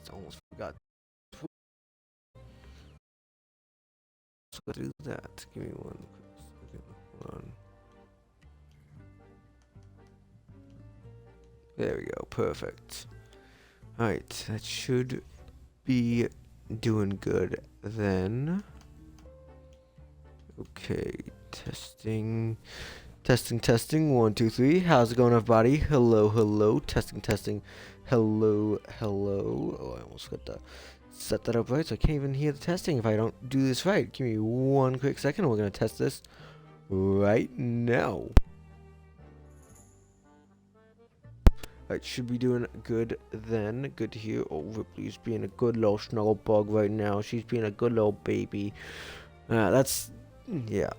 almost forgot. Let's do that. Give me one second. Hold on. There we go. Perfect. Alright, that should be doing good then. Okay, testing. Testing. 1, 2, 3. How's it going, everybody? Hello. Testing. Hello. Oh, I almost got to set that up right, so I can't even hear the testing if I don't do this right. Give me one quick second. We're going to test this right now. Alright, should be doing good then. Good to hear. Oh, Ripley's being a good little snuggle bug right now. She's being a good little baby. Yeah.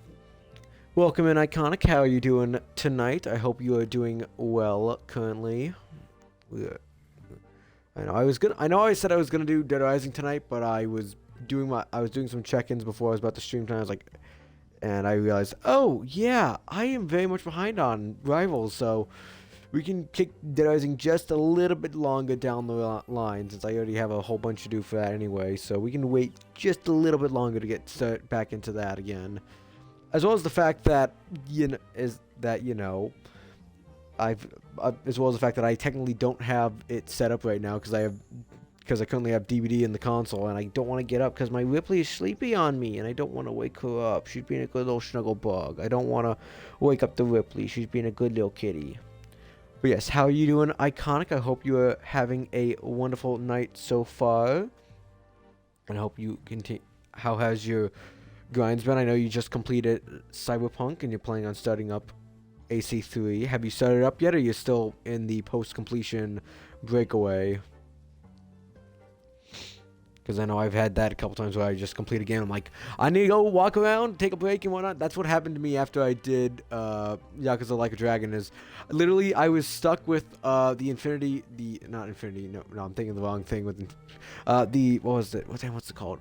Welcome in, Iconic. How are you doing tonight? I hope you are doing well currently. I know I said I was gonna do Dead Rising tonight, but I was doing some check-ins before I was about to stream tonight. And I realized, oh yeah, I am very much behind on Rivals, so we can kick Dead Rising just a little bit longer down the line, since I already have a whole bunch to do for that anyway. So we can wait just a little bit longer to get back into that again. As well as the fact that as well as the fact that I technically don't have it set up right now because I currently have DVD in the console, and I don't want to get up because my Ripley is sleepy on me, and I don't want to wake her up. She's being a good little snuggle bug. I don't want to wake up the Ripley. She's being a good little kitty. But yes, how are you doing, Iconic? I hope you are having a wonderful night so far, and I hope you continue. How has your grinds been? I know you just completed Cyberpunk and you're planning on starting up AC3. Have you started up yet, or are you still in the post-completion breakaway? Because I know I've had that a couple times where I just complete a game. I'm like, I need to go walk around, take a break and whatnot. That's what happened to me after I did Yakuza Like a Dragon. Is literally I was stuck with not Infinity. No, I'm thinking the wrong thing with what was it? What's it called?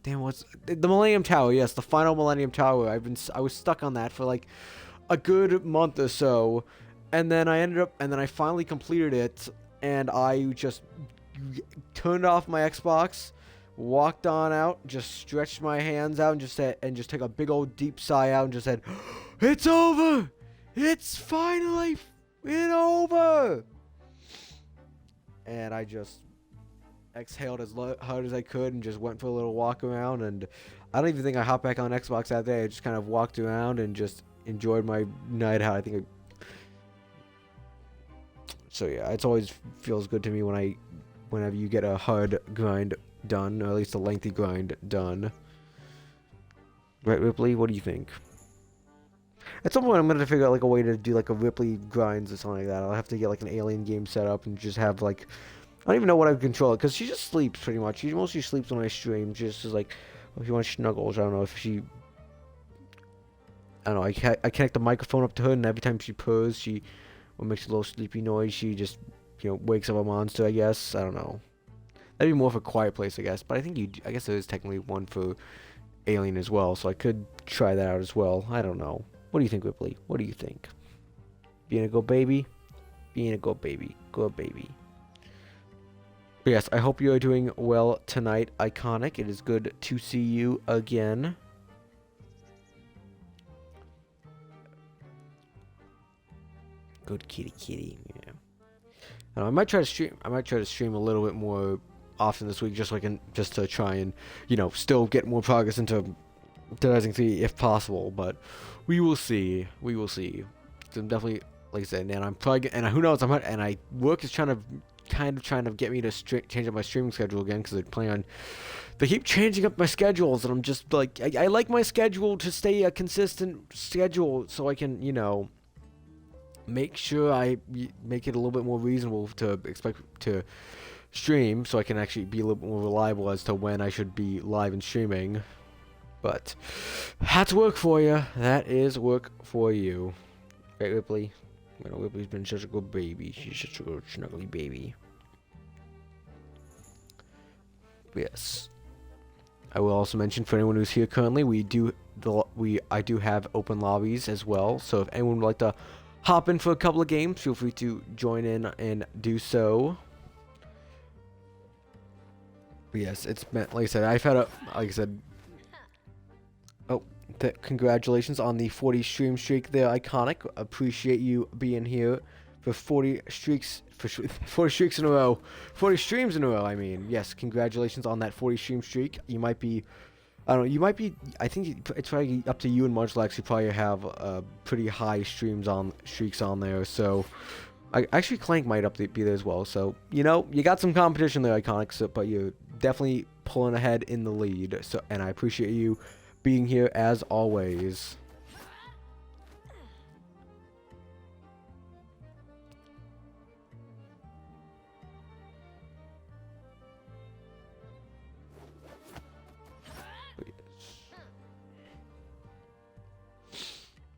What's the Millennium Tower? Yes, the final Millennium Tower. I was stuck on that for like a good month or so, and then I finally completed it, and I just turned off my Xbox, walked on out, just stretched my hands out, and just took a big old deep sigh out, and just said, "It's over! It's finally over!" And I just exhaled as hard as I could and just went for a little walk around, and I don't even think I hopped back on Xbox that day. I just kind of walked around and just enjoyed my night out. So yeah, it always feels good to me whenever you get a hard grind done, or at least a lengthy grind done. Right, Ripley? What do you think? At some point I'm gonna figure out like a way to do like a Ripley grinds or something like that. I'll have to get like an alien game set up and just have like, I don't even know what I would control it, because she just sleeps pretty much. She mostly sleeps when I stream. Just is like, if you want snuggles, I don't know if she. I don't know. I connect the microphone up to her, and every time she purrs, makes a little sleepy noise. She just, wakes up a monster. I guess. I don't know. That'd be more for Quiet Place, I guess. But I guess there is technically one for Alien as well, so I could try that out as well. I don't know. What do you think, Ripley? What do you think? Being a good baby? Being a good baby. Good baby. But yes, I hope you are doing well tonight, Iconic. It is good to see you again. Good kitty. Yeah. I might try to stream a little bit more often this week, just to try and still get more progress into Dead Rising 3 if possible. But we will see. So I'm definitely, like I said, and I'm probably, and who knows, work is trying to get me to change up my streaming schedule again, because they keep changing up my schedules, and I'm just like, I like my schedule to stay a consistent schedule, so I can make sure I make it a little bit more reasonable to expect to stream, so I can actually be a little bit more reliable as to when I should be live and streaming. But that's work for you. That is work for you. Right, Ripley? Ripley's been such a good baby. She's such a good snuggly baby. But yes. I will also mention, for anyone who's here currently, I do have open lobbies as well. So if anyone would like to hop in for a couple of games, feel free to join in and do so. But yes, it's been, like I said, I've had a, like I said, oh, congratulations on the 40 stream streak there, Iconic. Appreciate you being here for 40 streaks, for 40 streaks in a row. 40 streams in a row, I mean. Yes, congratulations on that 40 stream streak. You might be, I don't know, you might be, I think it's probably up to you and Margelax. You probably have pretty high streaks on there, so. Actually, Clank might be there as well, so, you know, you got some competition there, Iconic, so, but you're definitely pulling ahead in the lead, so, and I appreciate you being here as always.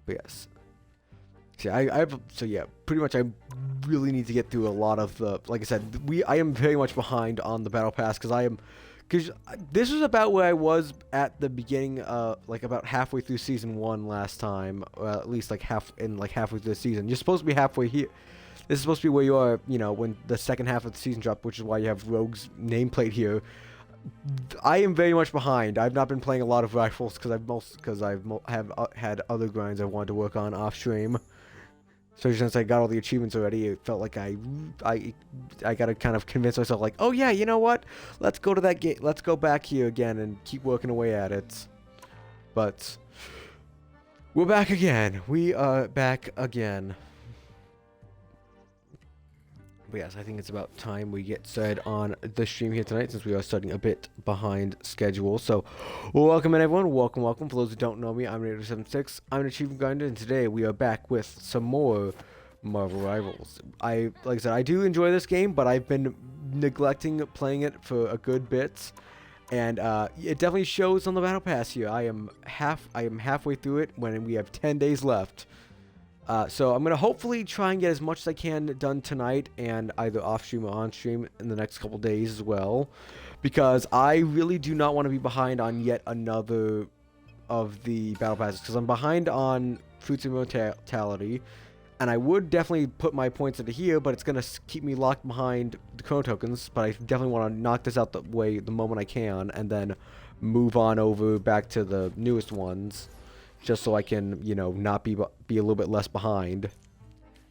But yes. See, so yeah, pretty much I really need to get through a lot of the, like I said, I am very much behind on the Battle Pass, because this is about where I was at the beginning, like about halfway through Season 1 last time, or at least like halfway through the season. You're supposed to be halfway here. This is supposed to be where you are, you know, when the second half of the season dropped, which is why you have Rogue's nameplate here. I am very much behind. I've not been playing a lot of rifles because I've had other grinds I wanted to work on off stream. So since I got all the achievements already, it felt like I gotta kind of convince myself, like, oh yeah, you know what? Let's go to that gate. Let's go back here again and keep working away at it. But we're back again. We are back again. But yes, I think it's about time we get started on the stream here tonight, since we are starting a bit behind schedule. So, welcome in everyone. Welcome, welcome. For those who don't know me, I'm Raider76. I'm an achievement grinder, and today we are back with some more Marvel Rivals. Like I said, I do enjoy this game, but I've been neglecting playing it for a good bit, and it definitely shows on the Battle Pass here. I am halfway through it when we have 10 days left. So I'm going to hopefully try and get as much as I can done tonight, and either off stream or on stream in the next couple days as well, because I really do not want to be behind on yet another of the Battle Passes, because I'm behind on Fruits of Immortality, and I would definitely put my points into here, but it's going to keep me locked behind the Chrono Tokens, but I definitely want to knock this out the way the moment I can, and then move on over back to the newest ones. Just so I can, you know, not be a little bit less behind,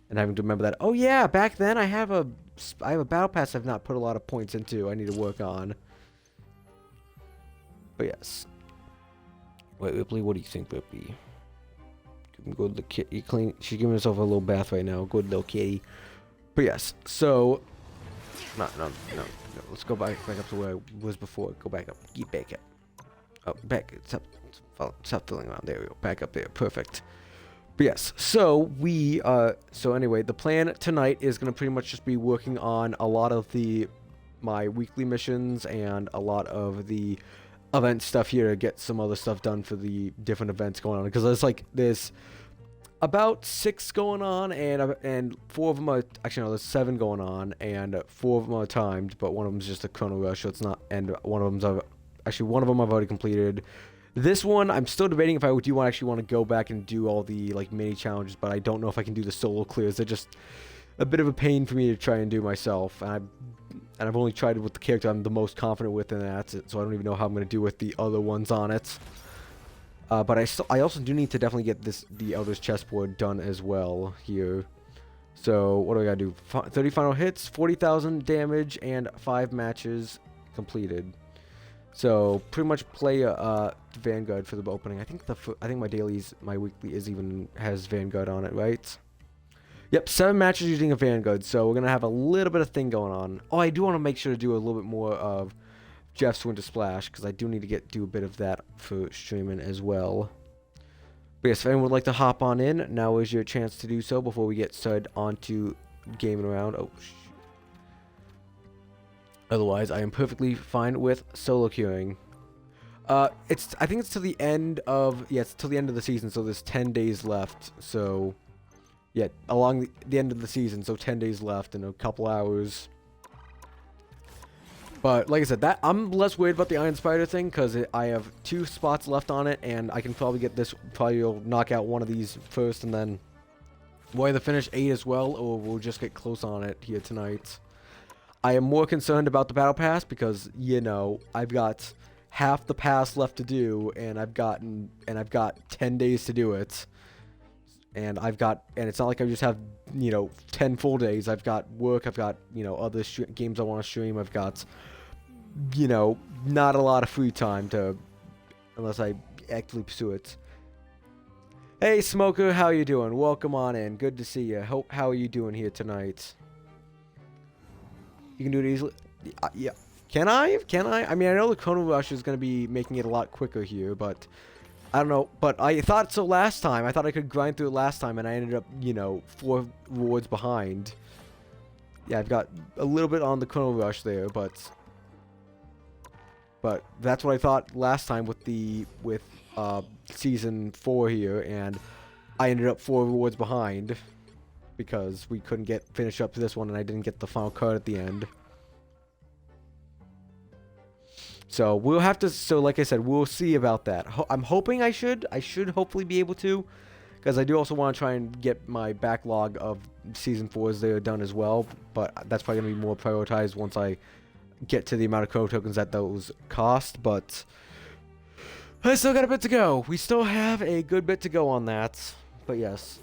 and having to remember that. Oh yeah, back then I have a Battle Pass I've not put a lot of points into. I need to work on. But yes. Wait, Ripley, what do you think, Ripley? Good little kitty. Clean. She's giving herself a little bath right now. Good little kitty. But yes, so no. Let's go back up to where I was before. Go back up. Get back up. Oh, back. Stop filling around. There we go. Back up there. Perfect. But yes, so so anyway, the plan tonight is going to pretty much just be working on a lot of my weekly missions and a lot of the event stuff here to get some other stuff done for the different events going on. Because there's about 6 going on, and 4 of them are, actually no, there's 7 going on, and 4 of them are timed, but one of them is just a chrono rush, so it's not, and one of them I've already completed. This one, I'm still debating if I do actually want to go back and do all the like mini challenges, but I don't know if I can do the solo clears. They're just a bit of a pain for me to try and do myself, and I've only tried it with the character I'm the most confident with, and that's it. So I don't even know how I'm going to do with the other ones on it. But I also do need to definitely get the Elder's chessboard done as well here. So what do I gotta do? 30 final hits, 40,000 damage, and 5 matches completed. So pretty much play Vanguard for the opening. I think my weekly has Vanguard on it, right? Yep, 7 matches using a Vanguard. So we're gonna have a little bit of thing going on. Oh, I do want to make sure to do a little bit more of Jeff's Winter Splash, because I do need to do a bit of that for streaming as well. But yes, if anyone would like to hop on in, now is your chance to do so before we get started onto gaming around. Oh, otherwise, I am perfectly fine with solo queuing. I think it's till the end of, it's till the end of the season, so there's 10 days left. So, yeah, along the end of the season, so 10 days left in a couple hours. But, like I said, I'm less worried about the Iron Spider thing, because I have 2 spots left on it, and I can probably get this, will knock out one of these first, and then we'll either finish 8 as well, or we'll just get close on it here tonight. I am more concerned about the battle pass because, you know, I've got half the pass left to do, and I've got 10 days to do it. And it's not like I just have, you know, 10 full days. I've got work, I've got, you know, other games I want to stream. I've got, you know, not a lot of free time unless I actively pursue it. Hey, Smoker, how you doing? Welcome on in. Good to see you. How are you doing here tonight? You can do it easily. Yeah. Can I? I mean, I know the Chrono Rush is going to be making it a lot quicker here, but I don't know. But I thought so last time. I thought I could grind through it last time, and I ended up, you know, 4 rewards behind. Yeah, I've got a little bit on the Chrono Rush there, but that's what I thought last time with season 4 here, and I ended up 4 rewards behind because we couldn't finish up this one, and I didn't get the final card at the end. So we'll have to. So like I said, we'll see about that. I'm hoping I should hopefully be able to, because I do also want to try and get my backlog of season 4s there done as well. But that's probably gonna be more prioritized once I get to the amount of Chrono tokens that those cost. But I still got a bit to go. We still have a good bit to go on that. But yes,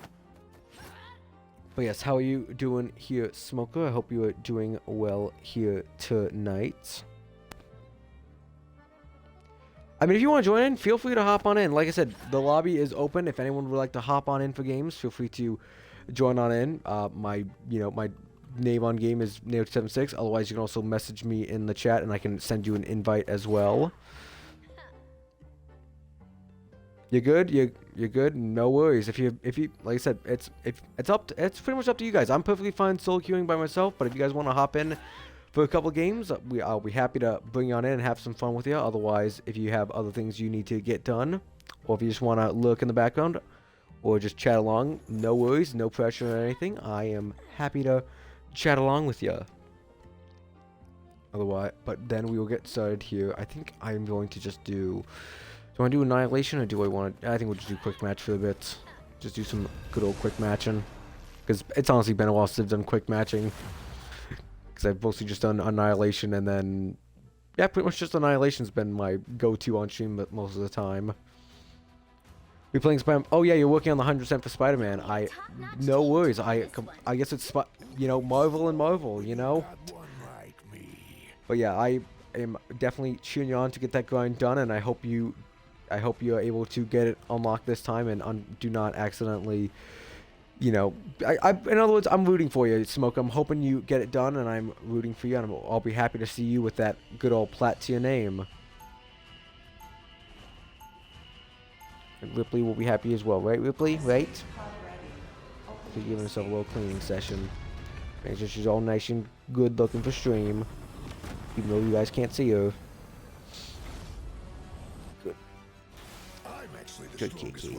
how are you doing here, Smoker? I hope you are doing well here tonight. I mean, if you want to join in, feel free to hop on in. Like I said, the lobby is open. If anyone would like to hop on in for games, feel free to join on in. My name on game is Neo276. Otherwise, you can also message me in the chat, and I can send you an invite as well. You're good. You're good. No worries. If you like I said, it's pretty much up to you guys. I'm perfectly fine solo queuing by myself, but if you guys want to hop in for a couple games, I'll be happy to bring you on in and have some fun with you. Otherwise, if you have other things you need to get done, or if you just want to lurk in the background, or just chat along, no worries, no pressure or anything. I am happy to chat along with you. Otherwise, but then we will get started here. I think I'm going to just do I want to do Annihilation, or do I want to... I think we'll just do Quick Match for a bit. Just do some good old Quick Matching. Because it's honestly been a while since I've done Quick Matching. Because I've mostly just done Annihilation, and then... Yeah, pretty much just Annihilation's been my go-to on stream most of the time. We playing Spider-Man... Oh yeah, you're working on the 100% for Spider-Man. No worries. I guess it's... You know, Marvel and Marvel, you know? But yeah, I am definitely cheering you on to get that grind done, and I hope you are able to get it unlocked this time and do not accidentally, you know, in other words, I'm rooting for you, Smoke. I'm hoping you get it done, and I'm rooting for you, and I'll be happy to see you with that good old plat to your name. And Ripley will be happy as well, right, Ripley? Right? She's giving herself a little cleaning session. Make sure she's all nice and good looking for stream, even though you guys can't see her. Good Kiki.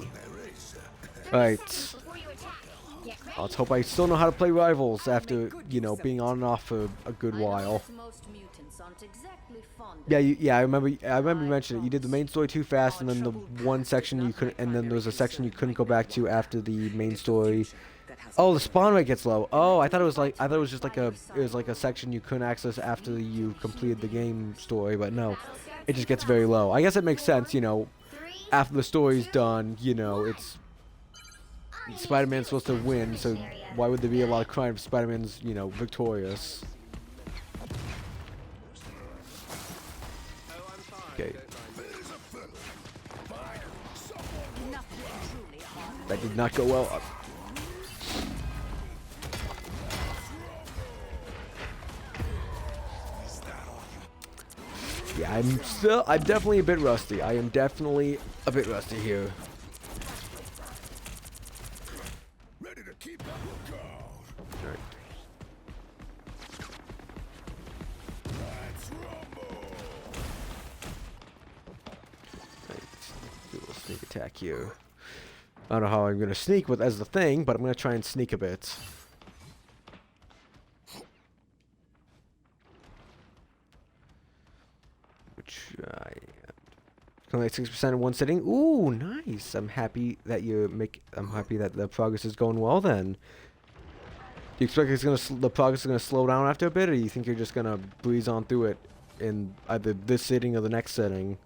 Alright. Let's hope I still know how to play Rivals after, you know, being on and off for a good while. Yeah, I remember you mentioning it. You did the main story too fast, and then the one section you couldn't, and then there was a section you couldn't go back to after the main story. Oh, the spawn rate gets low. Oh, I thought it was just like a section you couldn't access after you completed the game story, but no. It just gets very low. I guess it makes sense, you know. After the story's done, you know, it's Spider-Man's supposed to win, so why would there be a lot of crime if Spider-Man's, you know, victorious? Okay. That did not go well. Yeah, I'm definitely a bit rusty. I am definitely a bit rusty here. Ready to keep up with God. All right. Let's rumble. Right. Do a little sneak attack here. I don't know how I'm gonna sneak with as the thing, but I'm gonna try and sneak a bit. Only 6% in one sitting. Ooh, nice. I'm happy that the progress is going well then. Do you expect the progress is gonna slow down after a bit, or do you think you're just gonna breeze on through it in either this sitting or the next sitting?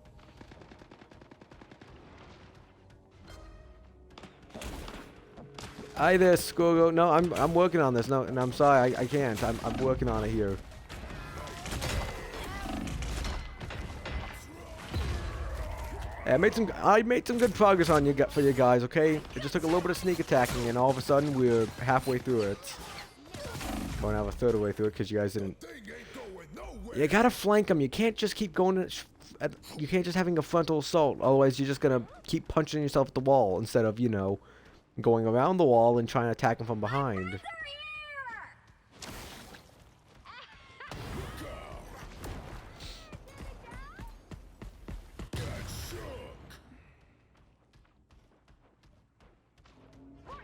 Hi there, Scorgo. No, I'm working on this. No, and I'm sorry, I can't. I'm working on it here. I made some good progress on you for you guys. Okay, it just took a little bit of sneak attacking, and all of a sudden we're halfway through it. Well, now a third of the way through it because you guys didn't. You gotta flank them. You can't just keep going. You can't just having a frontal assault. Otherwise, you're just gonna keep punching yourself at the wall instead of, you know, going around the wall and trying to attack them from behind.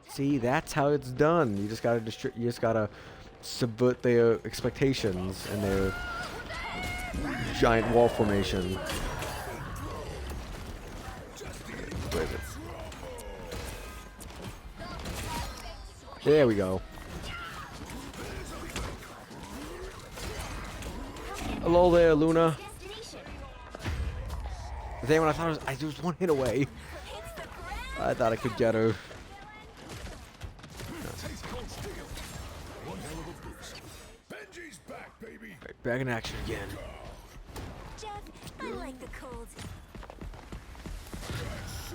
See, that's how it's done. You just gotta subvert their expectations and their giant wall formation. Where is it? There we go. Hello there, Luna. Then when I was one hit away. I thought I could get her. Right, back in action again. Jeff, I like the cold.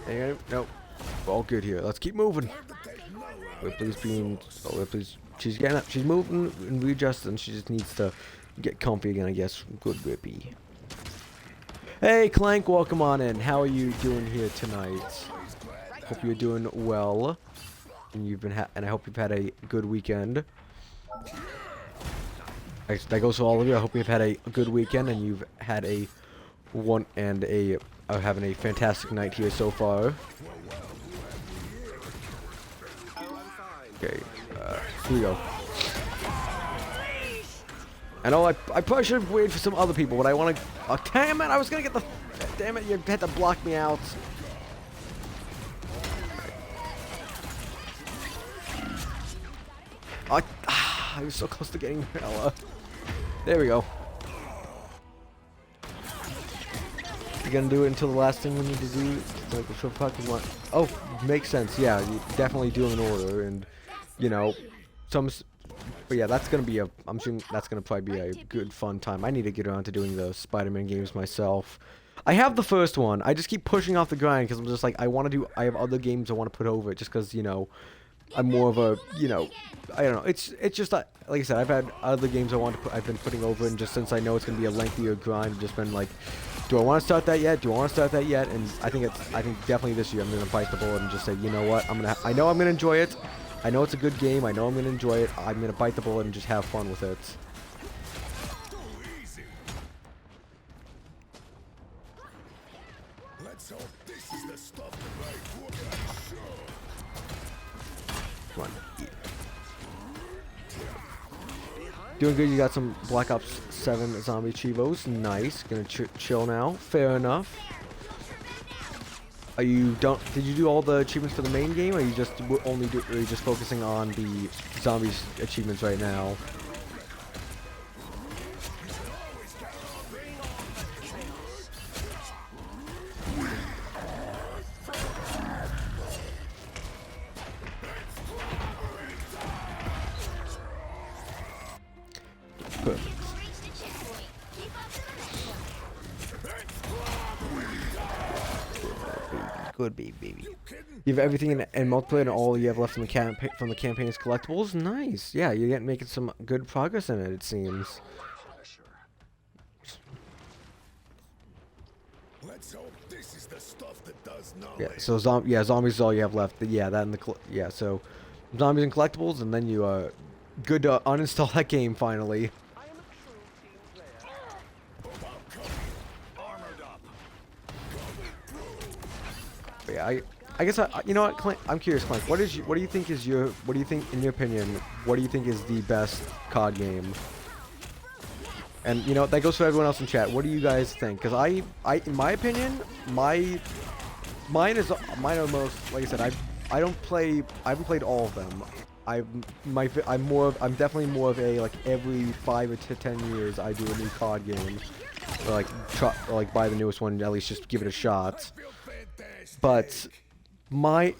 And nope. All good here. Let's keep moving. Ripley's being. Oh, Ripley's. She's getting up. She's moving and readjusting. She just needs to get comfy again, I guess. Good, Rippy. Hey, Clank, welcome on in. How are you doing here tonight? Hope you're doing well. And I hope you've had a good weekend. That goes for all of you. I hope you've had a good weekend and you've had having a fantastic night here so far. Okay, here we go. I know I probably should have waited for some other people, but I want to. Oh, damn it! I was gonna get the. Damn it! You had to block me out. I was so close to getting Ella. There we go. You're gonna do it until the last thing we need to do. Like the short puck you want. Oh, makes sense. Yeah, you definitely do them in order, and you know, But yeah, that's gonna be I'm assuming that's gonna probably be a good fun time. I need to get around to doing the Spider-Man games myself. I have the first one. I just keep pushing off the grind because I'm just like I have other games I want to put over it just because, you know, I'm more of a, you know, I don't know. It's just like I said, I've had other games I've been putting over, and just since I know it's gonna be a lengthier grind, I've just been like, do I want to start that yet? Do I want to start that yet? And I think definitely this year I'm gonna bite the bullet and just say, you know what, I know I'm gonna enjoy it. I know it's a good game. I know I'm gonna enjoy it. I'm gonna bite the bullet and just have fun with it. Let's hope this is the stuff that Come on. Doing good. You got some Black Ops 7 zombie chivos. Nice. Gonna chill now. Fair enough. Did you do all the achievements for the main game, or are you just focusing on the zombies achievements right now? Perfect. Good baby. You have everything in multiplayer, and all you have left from the campaign is collectibles. Nice. Yeah, you're making some good progress in it. It seems. let's hope this is the stuff that does knowledge. Yeah. So zombies is all you have left. Yeah, that and the so zombies and collectibles, and then you good to uninstall that game finally. Yeah, I guess you know what, Clint, I'm curious, Clint. What do you think in your opinion, what do you think is the best COD game? And you know that goes for everyone else in chat. What do you guys think? Because in my opinion, mine are most, like I said, I haven't played all of them. I'm definitely more of a like every 5 to 10 years I do a new COD game, or like buy the newest one and at least just give it a shot. But my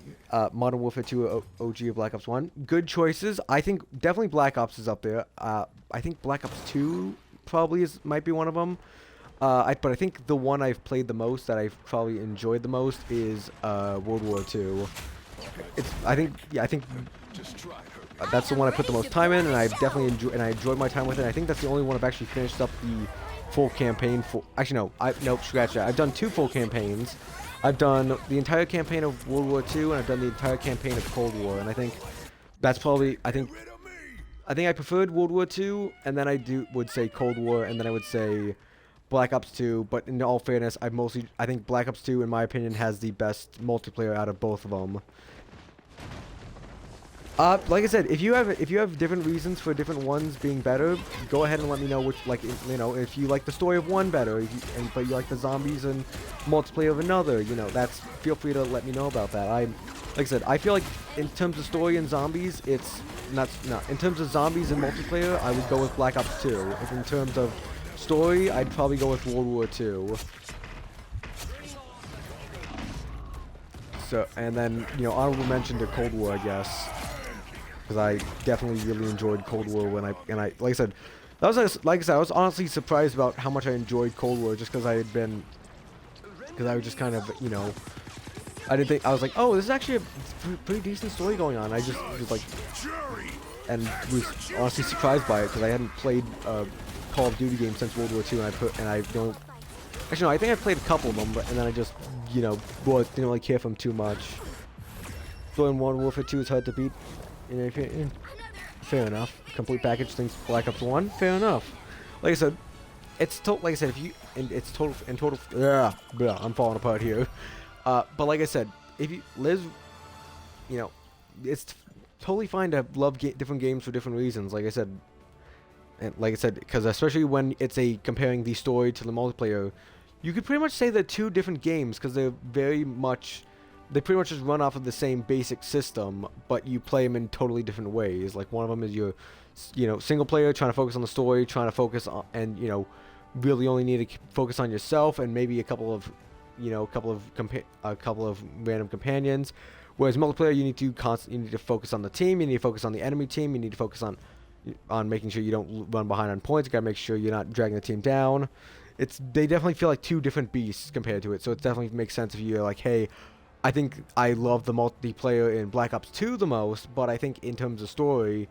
Modern Warfare 2 OG of Black Ops 1, good choices. I think definitely Black Ops is up there. I think Black Ops 2 probably might be one of them. But I think the one I've played the most, that I've probably enjoyed the most, is World War 2. I think that's the one I put the most time in, and I definitely enjoyed my time with it. I think that's the only one I've actually finished up the full campaign for. Actually, no, nope, scratch that. I've done 2 full campaigns. I've done the entire campaign of World War 2, and I've done the entire campaign of Cold War, and I think that's probably, I think I preferred World War 2, and then I would say Cold War, and then I would say Black Ops 2, but in all fairness, I think Black Ops 2, in my opinion, has the best multiplayer out of both of them. Like I said, if you have different reasons for different ones being better, go ahead and let me know which, like, you know, if you like the story of one better, but you like the zombies and multiplayer of another, you know, feel free to let me know about that. Like I said, I feel like in terms of story and zombies, it's not in terms of zombies and multiplayer, I would go with Black Ops 2. If in terms of story, I'd probably go with World War 2. So, and then, you know, honorable mention to Cold War, I guess. Because I definitely really enjoyed Cold War like I said, I was honestly surprised about how much I enjoyed Cold War, just because I was just kind of, you know, I was like, oh, this is actually a pretty decent story going on. I just was like, and was honestly surprised by it, because I hadn't played Call of Duty game since World War II, and I don't, actually no, I think I played a couple of them, and then I just, you know, didn't really care for them too much. So in Modern Warfare 2 is hard to beat. Fair enough. Complete package thinks Black Ops 1. Fair enough. Like I said, like I said, it's total. I'm falling apart here. But like I said, if you live, you know, it's totally fine to love different games for different reasons. Like I said, because especially when it's comparing the story to the multiplayer, you could pretty much say they're 2 different games, because they pretty much just run off of the same basic system, but you play them in totally different ways. Like, one of them is your, you know, single player, trying to focus on the story, trying to focus on, and, you know, really only need to focus on yourself and maybe a couple of random companions. Whereas multiplayer, you need to focus on the team, you need to focus on the enemy team, you need to focus on making sure you don't run behind on points. You gotta make sure you're not dragging the team down. They definitely feel like 2 different beasts compared to it, so it definitely makes sense if you're like, hey, I think I love the multiplayer in Black Ops 2 the most, but I think in terms of story,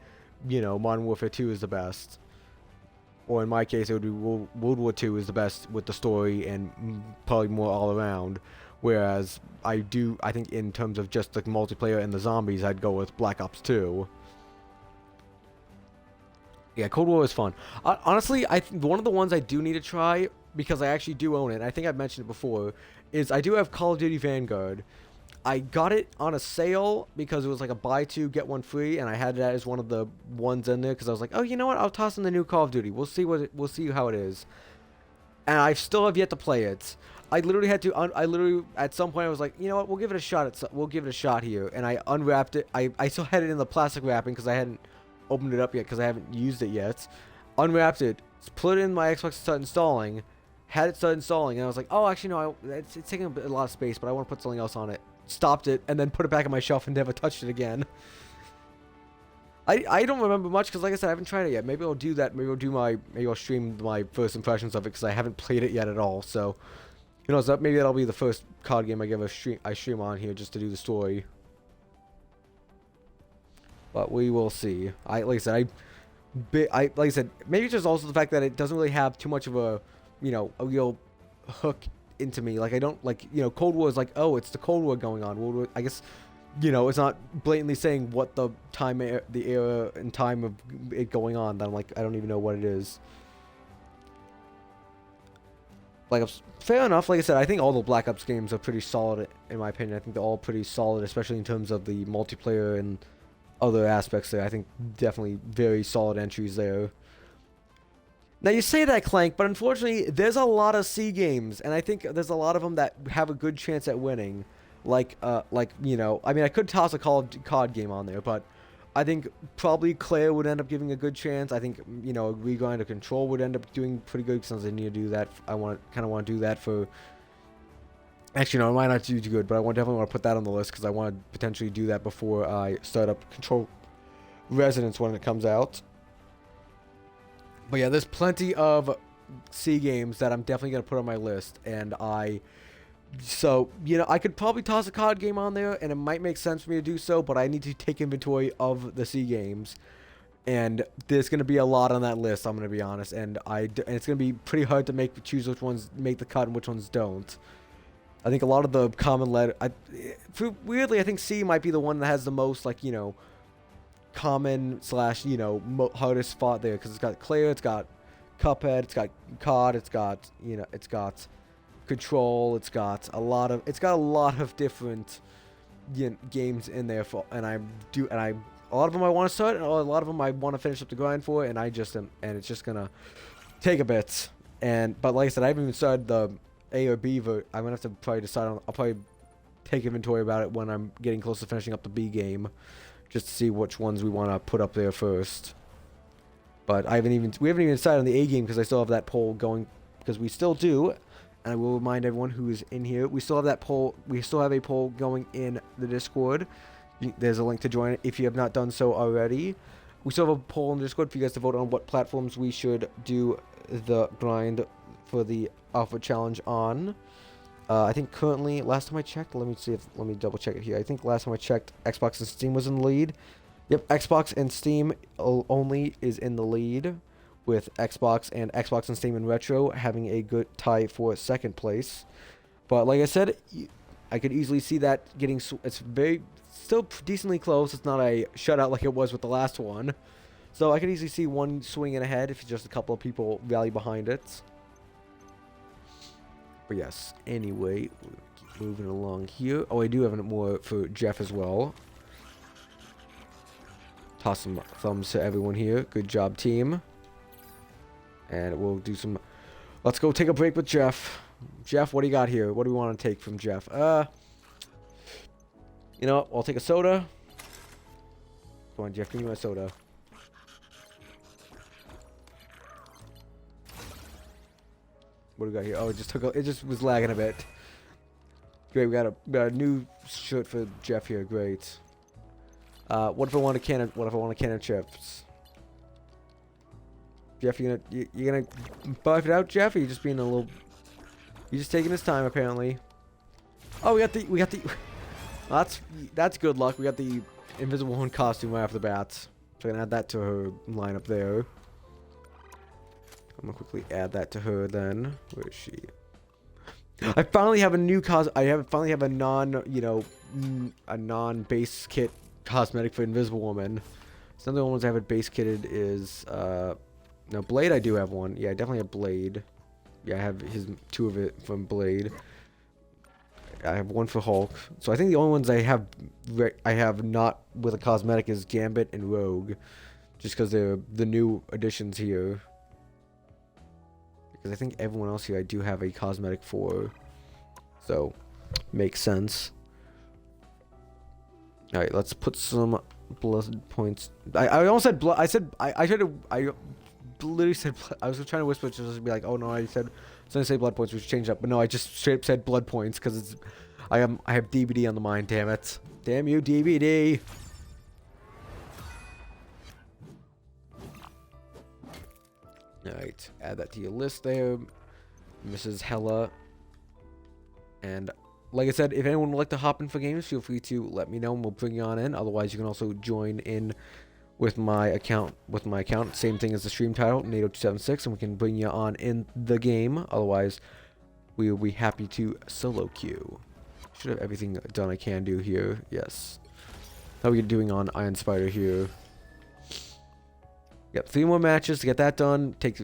you know, Modern Warfare 2 is the best. Or in my case, it would be World War 2 is the best with the story and probably more all around. Whereas I think in terms of just the multiplayer and the zombies, I'd go with Black Ops 2. Yeah, Cold War is fun. Honestly, one of the ones I do need to try, because I actually do own it, and I think I've mentioned it before, is I do have Call of Duty Vanguard. I got it on a sale because it was like a buy 2 get 1 free, and I had that as one of the ones in there because I was like, oh, you know what? I'll toss in the new Call of Duty. We'll see how it is. And I still have yet to play it. I literally at some point I was like, you know what? We'll give it a shot here. And I unwrapped it. I still had it in the plastic wrapping because I hadn't opened it up yet because I haven't used it yet. Unwrapped it, put it in my Xbox to start installing. Had it start installing, and I was like, oh, actually, no, it's taking a lot of space, but I want to put something else on it. Stopped it, and then put it back on my shelf and never touched it again. I don't remember much, because like I said, I haven't tried it yet. Maybe I'll do that. Maybe I'll stream my first impressions of it, because I haven't played it yet at all. So, you know, maybe that'll be the first COD game I stream on here, just to do the story. But we will see. Like I said, maybe it's just also the fact that it doesn't really have too much of a, you know, a real hook into me. Like, I don't, like, you know, Cold War is like, oh, it's the Cold War going on. World War, I guess, you know, it's not blatantly saying what the era and time of it going on. That I'm like, I don't even know what it is. Like, fair enough. Like I said, I think all the Black Ops games are pretty solid, in my opinion. I think they're all pretty solid, especially in terms of the multiplayer and other aspects there. I think definitely very solid entries there. Now, you say that, Clank, but unfortunately, there's a lot of C games, and I think there's a lot of them that have a good chance at winning. Like, you know, I mean, I could toss a COD game on there, but I think probably Claire would end up giving a good chance. I think, you know, Regrind of Control would end up doing pretty good since I need to do that. I kind of want to do that for. Actually, no, I might not do too good, but I definitely want to put that on the list because I want to potentially do that before I start up Control Resonance when it comes out. But yeah, there's plenty of C games that I'm definitely gonna put on my list, and so, you know, I could probably toss a COD game on there, and it might make sense for me to do so, but I need to take inventory of the C games. And there's going to be a lot on that list, I'm going to be honest. And it's going to be pretty hard to choose which ones make the cut and which ones don't. I think a lot of the common letter... weirdly, I think C might be the one that has the most, like, you know, common / you know, hardest spot there. Because it's got Claire, it's got Cuphead, it's got COD, it's got, you know, it's got... Control. It's got a lot of different, you know, games in there for, and a lot of them I want to start, and a lot of them I want to finish up the grind for, and it's just gonna take a bit. But like I said, I haven't even started the A or B vote. I'm gonna have to probably decide on. I'll probably take inventory about it when I'm getting close to finishing up the B game, just to see which ones we want to put up there first. But we haven't even decided on the A game because I still have that poll going, because we still do. And I will remind everyone who is in here, we still have that poll. We still have a poll going in the Discord. There's a link to join it if you have not done so already. We still have a poll in the Discord for you guys to vote on what platforms we should do the grind for the Alpha Challenge on. I think currently, last time I checked, let me double check it here. I think last time I checked, Xbox and Steam was in the lead. Yep, Xbox and Steam only is in the lead, with Xbox and Steam and Retro having a good tie for second place. But like I said, I could easily see that getting... It's still decently close. It's not a shutout like it was with the last one. So I could easily see one swinging ahead if just a couple of people rally behind it. But yes, anyway, we'll keep moving along here. Oh, I do have more for Jeff as well. Toss some thumbs to everyone here. Good job, team. And we'll do some... Let's go take a break with Jeff. Jeff, what do you got here? What do we want to take from Jeff? You know what? I'll take a soda. Come on, Jeff. Give me my soda. What do we got here? Oh, it just was lagging a bit. Great, we got a new shirt for Jeff here. Great. What if I want a can of chips? Jeff, you gonna buff it out, Jeff? Or you just being a little... You just taking his time, apparently. Oh, we got the... That's good luck. We got the Invisible Woman costume right off the bat. So I'm gonna add that to her lineup there. I'm gonna quickly add that to her then. Where is she? I finally have a new finally have a non-base kit cosmetic for Invisible Woman. Some of the ones I have it base kitted is no, Blade. I do have one. Yeah, I definitely have Blade. Yeah, I have two of it from Blade. I have one for Hulk. So I think the only ones I have not with a cosmetic is Gambit and Rogue, just because they're the new additions here. Because I think everyone else here I do have a cosmetic for, so makes sense. All right, let's put some blood points. I almost said blood. I literally said. I was trying to whisper just to be like, oh no, I said. So I say blood points, we should change up. But no, I just straight up said blood points because it's. I have DBD on the mind. Damn it! Damn you, DBD! All right, add that to your list there, Mrs. Hella. And like I said, if anyone would like to hop in for games, feel free to let me know and we'll bring you on in. Otherwise, you can also join in with my account. Same thing as the stream title, NATO276, and we can bring you on in the game. Otherwise, we will be happy to solo queue. Should have everything done I can do here. Yes. How are we doing on Iron Spider here? Yep, 3 more matches to get that done. Take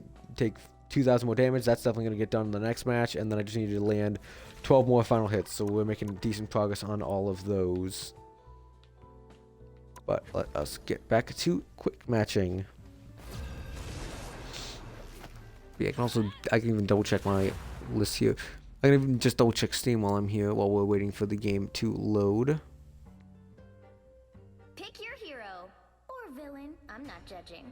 2,000 more damage. That's definitely going to get done in the next match. And then I just need to land 12 more final hits. So we're making decent progress on all of those. But let us get back to quick matching. Yeah, I can even double check my list here. I can even just double check Steam while I'm here, while we're waiting for the game to load. Pick your hero. not judging.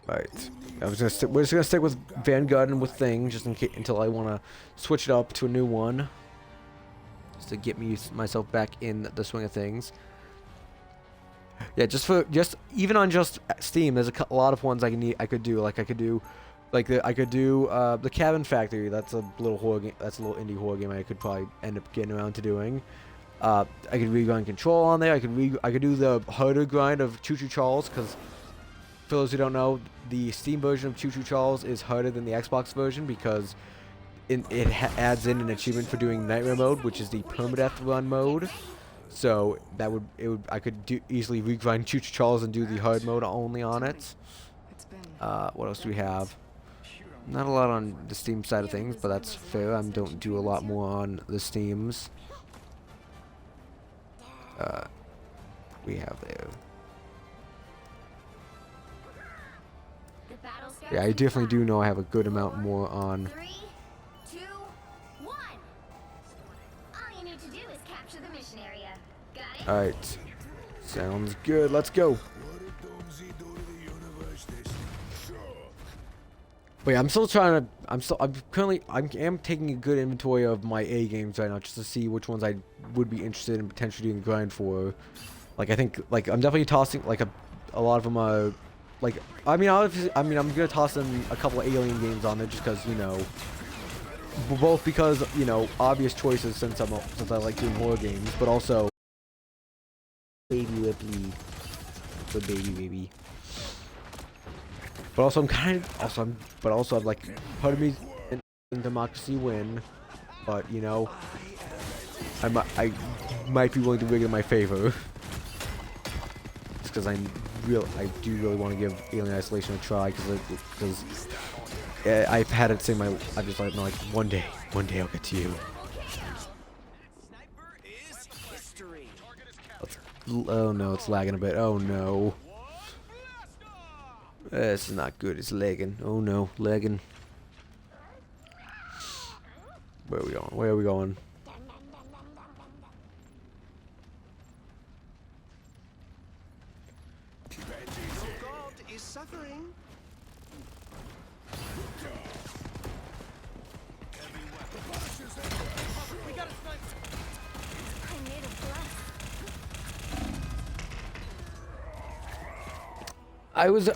Right. We're just gonna stick with Vanguard and with Thing just in case, until I wanna switch it up to a new one, just to get myself back in the swing of things. Yeah, just even on just Steam, there's a lot of ones I could do. Like I could do the Cabin Factory. That's a little horror game. That's a little indie horror game I could probably end up getting around to doing. I could regrind Control on there. I could do the harder grind of Choo Choo Charles, because for those who don't know, the Steam version of Choo Choo Charles is harder than the Xbox version because it adds in an achievement for doing Nightmare mode, which is the permadeath run mode. So I could easily regrind Choo Choo Charles and do the hard mode only on it. What else do we have? Not a lot on the Steam side of things, but that's fair. I don't do a lot more on the Steams. We have there. Yeah, I definitely do know I have a good amount more on. 3, 2, 1. All you need to do is capture the mission area. Got it? Alright. Sounds good. Let's go. But yeah, I'm still trying to. I am taking a good inventory of my A games right now, just to see which ones I would be interested in potentially doing the grind for. Like, I think, like, I'm definitely tossing, like, a lot of them are, like, I'm gonna toss in a couple of Alien games on there just because, you know, both because, you know, obvious choices since I like doing horror games, but also Baby Ripley, good baby. But also I'm like, part of me in Democracy Win, but you know, I might be willing to rig it in my favor, just because I do really want to give Alien Isolation a try, because I've had it say I'm just like, no, like one day I'll get to you. Oh no, it's lagging a bit. Oh no. This is not good. It's lagging. Oh no, lagging. Where are we going? Where are we going? God is suffering. We got a sniper. I made a blast.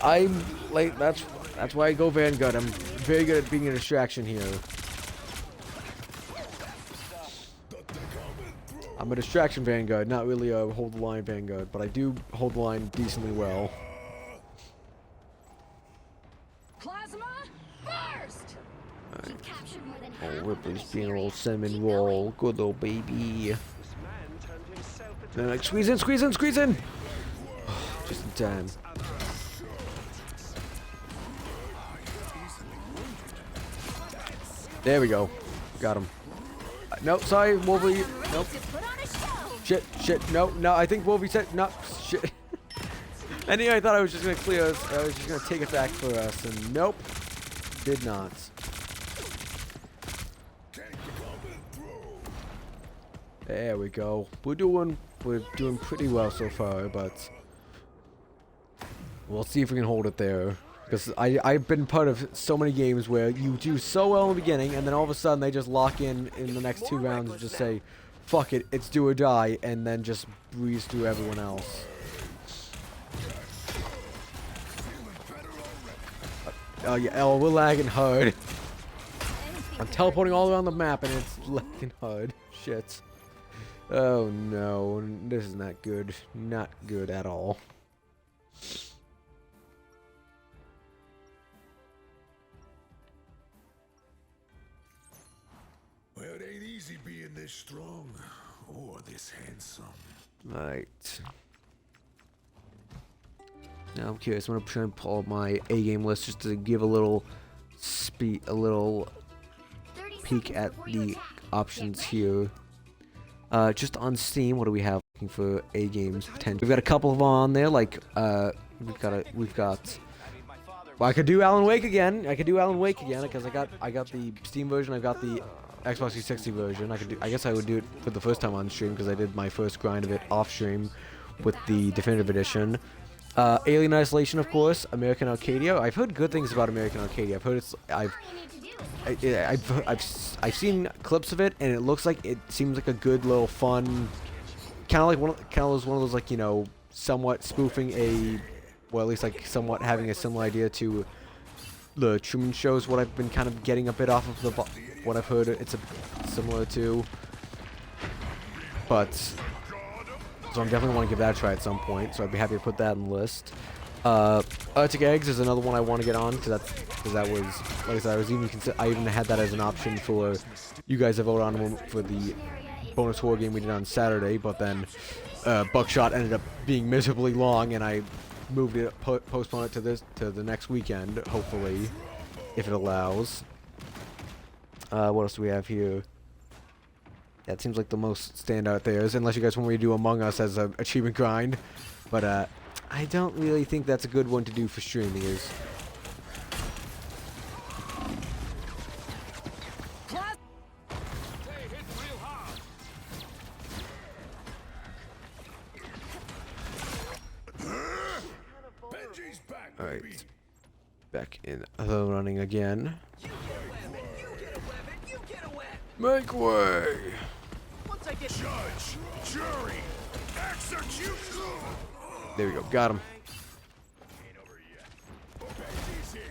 I'm like, that's why I go Vanguard. I'm very good at being a distraction here. I'm a distraction Vanguard, not really a hold the line Vanguard, but I do hold the line decently well. Plasma burst. You've captured more than Oh, half Ripley's of the being a little machinery. cinnamon Keep going. roll. Good little baby. This man turned himself into Then like, squeeze in! Just in time. There we go. Got him. Nope, sorry, Wolverine. Nope. To put on a show. Shit, no, I think Wolverine said, no, shit. Anyway, I thought I was just gonna clear us, I was just gonna take it back for us, and nope. Did not. There we go. We're doing pretty well so far, but we'll see if we can hold it there. Because I've been part of so many games where you do so well in the beginning, and then all of a sudden they just lock in the next 2 rounds and just say, fuck it, it's do or die, and then just breeze through everyone else. Oh yeah, oh, we're lagging hard. I'm teleporting all around the map and it's lagging hard. Shit. Oh no, this is not good. Not good at all. Well, it ain't easy being this strong or this handsome. Right. Now I'm curious. I'm gonna try and pull up my A game list just to give a little peek at the options here. Just on Steam, what do we have looking for A games potential? We've got a couple of them on there. Like we've got. Well, I could do Alan Wake again. Because I got the Steam version. I've got the Xbox 360 version. I guess I would do it for the first time on stream because I did my first grind of it off stream with the definitive edition. Alien Isolation, of course. American Arcadia. I've heard good things about American Arcadia. I've heard it's. All you need to do is I've seen clips of it, and it looks like it seems like a good little fun, kind of like one of those like, you know, somewhat spoofing a, well, at least like somewhat having a similar idea to the Truman Show is what I've been kind of getting a bit off of what I've heard it's similar to. But so I'm definitely want to give that a try at some point. So I'd be happy to put that on the list. Arctic Eggs is another one I want to get on because that was, like I said, I even had that as an option for you guys to vote on for the bonus horror game we did on Saturday. But then Buckshot ended up being miserably long, and I moved it, postponed it to the next weekend, hopefully, if it allows. What else do we have here? Yeah, it seems like the most standout there is, unless you guys want me to do Among Us as an achievement grind. But I don't really think that's a good one to do for streaming. Is Benji's back, all baby. right. Back in the running again. Make way. Once I get Judge, jury, execution. There we go. Got him. Ain't over yet. Benji's here.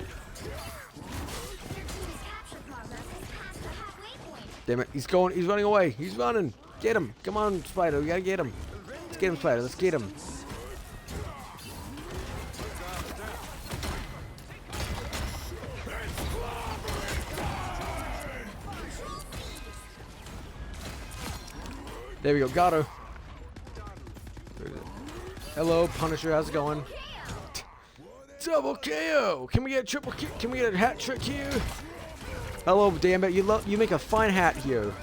your team's capture progress has passed the halfway point. Damn it. He's going. He's running away. He's running. Get him. Come on, Spider. We gotta get him. Let's get him, Spider. Let's get him. There we go. Got her. Hello, Punisher. How's it going? Double KO. Can we get a triple K? Can we get a hat trick here? Hello, Gambit. You make a fine hat here.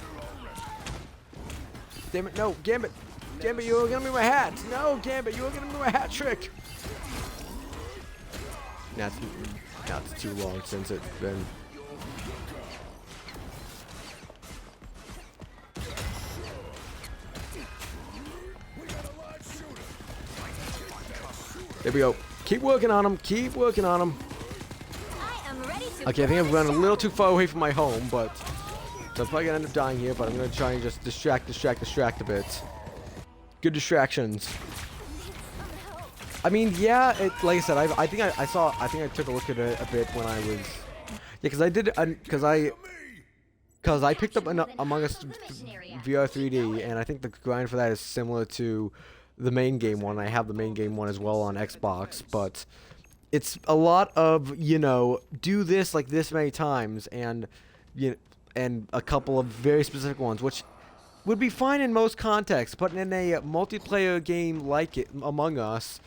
Damn it, no, Gambit. Gambit, you were gonna be my hat. No, Gambit, you were gonna be my hat trick. That's too long since it's been. There we go. Keep working on him. Keep working on him. I am ready to Okay, I think I've run a little too far away from my home, but so I'm probably gonna end up dying here. But I'm gonna try and just distract a bit. Good distractions. I mean, yeah. Like I said, I think I took a look at it a bit when I was. Yeah, because I did. Because I picked up an Among Us VR 3D, and I think the grind for that is similar to the main game one. I have the main game one as well on Xbox, but it's a lot of, you know, do this like this many times, and and a couple of very specific ones, which would be fine in most contexts, but in a multiplayer game like it, Among Us,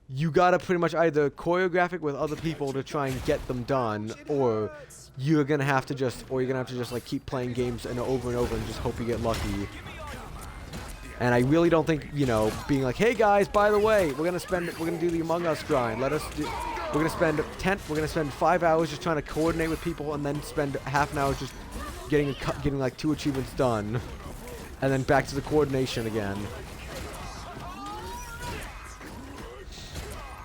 you gotta pretty much either choreograph it with other people to try and get them done, or you're gonna have to just like keep playing games and over and just hope you get lucky. And I really don't think, you know, being like, hey guys, by the way, we're gonna do the Among Us grind. We're gonna spend 5 hours just trying to coordinate with people, and then spend half an hour just getting like 2 achievements done, and then back to the coordination again.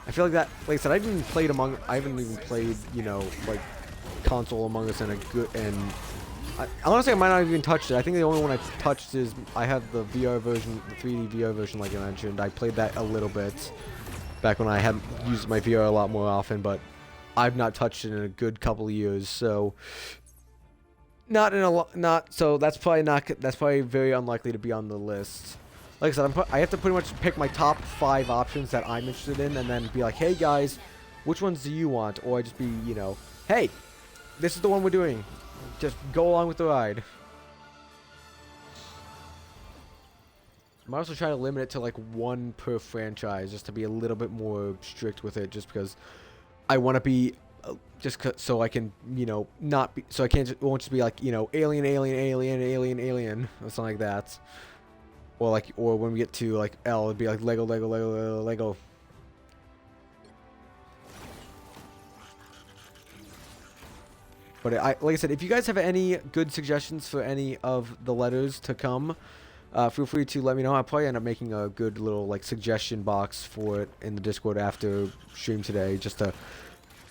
I feel like that, like I said, I haven't even played, you know, like console Among Us in a good, and honestly, I might not have even touched it. I think the only one I touched is I have the VR version, the 3D VR version, like I mentioned. I played that a little bit back when I hadn't used my VR a lot more often, but I've not touched it in a good couple of years. So that's probably very unlikely to be on the list. Like I said, I have to pretty much pick my top 5 options that I'm interested in, and then be like, hey guys, which ones do you want? Or I just be, you know, hey, this is the one we're doing. Just go along with the ride. I might also try to limit it to like 1 per franchise, just to be a little bit more strict with it, just because I want to be, so I can, you know, not be, so I can't, it won't just be like, you know, alien, or something like that. Or when we get to like L, it'd be like Lego. But like I said, if you guys have any good suggestions for any of the letters to come, feel free to let me know. I'll probably end up making a good little like suggestion box for it in the Discord after stream today, just to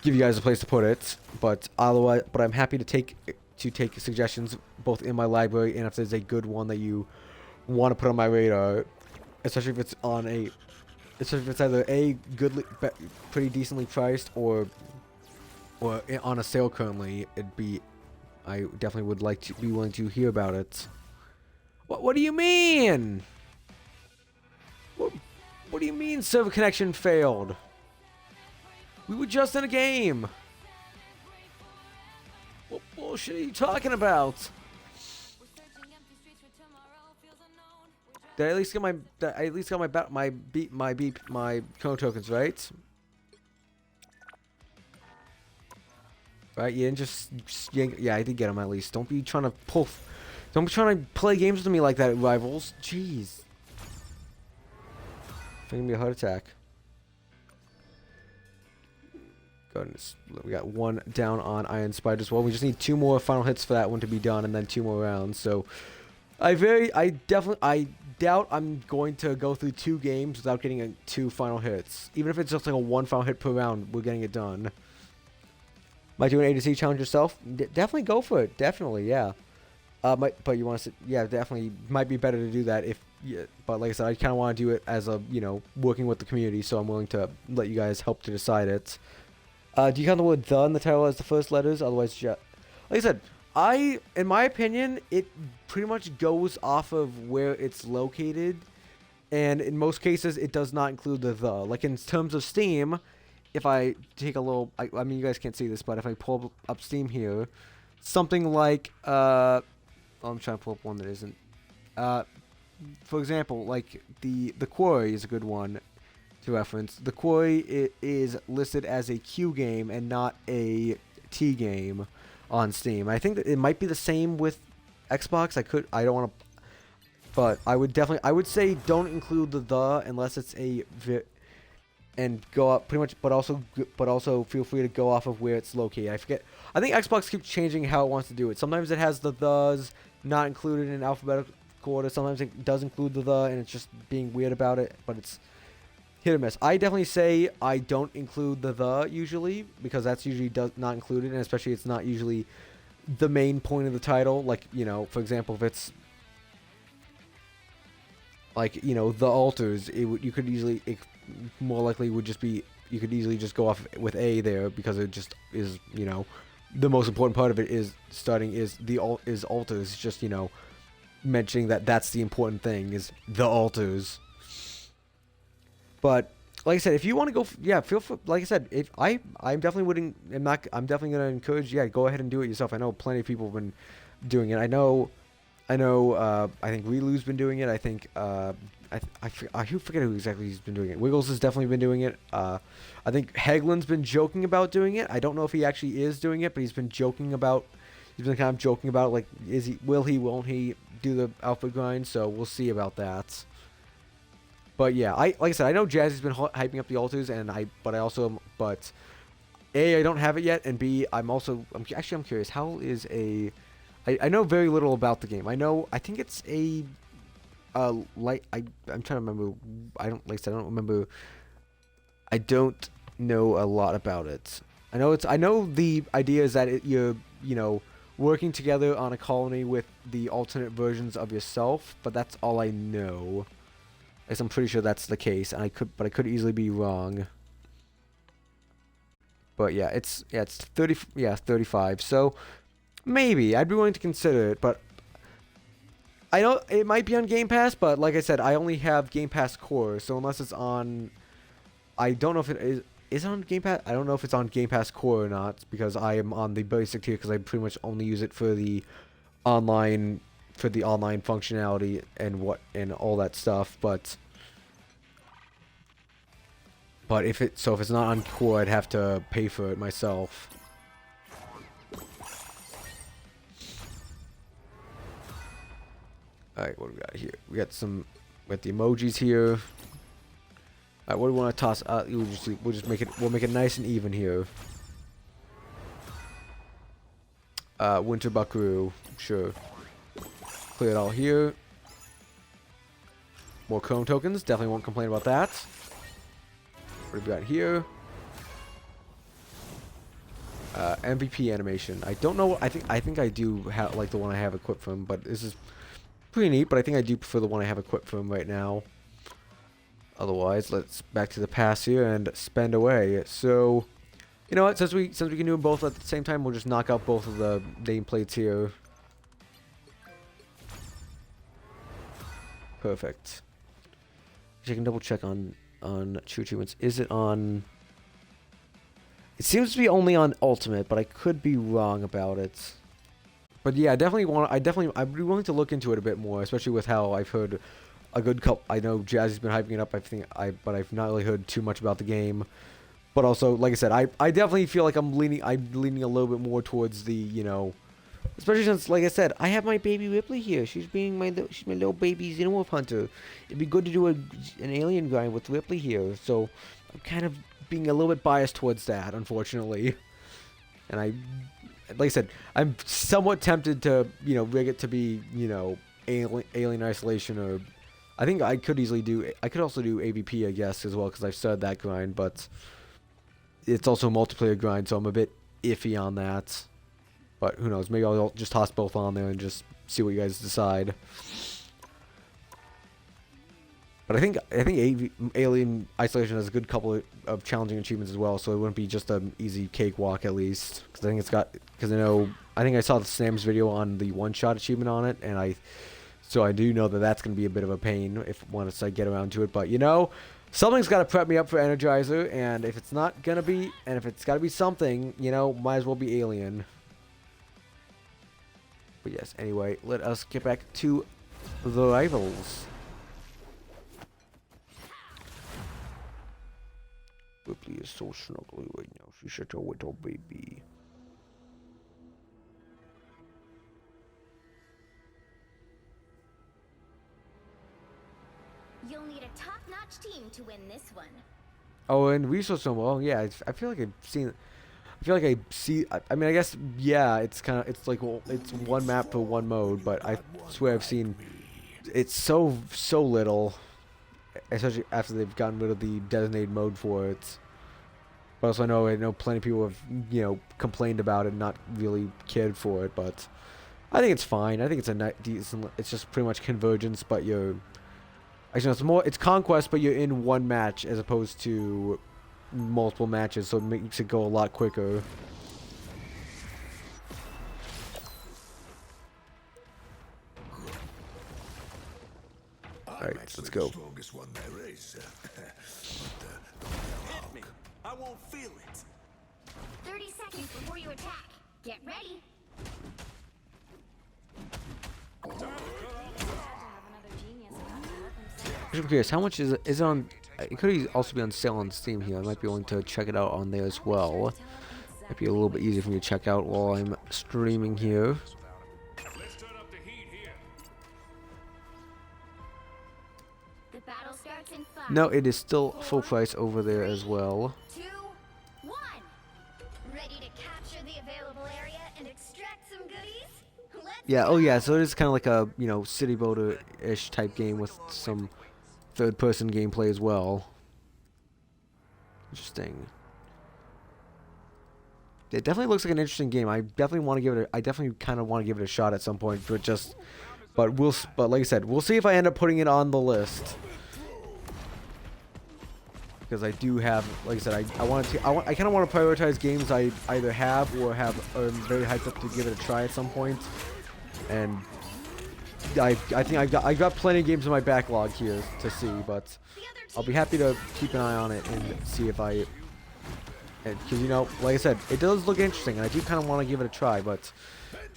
give you guys a place to put it. But otherwise, I'm happy to take suggestions both in my library and if there's a good one that you want to put on my radar, especially if it's either a pretty decently priced or on a sale currently. I definitely would like to be willing to hear about it. What do you mean? What do you mean server connection failed? We were just in a game. What bullshit are you talking about? Did I at least get my chrono tokens, right? Right, you didn't just yank. Yeah, I did get them at least. Don't be trying to play games with me like that, rivals. Jeez. It's gonna be a heart attack. Goodness, we got one down on Iron Spider as well. We just need 2 more final hits for that one to be done, and then 2 more rounds. So, I doubt I'm going to go through 2 games without getting 2 final hits. Even if it's just like a 1 final hit per round, we're getting it done. Might do an A to C challenge yourself? Definitely go for it. Definitely, yeah. But you want to, yeah, definitely might be better to do that if. Yeah, but like I said, I kind of want to do it as a, working with the community, so I'm willing to let you guys help to decide it. Do you count the word "the" in the title as the first letters? Otherwise, like I said, in my opinion, it pretty much goes off of where it's located, and in most cases, it does not include the "the." Like in terms of Steam, if I take a little, I mean, you guys can't see this, but if I pull up Steam here, something like, I'm trying to pull up one that isn't. For example, like the Quarry is a good one to reference. The Quarry is listed as a Q game and not a T game on Steam. I think that it might be the same with Xbox. I don't want to, but I would say don't include the unless it's and go up pretty much, but also feel free to go off of where it's located. I think Xbox keeps changing how it wants to do it. Sometimes it has the "thes" not included in alphabetical order. Sometimes it does include the and it's just being weird about it, but it's hit or miss. I definitely say I don't include the usually, because that's usually not included, and especially it's not usually the main point of the title. Like, for example, if it's like, the altars, you could easily, more likely would just be, you could easily just go off with A there, because it just is, the most important part of it is altars, just, mentioning that that's the important thing, is the altars. But like I said, if you want to go, feel free. Like I said, I'm definitely going to encourage. Yeah, go ahead and do it yourself. I know plenty of people have been doing it. I know. I think Relu's been doing it. I think I forget who exactly he's been doing it. Wiggles has definitely been doing it. I think Haglin's been joking about doing it. I don't know if he actually is doing it, but he's been joking about. He's been kind of joking about, like, won't he do the alpha grind? So we'll see about that. But yeah, like I said, I know Jazzy's been hyping up the altars, but A, I don't have it yet, and B, I'm curious, how is I know very little about the game. I think it's I'm trying to remember. I don't remember. I don't know a lot about it. I know the idea is that you're working together on a colony with the alternate versions of yourself, but that's all I know. I'm pretty sure that's the case, and I could easily be wrong. But yeah, it's 35. So maybe I'd be willing to consider it, but I know it might be on Game Pass, but like I said, I only have Game Pass Core, so unless it's on, I don't know if it is it on Game Pass. I don't know if it's on Game Pass Core or not, because I am on the basic tier, because I pretty much only use it for the online functionality and all that stuff. But if it's not on Core, I'd have to pay for it myself. Alright, what do we got here? We got the emojis here. Alright, what do we want to toss? We'll make it nice and even here. Winter Buckaroo, sure. Clear it all here. More chrome tokens, definitely won't complain about that. What have we got here? MVP animation. I don't know. I think I do have like the one I have equipped for him, but this is pretty neat. But I think I do prefer the one I have equipped for him right now. Otherwise, let's back to the pass here and spend away. So, you know what? Since we can do them both at the same time, we'll just knock out both of the nameplates here. Perfect. I can double check on true achievements. Is it on? It seems to be only on Ultimate, but I could be wrong about it. But yeah, I'd be willing to look into it a bit more, especially with how I've heard a good couple. I know Jazzy's been hyping it up. But I've not really heard too much about the game. But also, like I said, I definitely feel like I'm leaning a little bit more towards the, you know, especially since, like I said, I have my baby Ripley here. She's my little baby Xenomorph hunter. It'd be good to do an alien grind with Ripley here. So I'm kind of being a little bit biased towards that, unfortunately. And like I said, I'm somewhat tempted to, you know, rig it to be, you know, alien isolation, or I think I could also do AVP, I guess, as well, because I've started that grind, but it's also a multiplayer grind, so I'm a bit iffy on that. But who knows? Maybe I'll just toss both on there and just see what you guys decide. But I think Alien Isolation has a good couple of challenging achievements as well, so it wouldn't be just an easy cakewalk at least. Because I think I saw the Sam's video on the one-shot achievement on it, and so I do know that that's going to be a bit of a pain once I get around to it. But you know, something's got to prep me up for Energizer, and if it's not gonna be, and if it's got to be something, you know, might as well be Alien. But yes, anyway, let us get back to the rivals. Ripley is so snuggly right now. She's such a little baby. You'll need a top-notch team to win this one. Oh, and resource zone. Well, yeah, I feel like I've seen. I feel like I see. I mean, I guess yeah. It's like, well, it's one map for one mode, but I swear I've seen. It's so little, especially after they've gotten rid of the designated mode for it. But also I know plenty of people have, you know, complained about it, not really cared for it. But I think it's fine. I think it's a decent. It's just pretty much convergence, but actually, it's conquest, but you're in one match as opposed to multiple matches, so it makes it go a lot quicker. Alright, let's go. Strongest one there is. Hit me. I won't feel it. 30 seconds before you attack. Get ready. I'm curious, how much is it on? It could also be on sale on Steam here. I might be willing to check it out on there as well. Might be a little bit easier for me to check out while I'm streaming here. Let's turn up the heat here. The battle starts in 5. No, it is still full price over there as well. 2, 1. Ready to capture the available area and extract some goodies? Let's Yeah, oh yeah, so it is kind of like a, you know, city builder-ish type game with some third-person gameplay as well. Interesting. It definitely looks like an interesting game. I definitely kind of want to give it a shot at some point. But like I said, we'll see if I end up putting it on the list. Because I do have, like I said, I kind of want to prioritize games I either have or am very hyped up to give it a try at some point. And I think I've got plenty of games in my backlog here to see, but I'll be happy to keep an eye on it and see if because, you know, like I said, it does look interesting, and I do kind of want to give it a try, but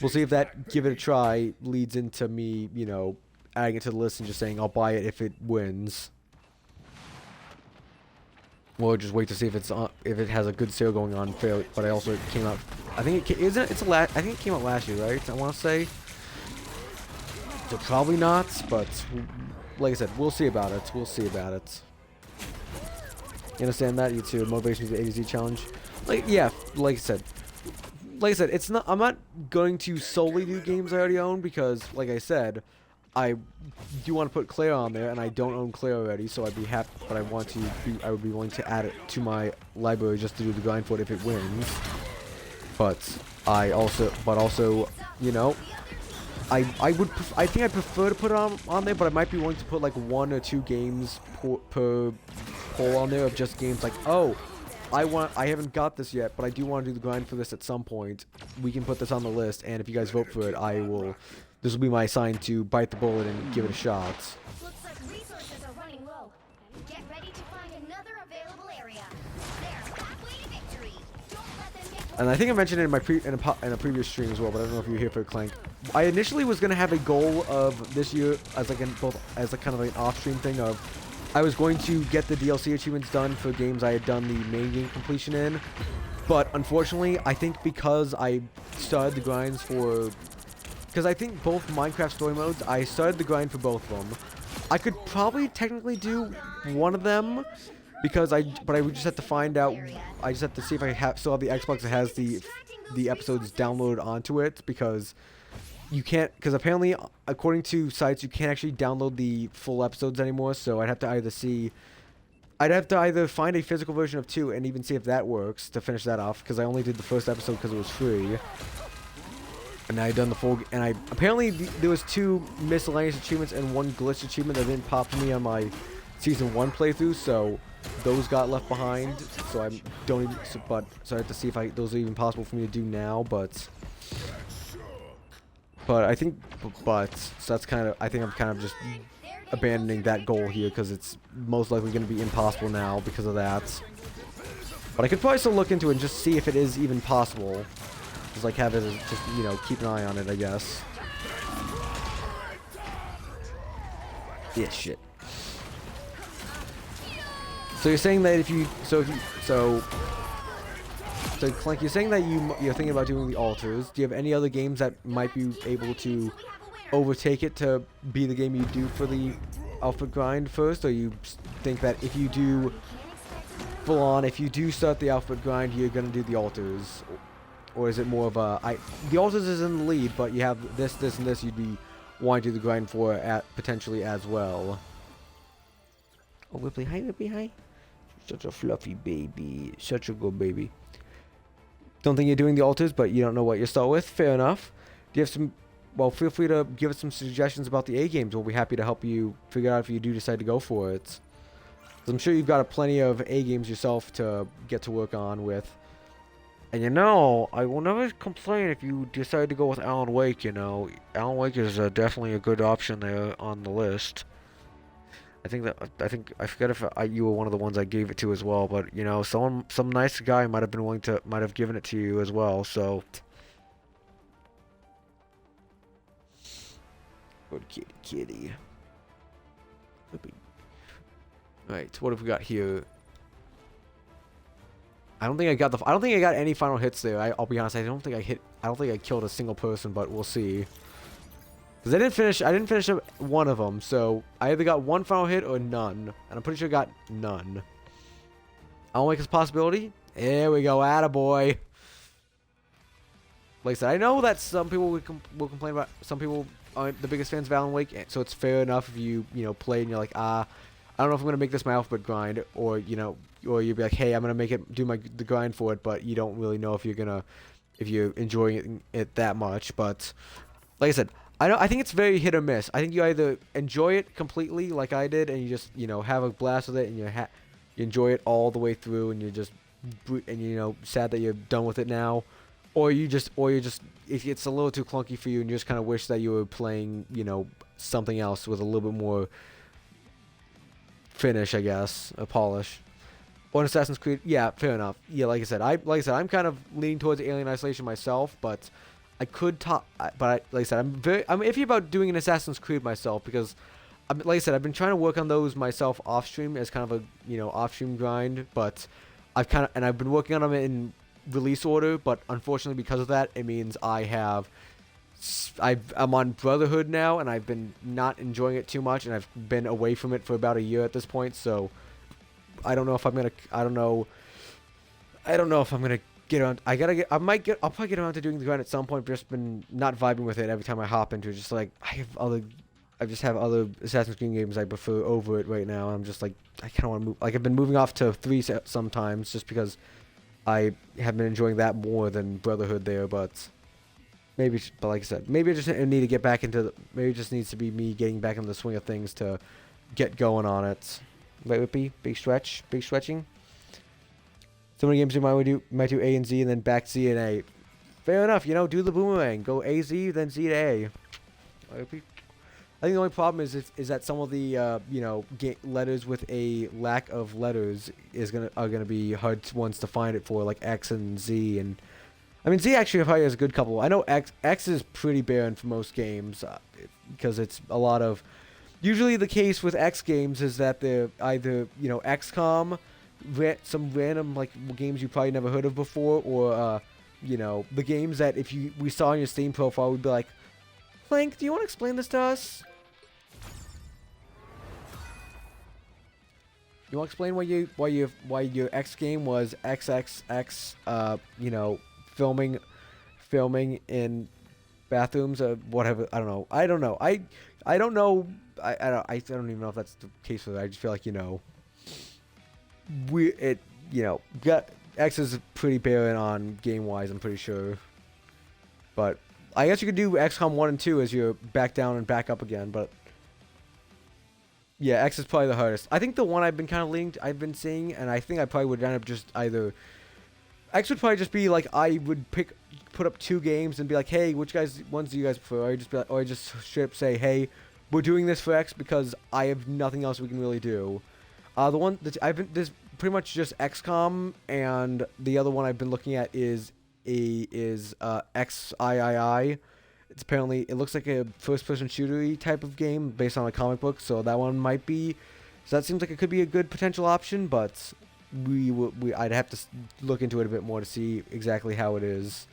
we'll see if that give it a try leads into me, you know, adding it to the list and just saying I'll buy it if it wins. We'll just wait to see if it has a good sale going on. But I also came out. I think it came out last year, right? I want to say. So probably not, but like I said, we'll see about it. We'll see about it. You understand that? You too. Motivation to the A to Z challenge. Like, yeah, like I said, like I said, it's not. I'm not going to solely do games I already own because, like I said, I do want to put Claire on there, and I don't own Claire already, so I'd be happy. But I want to be. I would be willing to add it to my library just to do the grind for it if it wins. But also, you know, I think I'd prefer to put it on there, but I might be willing to put like 1 or 2 games per poll on there of just games like, oh, I haven't got this yet, but I do want to do the grind for this at some point. We can put this on the list, and if you guys vote for it, this will be my sign to bite the bullet and give it a shot. Looks like resources are running low. Get ready to find another available area. They're halfway to victory. Don't let them get. And I think I mentioned it in my in a previous stream as well, but I don't know if you were here for Clank. I initially was gonna have a goal of this year as like as a kind of like an off-stream thing of I was going to get the DLC achievements done for games I had done the main game completion in, but unfortunately, I think because I started the grinds for, because I think both Minecraft story modes, I started the grind for both of them. I could probably technically do one of them, but I would just have to find out. I just have to see if I still have the Xbox that has the episodes downloaded onto it, because you can't, because apparently according to sites you can't actually download the full episodes anymore. So I'd have to either find a physical version of 2 and even see if that works to finish that off, because I only did the first episode because it was free. And I done the full, and apparently there was 2 miscellaneous achievements and 1 glitch achievement that didn't pop for me on my season 1 playthrough, so those got left behind. So I don't even, so I have to see if those are even possible for me to do now. But I think, so that's kind of, I think I'm kind of just abandoning that goal here because it's most likely going to be impossible now because of that. But I could probably still look into it and just see if it is even possible. Just like have it as just, you know, keep an eye on it, I guess. Yeah, shit. So you're saying that so Clank, you're saying that you're thinking about doing the altars. Do you have any other games that might be able to overtake it to be the game you do for the alpha grind first, or you think that if you do full on, if you do start the alpha grind, you're gonna do the altars? Or is it more of a, the altars is in the lead, but you have this, and this you'd be wanting to do the grind for potentially as well. Oh, Ripley, hi, Ripley, hi. Such a fluffy baby. Such a good baby. Don't think you're doing the altars, but you don't know what you start with. Fair enough. Do you have some, well, feel free to give us some suggestions about the A games. We'll be happy to help you figure out if you do decide to go for it. 'Cause I'm sure you've got plenty of A games yourself to get to work on with. And you know, I will never complain if you decide to go with Alan Wake, you know. Alan Wake is definitely a good option there on the list. I forget if you were one of the ones I gave it to as well, but you know, some nice guy might have given it to you as well, so. Good kitty. Alright, what have we got here? I don't think I got any final hits there. I'll be honest, I don't think I killed a single person, but we'll see. Because I didn't finish one of them, so I either got one final hit or none. And I'm pretty sure I got none. I'll make this a possibility. There we go, attaboy. Like I said, I know that some people will complain about, some people aren't the biggest fans of Alan Wake, so it's fair enough if you play and you're like, I don't know if I'm going to make this my alphabet grind, or, or you'd be like, hey, I'm going to make it, do the grind for it, but you don't really know if you're enjoying it that much. But, like I said, I think it's very hit or miss. I think you either enjoy it completely, like I did, and you just, have a blast with it, and you enjoy it all the way through, and you're sad that you're done with it now, or you're just, if it's a little too clunky for you, and you just kind of wish that you were playing, something else with a little bit more finish, I guess, a polish. Or an Assassin's Creed, yeah, fair enough. Yeah, like I said, I'm kind of leaning towards Alien Isolation myself, but I could talk, but like I said, I'm iffy about doing an Assassin's Creed myself, because, like I said, I've been trying to work on those myself off stream as kind of a off stream grind, but I've been working on them in release order, but unfortunately because of that, it means I'm on Brotherhood now, and I've been not enjoying it too much, and I've been away from it for about a year at this point, so I don't know if I'm gonna get on. I might get. I'll probably get around to doing the grind at some point. But just been not vibing with it every time I hop into it. Just like I just have other Assassin's Creed games I prefer over it right now. I'm just like, I kind of want to move. Like I've been moving off to 3 sometimes, just because I have been enjoying that more than Brotherhood there. But maybe, but like I said, maybe I just need to get back into. Maybe it just needs to be me getting back into the swing of things to get going on it. Right, Whippy? Big stretching. So many games you might do A and Z and then back Z and A. Fair enough, do the boomerang. Go A Z then Z to A. Right, Whippy? I think the only problem is that some of the letters with a lack of letters are gonna be hard ones to find it for, like X and Z. And I mean, Z actually probably has a good couple. I know X is pretty barren for most games because it's a lot of. Usually the case with X games is that they're either XCOM, some random like games you probably never heard of before, or the games that if we saw on your Steam profile, we'd be like, Plank, do you want to explain this to us? You want to explain why your X game was XXX, filming in bathrooms or whatever? I don't know. I don't know. I don't know. I don't even know if that's the case for that. I just feel like X is pretty barren on game wise. I'm pretty sure, but I guess you could do XCOM 1 and 2 as you're back down and back up again, but. Yeah, X is probably the hardest. I think the one I've been seeing, and I think I probably would end up just either. X would probably just be like I would put up 2 games and be like, hey, which ones do you guys prefer? Or I just straight up say, hey, we're doing this for X because I have nothing else we can really do. The one that there's pretty much just XCOM, and the other one I've been looking at is XIII. It looks like a first-person shooter type of game based on a comic book, so that one might be. So that seems like it could be a good potential option, but I'd have to look into it a bit more to see exactly how it is,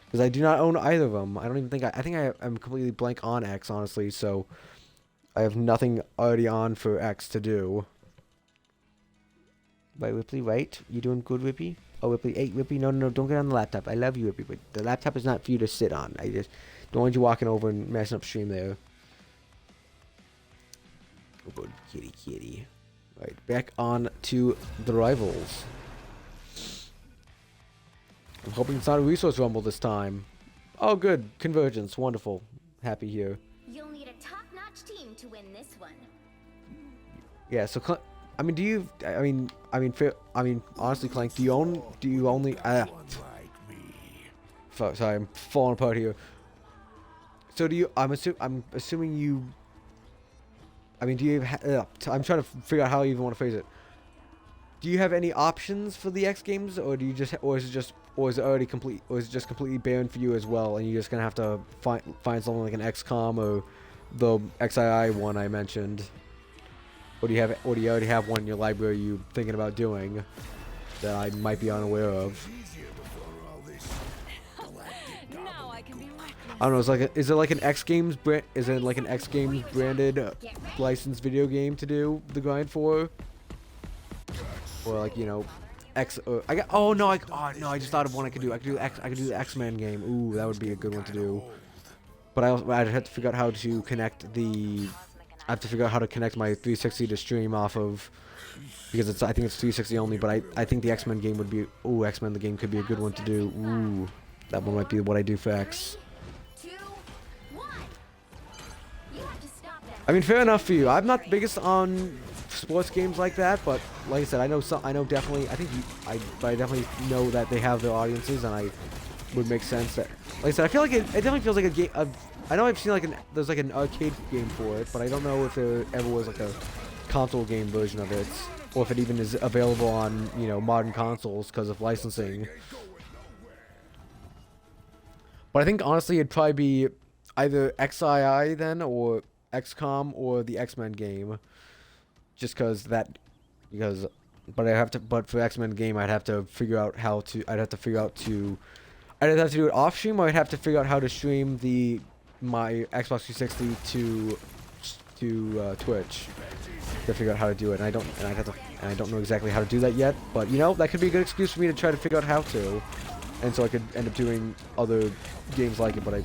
because I do not own either of them. I don't even think I think I'm completely blank on X, honestly. So I have nothing already on for X to do. Right, Ripley? Right? You doing good, Rippy? Oh, Ripley, hey, Ripley, no, don't get on the laptop. I love you, Ripley, but the laptop is not for you to sit on. I just don't want you walking over and messing up stream there. Oh, good kitty. Right, back on to the rivals. I'm hoping it's not a resource rumble this time. Oh, good. Convergence. Wonderful. Happy here. You'll need a top-notch team to win this one. Yeah, so honestly, Clank, do you only sorry, I'm falling apart here. So I'm assuming you do you have, I'm trying to figure out how you even want to phrase it. Do you have any options for the X games, or do you just is it already complete, or is it just completely barren for you as well, and you're just gonna have to find something like an XCOM or the XII one I mentioned? Or do you already have one in your library you're thinking about doing that I might be unaware of? I don't know. Is it like an X Games branded licensed video game to do the grind for? Or like X? I just thought of one I could do. I could do the X-Men game. Ooh, that would be a good one to do. But I'd have to figure out how to connect the. I have to figure out how to connect my 360 to stream off of, because I think it's 360 only. But I think the X-Men game would be. Ooh, X-Men the game could be a good one to do. Ooh, that one might be what I do for X. 3, 2, 1. You have to stop them. I mean, fair enough for you. I'm not the biggest on sports games like that, but like I said, I know definitely. But I definitely know that they have their audiences, and I would make sense that. Like I said, I feel like it definitely feels like a game. I know I've seen there's like an arcade game for it, but I don't know if there ever was like a console game version of it, or if it even is available on modern consoles because of licensing. But I think honestly it'd probably be either XII then, or XCOM, or the X-Men game, just because. But for X-Men game I'd have to figure out how to. I'd have to do it off stream, or I'd have to figure out how to stream my Xbox 360 to Twitch to figure out how to do it. And I don't know exactly how to do that yet, but that could be a good excuse for me to try to figure out how to. and so I could end up doing other games like it, but I...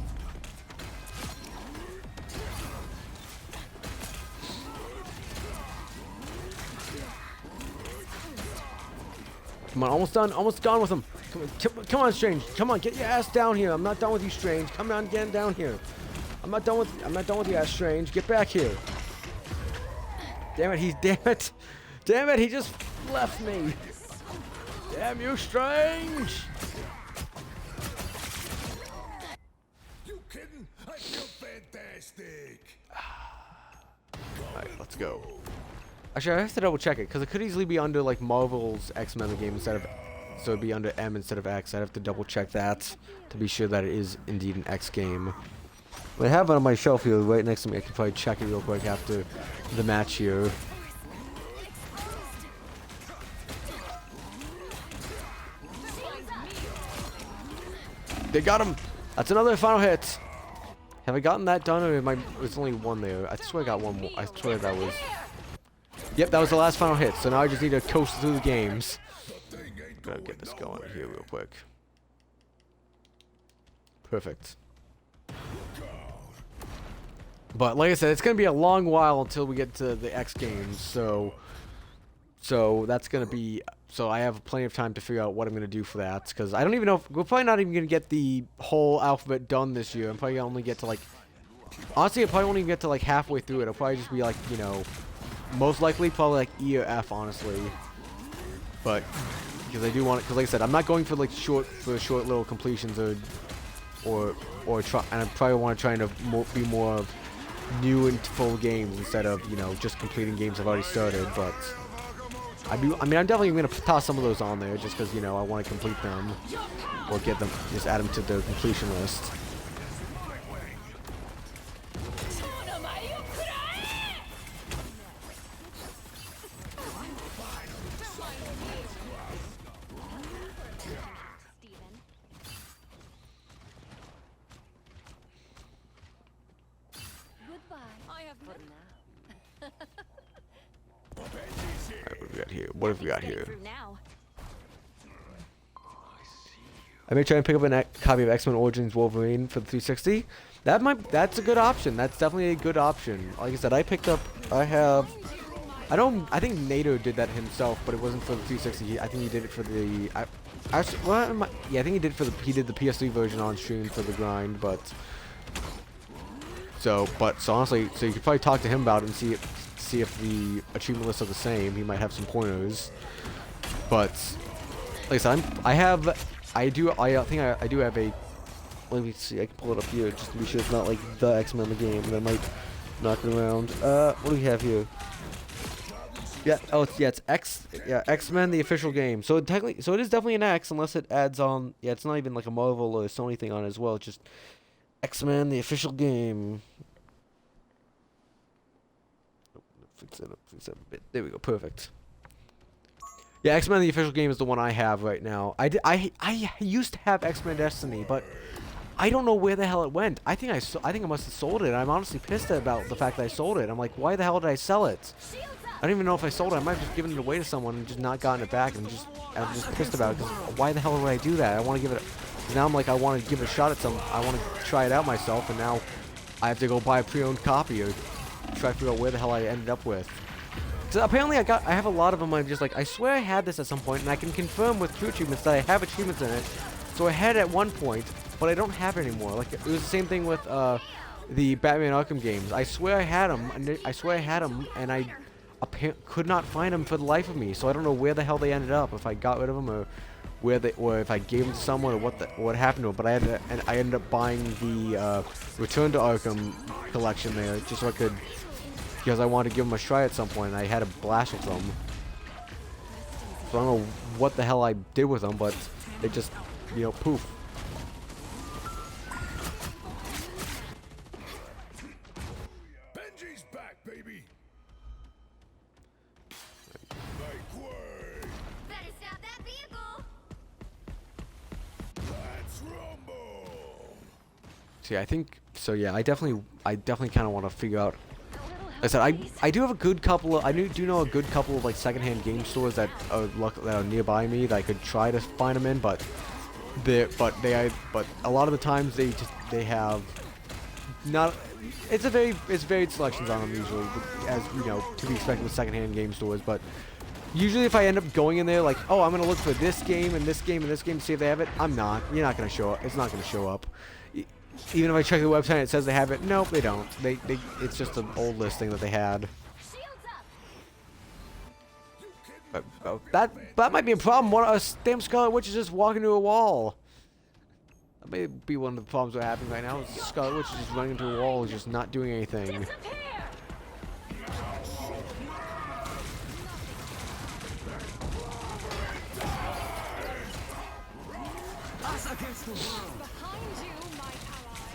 Come on, almost done with him. Come on, Strange. Come on, get your ass down here. I'm not done with you, Strange. Come on, get down here. I'm not done with you, ass Strange. Get back here. Damn it, he just left me. Damn you, Strange. You kidding? I feel fantastic. Alright, let's go. Actually, I have to double check it, because it could easily be under, like, Marvel's X-Men game instead of... So it'd be under M instead of X. I'd have to double check that to be sure that it is indeed an X game. But I have it on my shelf here right next to me. I can probably check it real quick after the match here. They got him! That's another final hit! Have I gotten that done, or am I... It's only one there. I swear I got one more. I swear that was... Yep, that was the last final hit, so now I just need to coast through the games. Gotta get this going here real quick. Perfect. But like I said, it's gonna be a long while until we get to the X games, so that's gonna be... So I have plenty of time to figure out what I'm gonna do for that, because I don't even know if... We're probably not even gonna get the whole alphabet done this year. I'm probably gonna only get to, like... Honestly, I probably won't even get to, like, halfway through it. It'll probably just be, like, you know... Most likely, probably, like, E or F, honestly. But... Because I do want it... Because like I said, I'm not going for, like, short little completions or try... And I probably want to try to be more of new and full games instead of, you know, just completing games I've already started, but... I mean, I'm definitely going to toss some of those on there just because, you know, I want to complete them. Or get them, just add them to the completion list. What have we got here? I may try and pick up a copy of X-Men Origins Wolverine for the 360. That's a good option. That's definitely a good option. Like I said, I think Nader did that himself, but it wasn't for the 360. I think he did it for the... I think he did the PS3 version on stream for the grind, but... So honestly, so you could probably talk to him about it and see if the achievement lists are the same. He might have some pointers. But like I said, I do have a... Let me see, I can pull it up here just to be sure it's not like the X-Men in the game, and I might knock it around. What do we have here? Yeah, it's X-Men the official game. So it is definitely an X unless it adds on... Yeah, it's not even like a Marvel or a Sony thing on it as well. It's just X-Men the official game. Fix it up a bit. There we go, perfect. Yeah, X-Men the official game is the one I have right now. I used to have X-Men Destiny, but I don't know where the hell it went. I think I must have sold it. I'm honestly pissed about the fact that I sold it. I'm like, why the hell did I sell it? I don't even know if I sold it. I might have just given it away to someone and just not gotten it back, and I'm just pissed about it. Cause why the hell would I do that? I want to give it. Now I'm like, I want to give it a shot at some. I want to try it out myself, and now I have to go buy a pre-owned copy or try to figure out where the hell I ended up with. So apparently I have a lot of them. I'm just like, I swear I had this at some point, and I can confirm with True Achievements that I have achievements in it. So I had it at one point, but I don't have it anymore. Like, it was the same thing with the Batman Arkham games. I swear I had them, and I could not find them for the life of me. So I don't know where the hell they ended up. If I got rid of them, or if I gave them to someone, or what happened to them. But I ended up buying the Return to Arkham collection there, just so I could. Because I wanted to give them a try at some point, and I had a blast with them. So I don't know what the hell I did with them, but they just, you know, poof. Benji's back, baby. Make way. Better stop that vehicle. Let's rumble. See, I think so. Yeah, I definitely kind of want to figure out. Like I said, I do have a good couple of, do know a good couple of like secondhand game stores that are nearby me that I could try to find them in, but but a lot of the times they have not. It's varied selections on them usually, as you know, to be expected with secondhand game stores. But usually, if I end up going in there like, oh, I'm gonna look for this game and this game and this game to see if they have it, I'm not. You're not gonna show up. It's not gonna show up. Even if I check the website and it says they have it, nope, they don't. It's just an old listing that they had. That might be a problem. A damn Scarlet Witch is just walking into a wall. That may be one of the problems that are happening right now. Scarlet Witch is just running into a wall, is just not doing anything.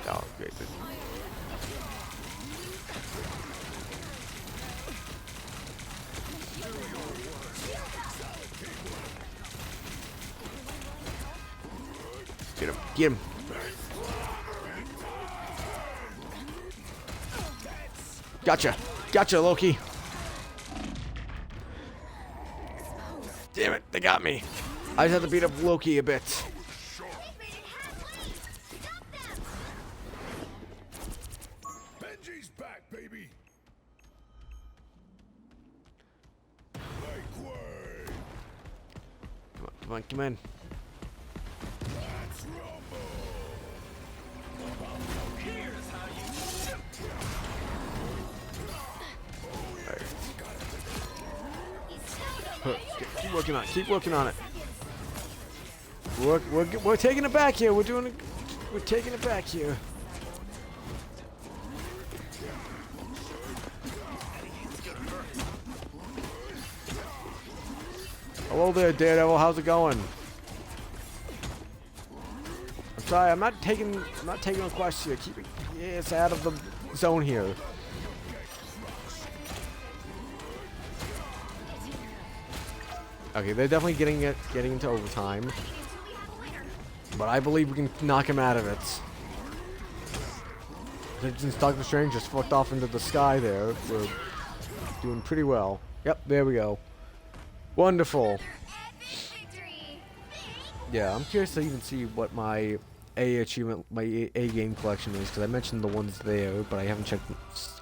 Oh, great. Get him. Get him. Gotcha. Gotcha, Loki. Damn it. They got me. I just have to beat up Loki a bit. Benji's back, baby. Make way. Come on, come on, come in. Let's rumble. Here's how you shoot. Keep working on it. Keep working on it. We're taking it back here. We're taking it back here. Hello there, Daredevil. How's it going? I'm sorry. I'm not taking requests here. Keep it's out of the zone here. Okay, they're definitely getting into overtime, but I believe we can knock him out of it. Since Doctor Strange just fucked off into the sky there, we're doing pretty well. Yep, there we go. Wonderful. Yeah, I'm curious to even see what my A achievement, my A game collection is, because I mentioned the ones there, but I haven't checked.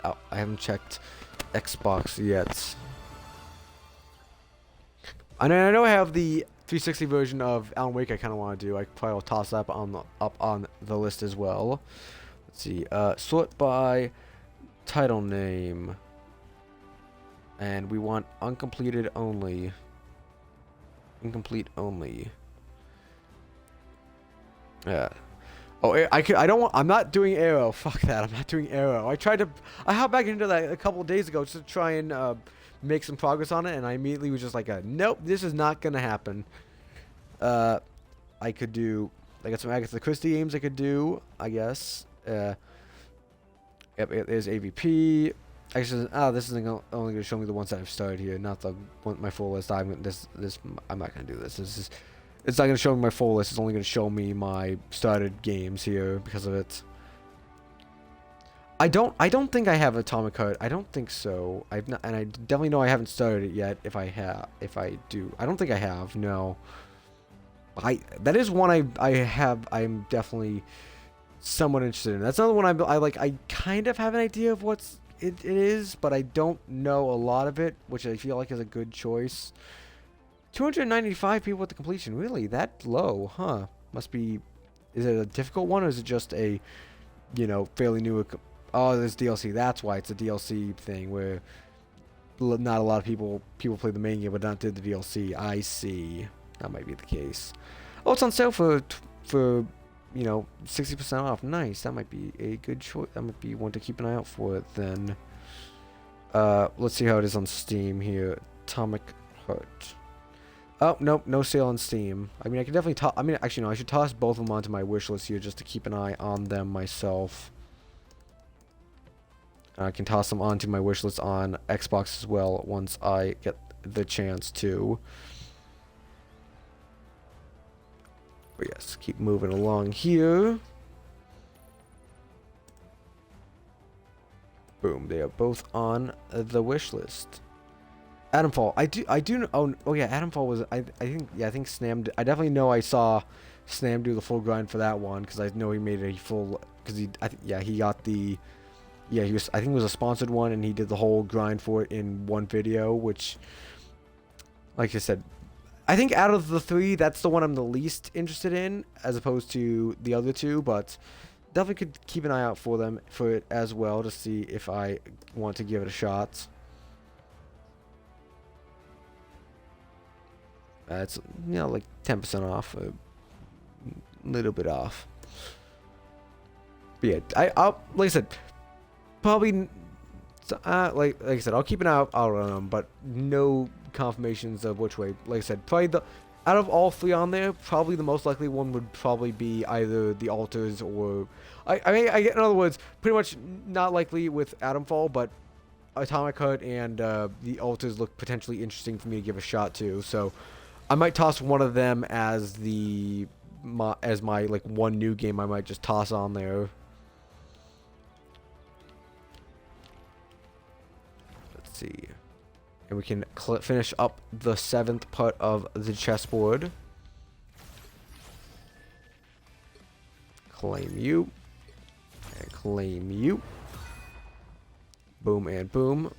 I haven't checked Xbox yet. I know I have the 360 version of Alan Wake I kind of want to do. I probably will toss that up on the list as well. Let's see. Sort by title name. And we want uncompleted only. Incomplete only. Yeah. Oh, I'm not doing Arrow. Fuck that. I'm not doing Arrow. I hopped back into that a couple of days ago just to try and make some progress on it, and I immediately was just like, nope, this is not gonna happen. I got some Agatha Christie games I could do, I guess. Yep, there's AVP. Actually, this is only gonna show me the ones that I've started here, not my full list. I'm not gonna do this. It's not gonna show me my full list. It's only gonna show me my started games here because of it. I don't think I have Atomic Heart. I don't think so. I've not, and I definitely know I haven't started it yet. If I do, I don't think I have. No. That is one I'm definitely somewhat interested in. That's another one I kind of have an idea of what it is, but I don't know a lot of it, which I feel like is a good choice. 295 people with the completion. Really? That low? Huh. Must be. Is it a difficult one, or is it just a, fairly new? Oh, there's DLC. That's why it's a DLC thing where not a lot of people play the main game but not did the DLC. I see. That might be the case. Oh, it's on sale for 60% off. Nice. That might be a good choice. That might be one to keep an eye out for then. Let's see how it is on Steam here. Atomic Heart. Oh, nope, no sale on Steam. I mean, I can definitely actually, no, I should toss both of them onto my wish list here just to keep an eye on them myself. I can toss them onto my wish list on Xbox as well once I get the chance to. But yes, keep moving along here. Boom, they are both on the wish list. Adamfall, I do know. Oh yeah, Adamfall was I think Snam. I definitely know I saw Snam do the full grind for that one because I know he made a full because he got the he was I think it was a sponsored one and he did the whole grind for it in one video, which like I said, I think out of the three that's the one I'm the least interested in as opposed to the other two, but definitely could keep an eye out for it as well to see if I want to give it a shot. It's like 10% off, a little bit off. But yeah, I'll like I said, probably like I said, I'll keep an eye out on them, but no confirmations of which way. Like I said, probably out of all three on there, probably the most likely one would probably be either the altars or in other words, pretty much not likely with Atomfall, but Atomic Heart and the altars look potentially interesting for me to give a shot to. So I might toss one of them as my like one new game I might just toss on there. Let's see. And we can finish up the 7th part of the chessboard. Claim you. And claim you. Boom and boom.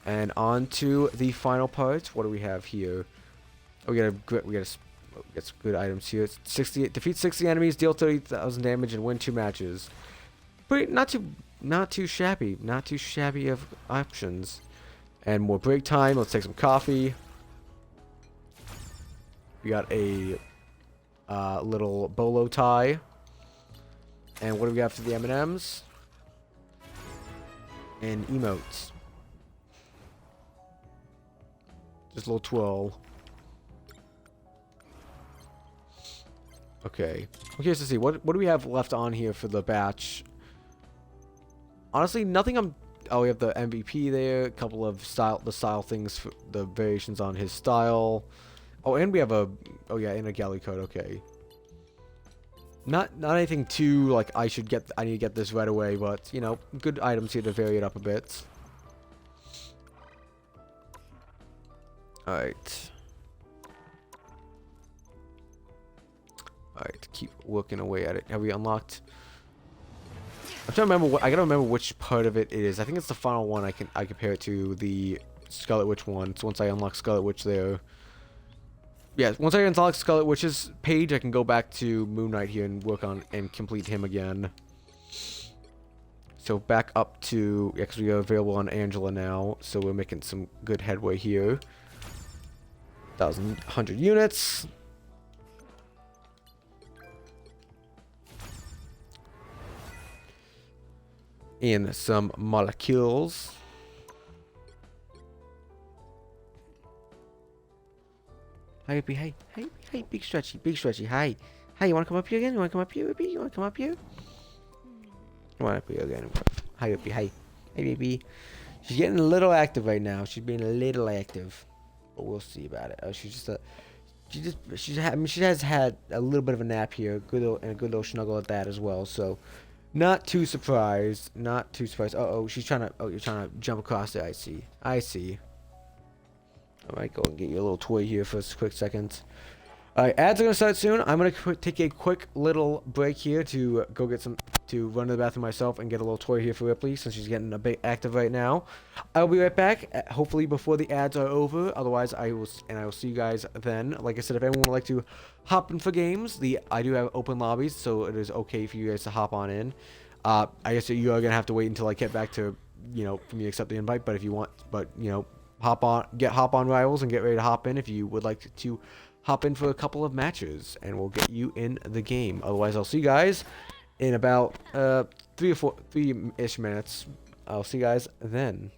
And on to the final part. What do we have here? Oh, we got some good items here. 60 defeat 60 enemies, deal 30,000 damage, and win 2 matches. But not too shabby. Not too shabby of options. And more break time. Let's take some coffee. We got a little bolo tie. And what do we got for the M&Ms? And emotes. Just a little twirl. Okay. I'm curious to see what do we have left on here for the batch. Honestly, nothing. Oh, we have the MVP there. A couple of the style things, for the variations on his style. Oh, and we have and a galley code. Okay. Not anything too like I need to get this right away, but good items here to vary it up a bit. Alright. Alright, keep working away at it. Have we unlocked? I'm trying to remember I gotta remember which part of it is. I think it's the final one I compare it to the Scarlet Witch one. So once I unlock Scarlet Witch there. Yeah, once I unlock Scarlet Witch's page, I can go back to Moon Knight here and work on and complete him again. So back up to because we are available on Angela now, so we're making some good headway here. 1,100 units. In some molecules. Hi, Uppy, hey, big stretchy, hi. Hi, you wanna come up here again? You wanna come up here, Uppy? You wanna come up here? You wanna up here again? Hi, Uppy, hey. Hey, baby. She's getting a little active right now. She's being a little active. But we'll see about it. She has had a little bit of a nap here, a good little snuggle at that as well. So, not too surprised. Oh, you're trying to jump across there. I see. I might go and get you a little toy here for a quick second. Alright, ads are gonna start soon. I'm gonna take a quick little break here to go get to run to the bathroom myself and get a little toy here for Ripley since she's getting a bit active right now. I'll be right back, hopefully before the ads are over. Otherwise, I will see you guys then. Like I said, if anyone would like to hop in for games, I do have open lobbies, so it is okay for you guys to hop on in. I guess you are gonna have to wait until I get back to for me to accept the invite. But if you want, hop on Rivals and get ready to hop in if you would like to hop in for a couple of matches, and we'll get you in the game. Otherwise, I'll see you guys in about 3-ish minutes. I'll see you guys then.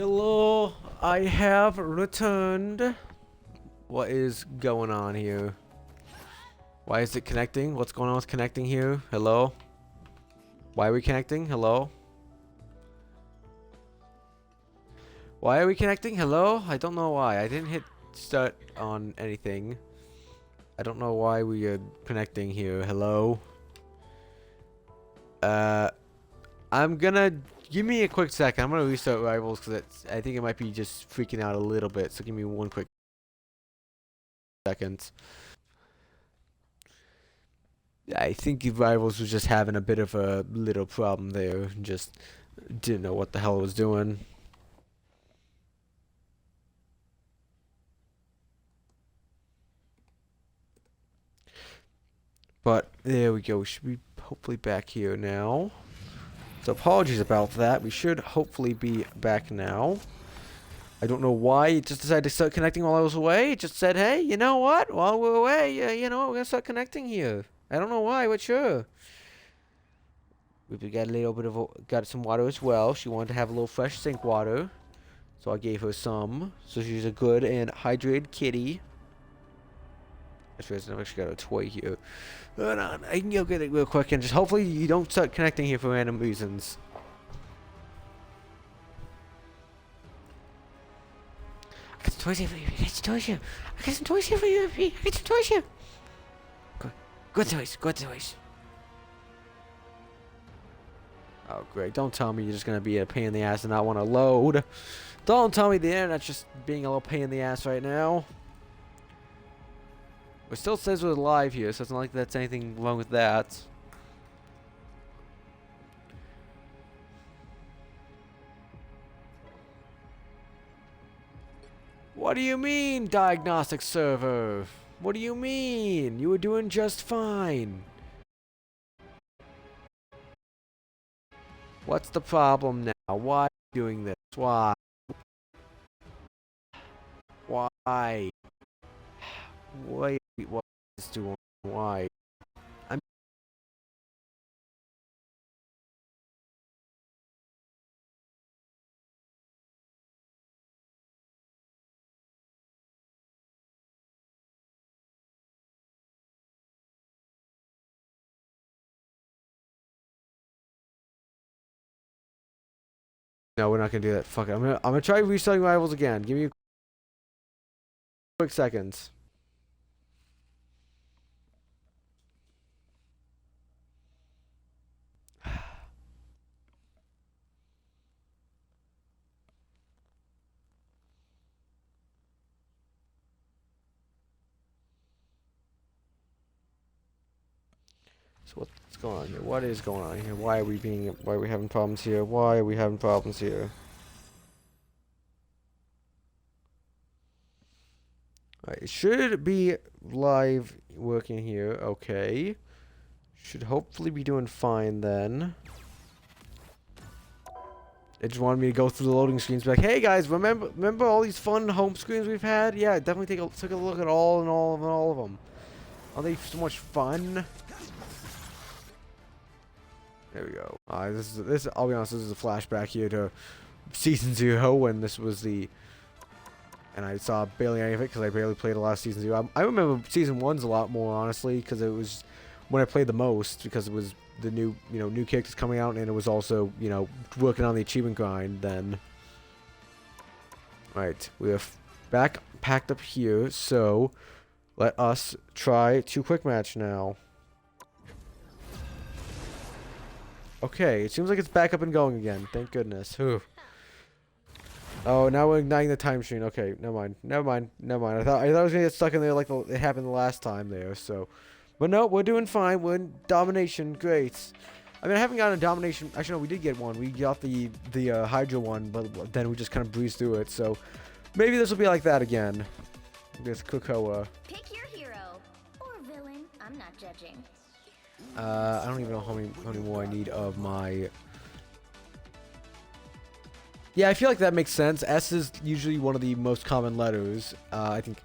Hello, I have returned. What is going on here? Why is it connecting? What's going on with connecting here? Hello? Why are we connecting? Hello? Why are we connecting? Hello? I don't know why. I didn't hit start on anything. I don't know why we are connecting here. Hello? I'm gonna... Give me a quick second. I'm gonna restart Rivals because I think it might be just freaking out a little bit. So give me one quick second. I think Rivals was just having a bit of a little problem there. Just didn't know what the hell it was doing. But there we go. We should be hopefully back here now. So apologies about that. We should hopefully be back now. I don't know why it just decided to start connecting while I was away. It just said, hey, you know what? While we're away, you know, we're going to start connecting here. I don't know why, but sure. We got a little bit of, got some water as well. She wanted to have a little fresh sink water. So I gave her some. So she's a good and hydrated kitty. That's right, I've actually got a toy here. Hold on, I can go get it real quick and just hopefully you don't start connecting here for random reasons. I got some toys here for you. I got some toys here. I got some toys here for you. I got some toys here. Good toys. Good toys. Oh, great. Don't tell me you're just going to be a pain in the ass and not want to load. Don't tell me the internet's just being a little pain in the ass right now. It still says we're live here, so it's not like that's anything wrong with that. What do you mean, diagnostic server? What do you mean? You were doing just fine. What's the problem now? Why are you doing this? Why? Why? Wait, what is doing? Why? I'm... No, we're not gonna do that. Fuck it. I'm gonna try restarting Rivals again. Give me a quick seconds. So what's going on here? What is going on here? Why are we having problems here? Why are we having problems here? Alright, it should be live working here. Okay. Should hopefully be doing fine then. It just wanted me to go through the loading screens, be like, hey guys, remember all these fun home screens we've had? Yeah, definitely took a look at all of them. Are they so much fun? There we go. This. I'll be honest. This is a flashback here to season 0 when this was the, and I saw barely any of it because I barely played a lot of season 0. I remember season 1's a lot more honestly because it was when I played the most because it was the new new characters coming out and it was also working on the achievement grind then. Right, we are back packed up here, so let us try 2 quick match now. Okay, it seems like it's back up and going again. Thank goodness. Whew. Oh, now we're igniting the time machine. Okay, never mind. I thought I was gonna get stuck in there like it happened the last time there. So, but no, we're doing fine. We're in domination. Great. I mean, I haven't gotten a domination. Actually, no, we did get one. We got the Hydra one, but then we just kind of breezed through it. So, maybe this will be like that again. This Krakoa. Pick your hero or villain. I'm not judging. I don't even know how many more I need of my... Yeah, I feel like that makes sense. S is usually one of the most common letters. I think,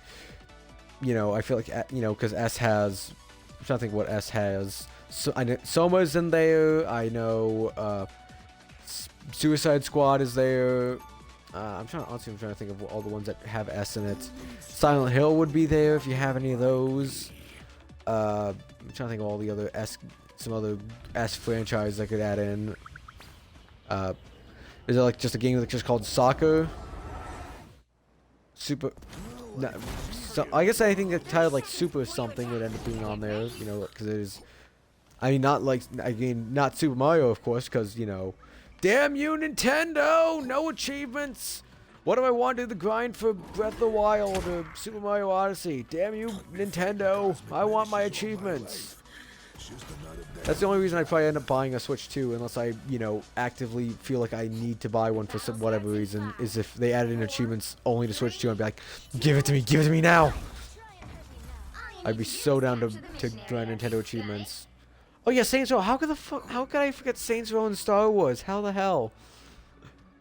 I feel like, because S has... I'm trying to think what S has. So, I know Soma's in there. I know Suicide Squad is there. Honestly, I'm trying to think of all the ones that have S in it. Silent Hill would be there if you have any of those. I'm trying to think of all the other some other S franchise I could add in. Is there like just a game that's just called Soccer? Super. No, so I guess anything that's titled like Super something would end up being on there. You know, because it is. I mean, not Super Mario, of course, because you know. Damn you, Nintendo! No achievements! What do I want to do the grind for Breath of the Wild or Super Mario Odyssey? Damn you, Nintendo! I want my achievements! That's the only reason I'd probably end up buying a Switch 2, unless I, you know, actively feel like I need to buy one for some whatever reason, is if they added in achievements only to Switch 2, I'd be like, give it to me now! I'd be so down to grind Nintendo achievements. Oh yeah, Saints Row. How could I forget Saints Row and Star Wars? How the hell?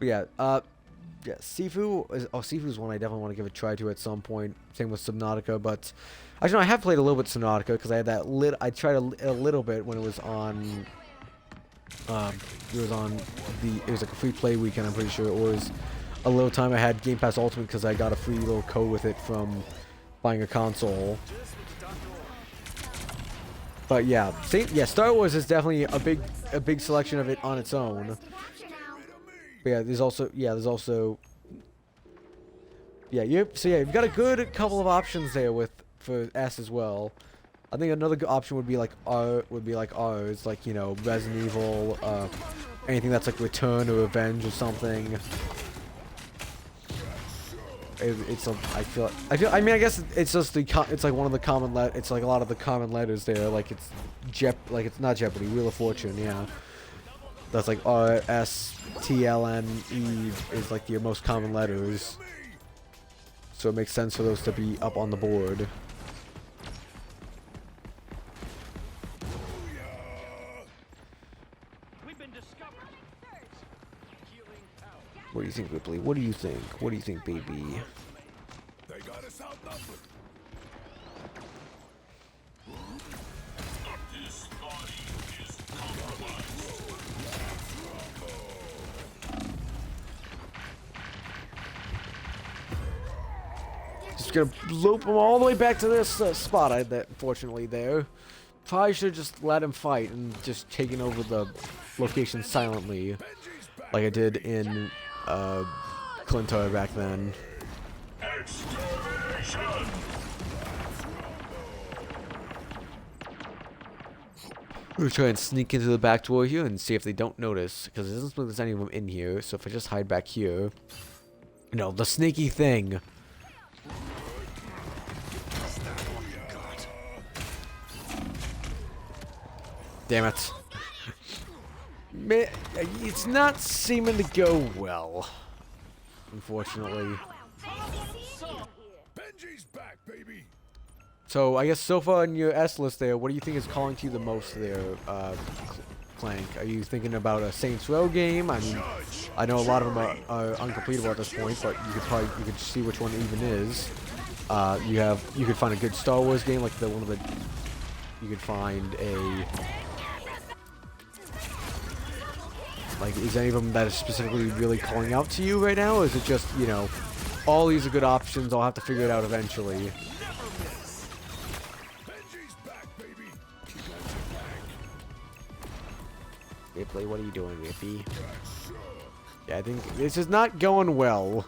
But yeah, yeah, Sifu's one I definitely want to give a try to at some point. Same with Subnautica, but actually no, I have played a little bit Subnautica because I had that I tried a little bit when it was on. It was like a free play weekend. I'm pretty sure it was a little time I had Game Pass Ultimate because I got a free little code with it from buying a console. But yeah, Star Wars is definitely a big selection of it on its own. But yeah, there's also you've got a good couple of options there for S as well. I think another good option would be like ours, like you know Resident Evil, anything that's like Return or Revenge or something. I mean I guess it's just it's like one of the it's like a lot of the common letters there, like it's not Jeopardy, Wheel of Fortune, yeah. That's like R S T L N E is like your most common letters, so it makes sense for those to be up on the board. What do you think, Ripley? What do you think? What do you think, baby? They got us outnumbered. This body is compromised. Just gonna loop him all the way back to this spot. Fortunately there. Probably should have just let him fight and just taken over the location silently, like I did in Clintar back then. We're gonna try and sneak into the back door here and see if they don't notice, because it doesn't look like there's any of them in here. So if I just hide back here, you know, the sneaky thing. Damn it. Man, it's not seeming to go well, unfortunately. Benji's back, baby. So I guess so far on your S list there, what do you think is calling to you the most there, Clank? Are you thinking about a Saints Row game? I mean, I know a lot of them are uncompletable at this point, but you could see which one even is. You could find a good Star Wars game, like you could find a. Like, is any of them that is specifically really calling out to you right now, or is it just, you know, all these are good options, I'll have to figure it out eventually? Benji's back, baby. Ripley, what are you doing, Rippy? Yeah, I think this is not going well.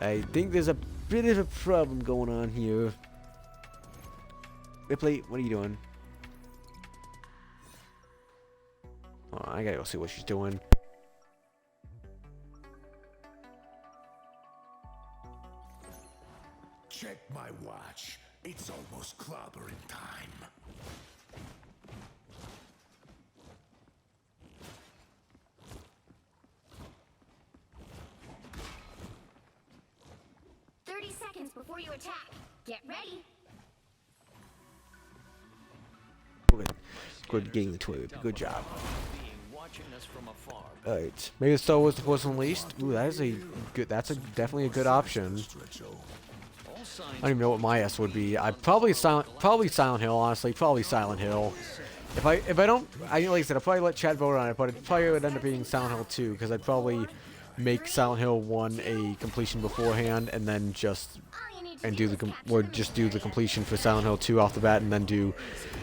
I think there's a bit of a problem going on here. Ripley, what are you doing? Oh, I gotta go see what she's doing. Check my watch. It's almost clobbering time. Seconds before you attack. Get ready. Good getting into it. Good job. Alright. Maybe Star Wars The Force Unleashed? Ooh, that's definitely a good option. I don't even know what my S would be. I'd probably Silent Hill, honestly. Probably Silent Hill. If I don't, like I said, I'll probably let Chad vote on it, but it probably would end up being Silent Hill 2, because I'd probably make Silent Hill 1 a completion beforehand, and then just do the completion for Silent Hill 2 off the bat, and then do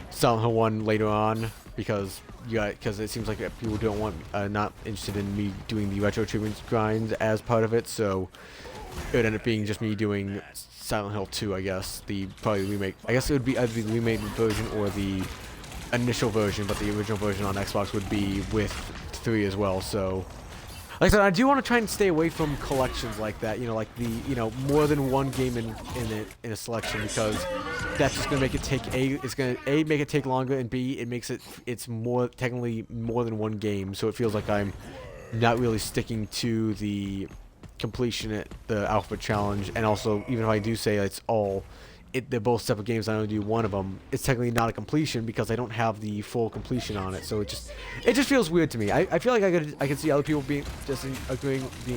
Silent Hill 1 later on, because it seems like people don't want not interested in me doing the retro achievements grind as part of it, so it would end up being just me doing Silent Hill 2, I guess. Probably the remake. I guess it would be either the remade version or the initial version, but the original version on Xbox would be with 3 as well. So, like I said, I do want to try and stay away from collections like that. You know, like more than one game in a selection, because that's just gonna make it take it's gonna make it take longer, and B, it makes it's technically more than one game. So it feels like I'm not really sticking to the completion at the alpha challenge, and also even if I do say they're both separate games, I only do one of them, it's technically not a completion because I don't have the full completion on it. So it just feels weird to me. I feel like I could see other people being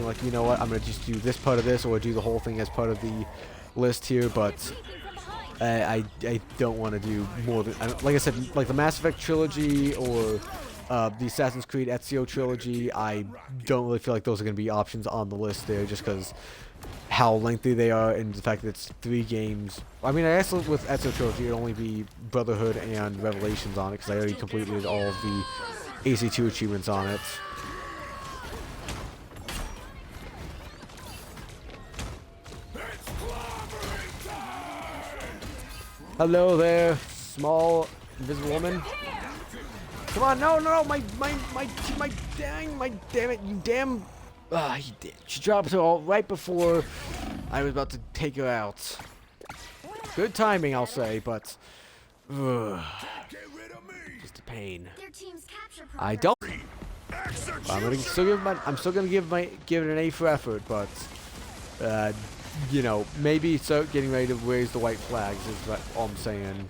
like, you know what, I'm gonna just do this part of this, or do the whole thing as part of the list here, but I don't want to do more than, like I said, like the Mass Effect trilogy or the Assassin's Creed Ezio trilogy. I don't really feel like those are going to be options on the list there, just because how lengthy they are, and the fact that it's 3 games. I mean, I guess with Ezio trilogy, it'd only be Brotherhood and Revelations on it, because I already completed all of the AC2 achievements on it. Hello there, small invisible woman. Come on, no, damn it, you damn. She dropped her all right before I was about to take her out. Good timing, I'll say, but just a pain. I don't. I'm still gonna give it an A for effort, but you know, maybe getting ready to raise the white flags is what all I'm saying.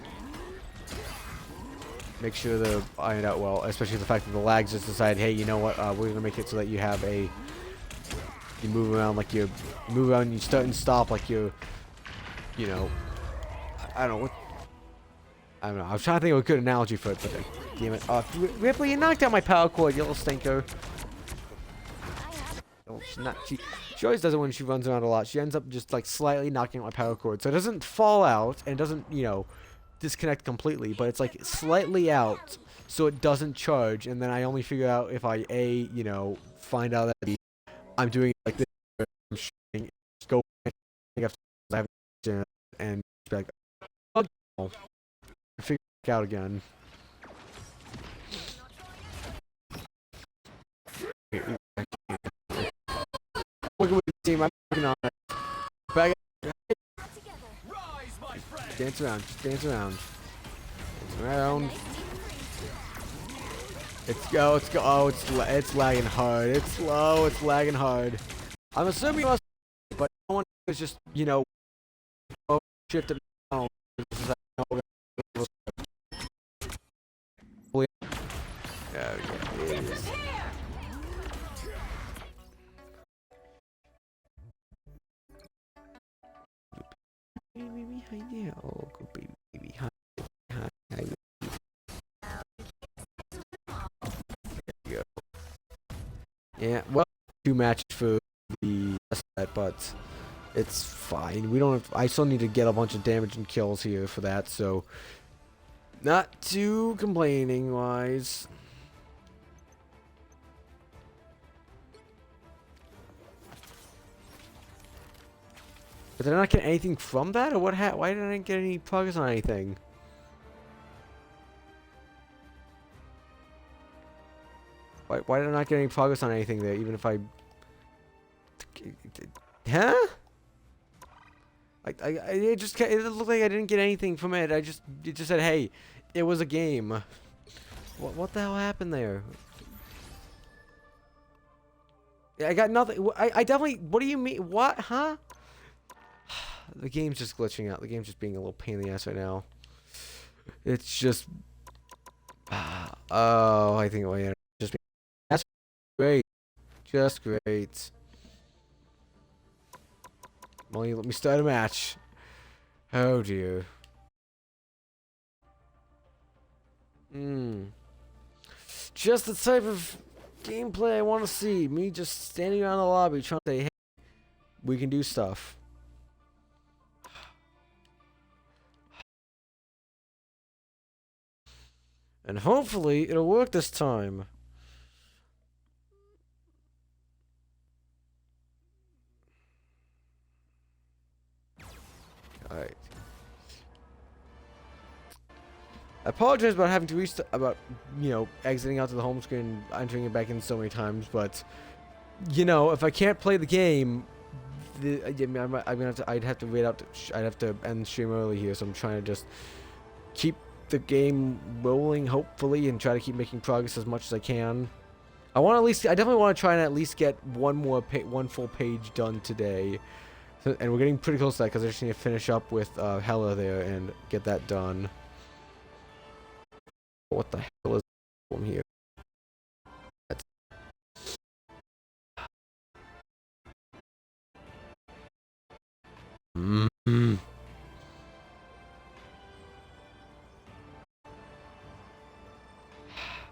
Make sure they're ironed out well, especially the fact that the lags just decide, hey, you know what, we're gonna make it so that you have you move around like you move around, you start and stop like you know, I don't know. I was trying to think of a good analogy for it, but damn it. Ripley, you knocked out my power cord, you little stinker. Oh, she always does it when she runs around a lot. She ends up just like slightly knocking out my power cord, so it doesn't fall out and it doesn't, you know, disconnect completely, but it's like slightly out, so it doesn't charge. And then I only figure out if I you know, find out that I'm doing it like this, I'm shooting, just go and be like, oh, figure it out again. Working with the team, I'm working on it. Back. Dance around, just dance around. Dance around. It's lagging hard. It's slow, it's lagging hard. I'm assuming it must, but no one is just, you know, shift it down. Yeah, it is. Baby behind you. Oh, good baby behind you. There you go. Yeah, well, 2 matches for the set, but it's fine. We don't have, I still need to get a bunch of damage and kills here for that, so not too complaining wise. But did I not get anything from that, or what? Why didn't I get any progress on anything? Why did I not get any progress on anything there? Even if I, huh? It looked like I didn't get anything from it. It just said, hey, it was a game. What the hell happened there? I got nothing. I definitely. What do you mean? What? Huh? The game's just glitching out. The game's just being a little pain in the ass right now. It's just. Oh, I think it might just be. That's great. Just great. Molly, let me start a match. Oh dear. Just the type of gameplay I want to see. Me just standing around the lobby trying to say, hey, we can do stuff. And hopefully it'll work this time. Alright. I apologize about having to about, you know, exiting out to the home screen, entering it back in so many times, but, you know, if I can't play the game, I mean, I'm gonna have to, I'd have to wait out, I'd have to end the stream early here, so I'm trying to just keep the game rolling, hopefully, and try to keep making progress as much as I can. I definitely want to try and at least get one full page done today. So, and we're getting pretty close to that because I just need to finish up with Hella there and get that done. What the hell is the problem here?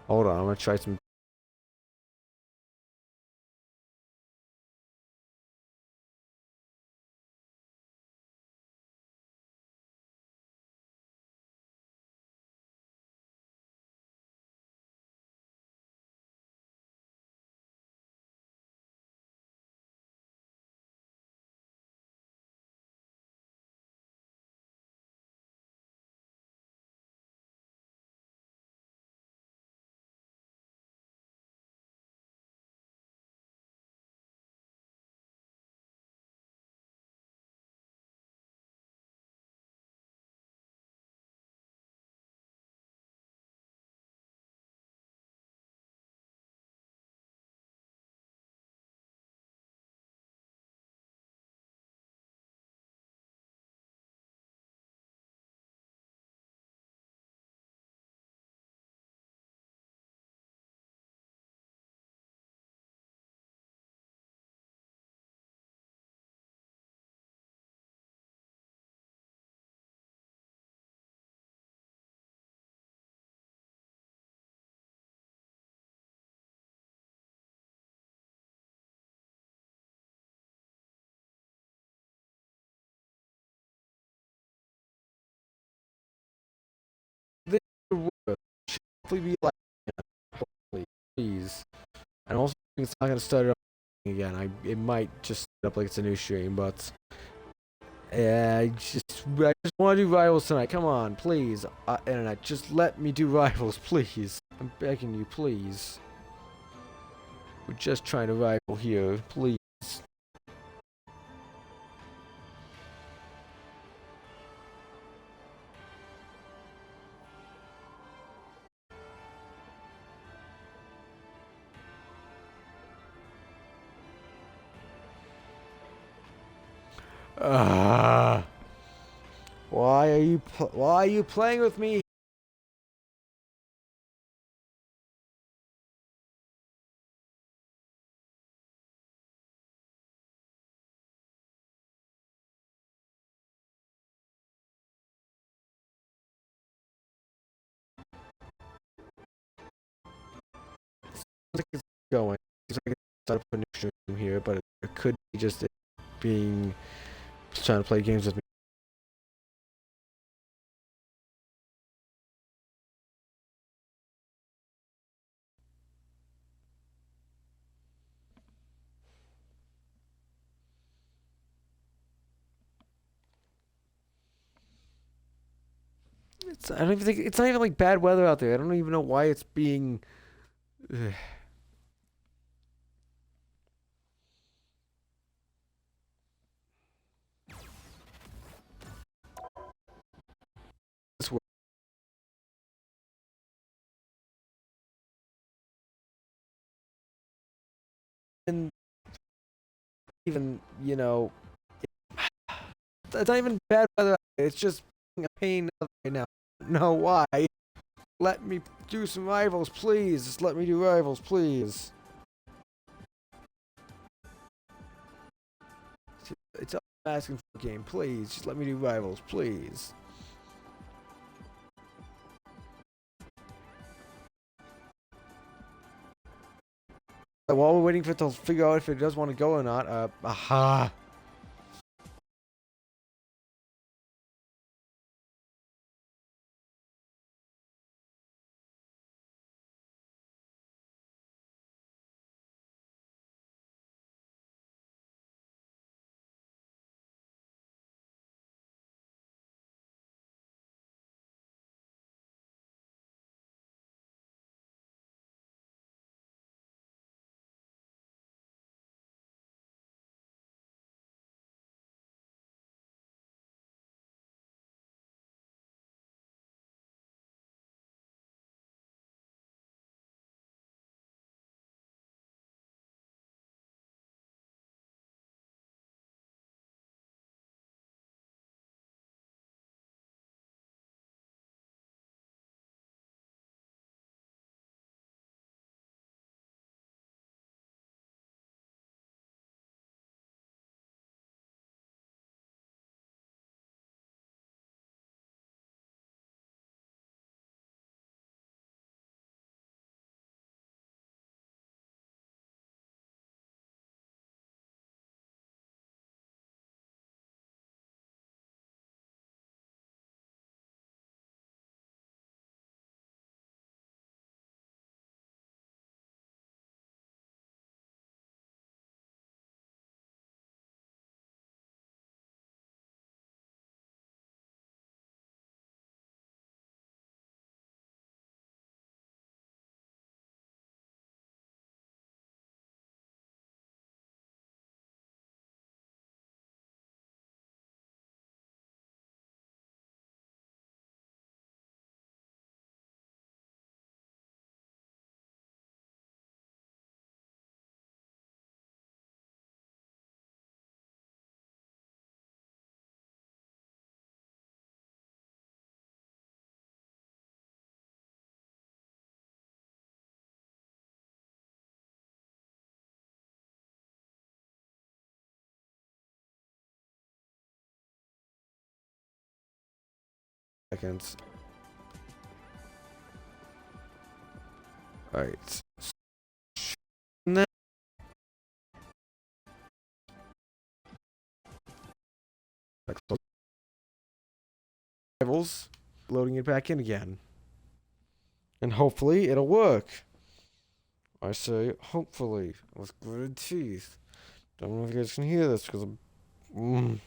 Hold on, I'm gonna try some. Hopefully be like, please. And also, it's not gonna start it up again. It might just start up like it's a new stream, but I just want to do rivals tonight. Come on, please, internet, just let me do rivals, please. I'm begging you, please. We're just trying to rival here, please. Why are you playing with me? Like it's going. It's like it's set up a new stream here, but it could be just it being trying to play games with me. I don't even think it's not even like bad weather out there. I don't even know why it's being. And even, you know, it's not even bad weather. It's just being a pain right now. No, why? Let me do some rivals, please. Just let me do rivals, please. It's all I'm asking for a game, please. Just let me do rivals, please. while we're waiting for it to figure out if it does want to go or not, aha. Seconds. Alright. Rivals, loading it back in again. And hopefully it'll work. I say hopefully with gritted teeth. Don't know if you guys can hear this because I'm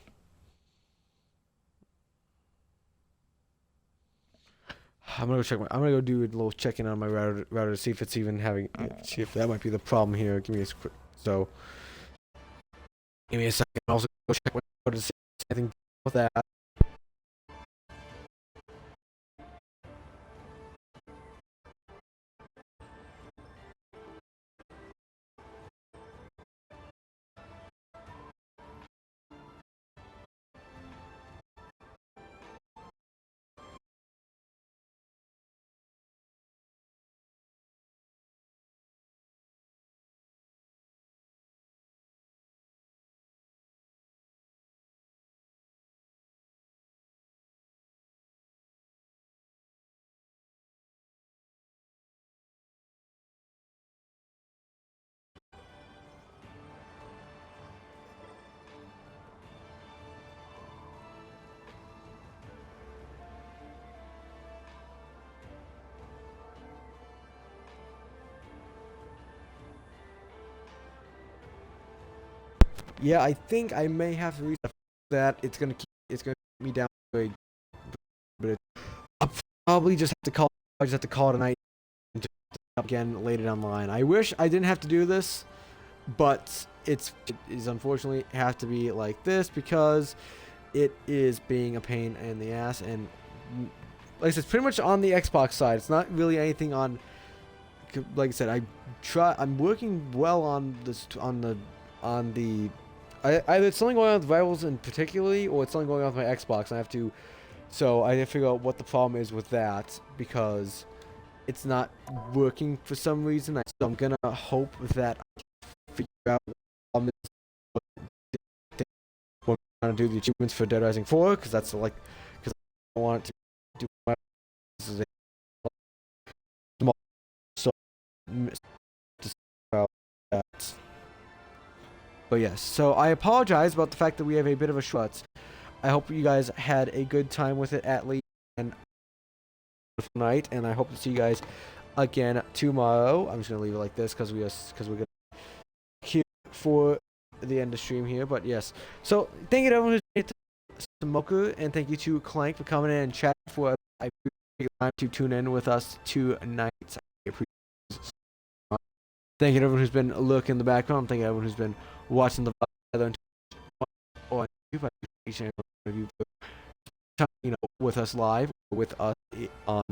gonna go check I'm gonna go do a little check-in on my router to see if it's even having see if that might be the problem here. Give me a quick give me a second. I'll also go check my router to see if anything with that. Yeah, I think I may have to reset that. It's gonna keep me down to a but I'll probably just have to call it a night and just up again later down the line. I wish I didn't have to do this, but it is unfortunately have to be like this because it is being a pain in the ass, and like I said, it's pretty much on the Xbox side. It's not really anything on, like I said, I'm working well on this on the either it's something going on with Rivals in particularly, or it's something going on with my Xbox. I have to figure out what the problem is with that because it's not working for some reason. So I'm gonna hope that I can figure out what the problem is. We're gonna do the achievements for Dead Rising 4 because that's because I want to do my this is a small so to about that. But yes, so I apologize about the fact that we have a bit of a short. I hope you guys had a good time with it at least and night, and I hope to see you guys again tomorrow. I'm just gonna leave it like this because we're gonna here for the end of stream here. But yes, so thank you to everyone who's Smoker, and thank you to Clank for coming in and chat for I appreciate time to tune in with us tonight. I appreciate it so much. Thank you to everyone who's been lurking in the background. Thank you to everyone who's been watching the video on YouTube. I appreciate each and every one of you for with us live, with us on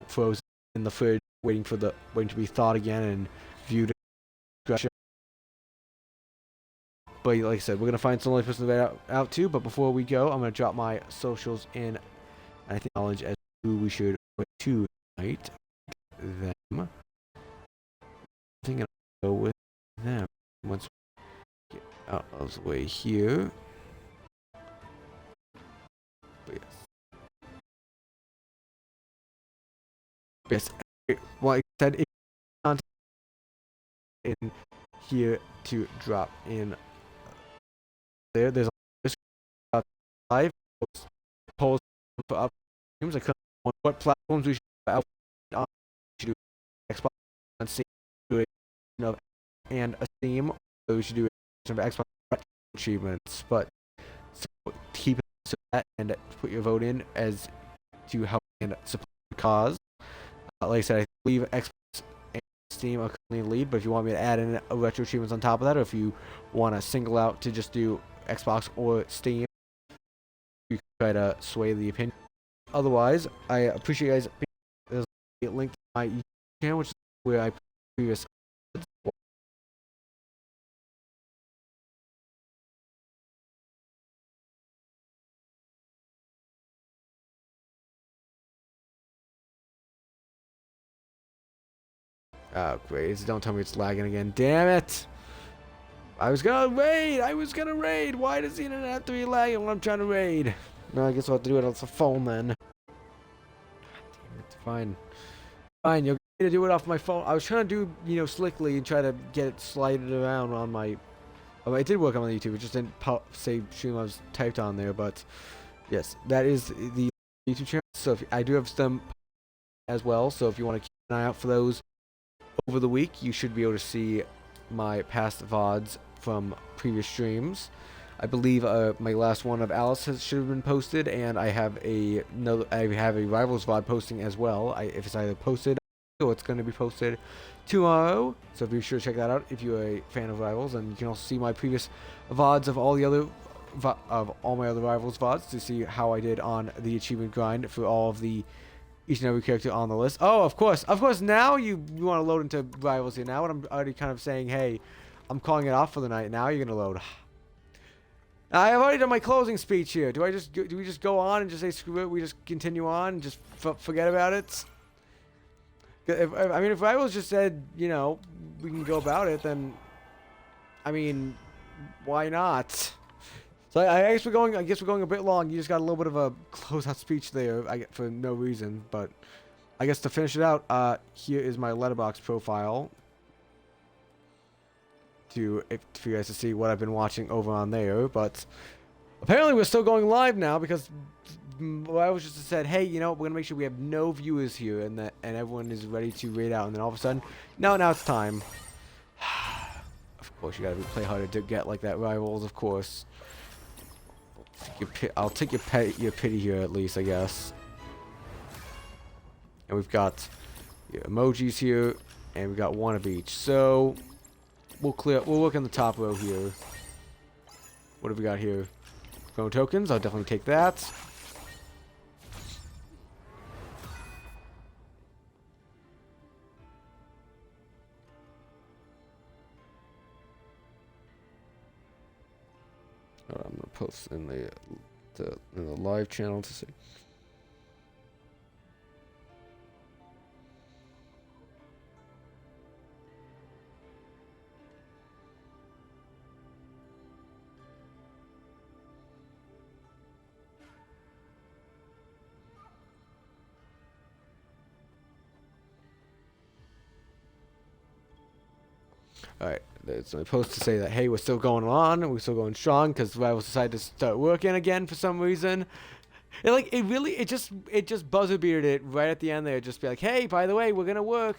frozen in the fridge, waiting to be thawed again and viewed. But like I said, we're gonna find some other person to out too. But before we go, I'm gonna drop my socials in. I think knowledge as who we should go to tonight. Them. I think I'll go with them once we get out of the way here. But yes. Like I said, content in here to drop in. There's a live polls for up streams. I couldn't on what platforms we should out on. We should do Xbox on Steam, do it, and a Steam. So we should do some Xbox achievements. But so keep it to that and put your vote in as to help and support the cause. Like I said, I believe Xbox and Steam are currently in the lead. But if you want me to add in a retro achievements on top of that, or if you want to single out to just do Xbox or Steam, you can try to sway the opinion. Otherwise, I appreciate you guys. There's a link to my YouTube channel, which is where I previous. Oh, great. Don't tell me it's lagging again. Damn it. I was gonna raid. Why does the internet have to be lagging when I'm trying to raid? No, I guess I'll have to do it on the phone then. God damn it. Fine. Fine, you'll get me to do it off my phone. I was trying to do, slickly and try to get it slided around on my... Oh, it did work on the YouTube. It just didn't say stream I was typed on there, but... Yes, that is the YouTube channel. So I do have them as well, so if you want to keep an eye out for those over the week, you should be able to see my past VODs from previous streams. I believe my last one of Alice should have been posted, and I have a Rivals VOD posting as well. If it's either posted or it's going to be posted tomorrow, so be sure to check that out if you're a fan of Rivals. And you can also see my previous VODs of all my other Rivals VODs to see how I did on the achievement grind for all of each and every character on the list. Oh, of course. Now you want to load into Rivals here. Now when I'm already kind of saying, hey, I'm calling it off for the night. Now you're going to load. I have already done my closing speech here. Do we just go on and just say screw it? We just continue on and just forget about it? If Rivals just said, we can go about it, then, why not? So I guess we're going a bit long. You just got a little bit of a closeout speech there, for no reason. But I guess to finish it out, here is my letterbox profile. For you guys to see what I've been watching over on there. But apparently we're still going live now because I was just said, hey, we're gonna make sure we have no viewers here and everyone is ready to raid out. And then all of a sudden, now it's time. Of course, you gotta play harder to get like that, Rivals. Of course. I'll take your pity here at least, I guess. And we've got your emojis here, and we've got one of each. So we'll look in the top row here. What have we got here? Phone tokens. I'll definitely take that. I'm gonna post in the live channel to see. All right, It's supposed to say that, hey, we're still going on, and we're still going strong, because Rivals decided to start working again for some reason. And like, it just buzzer bearded it right at the end there. Just be like, hey, by the way, we're gonna work.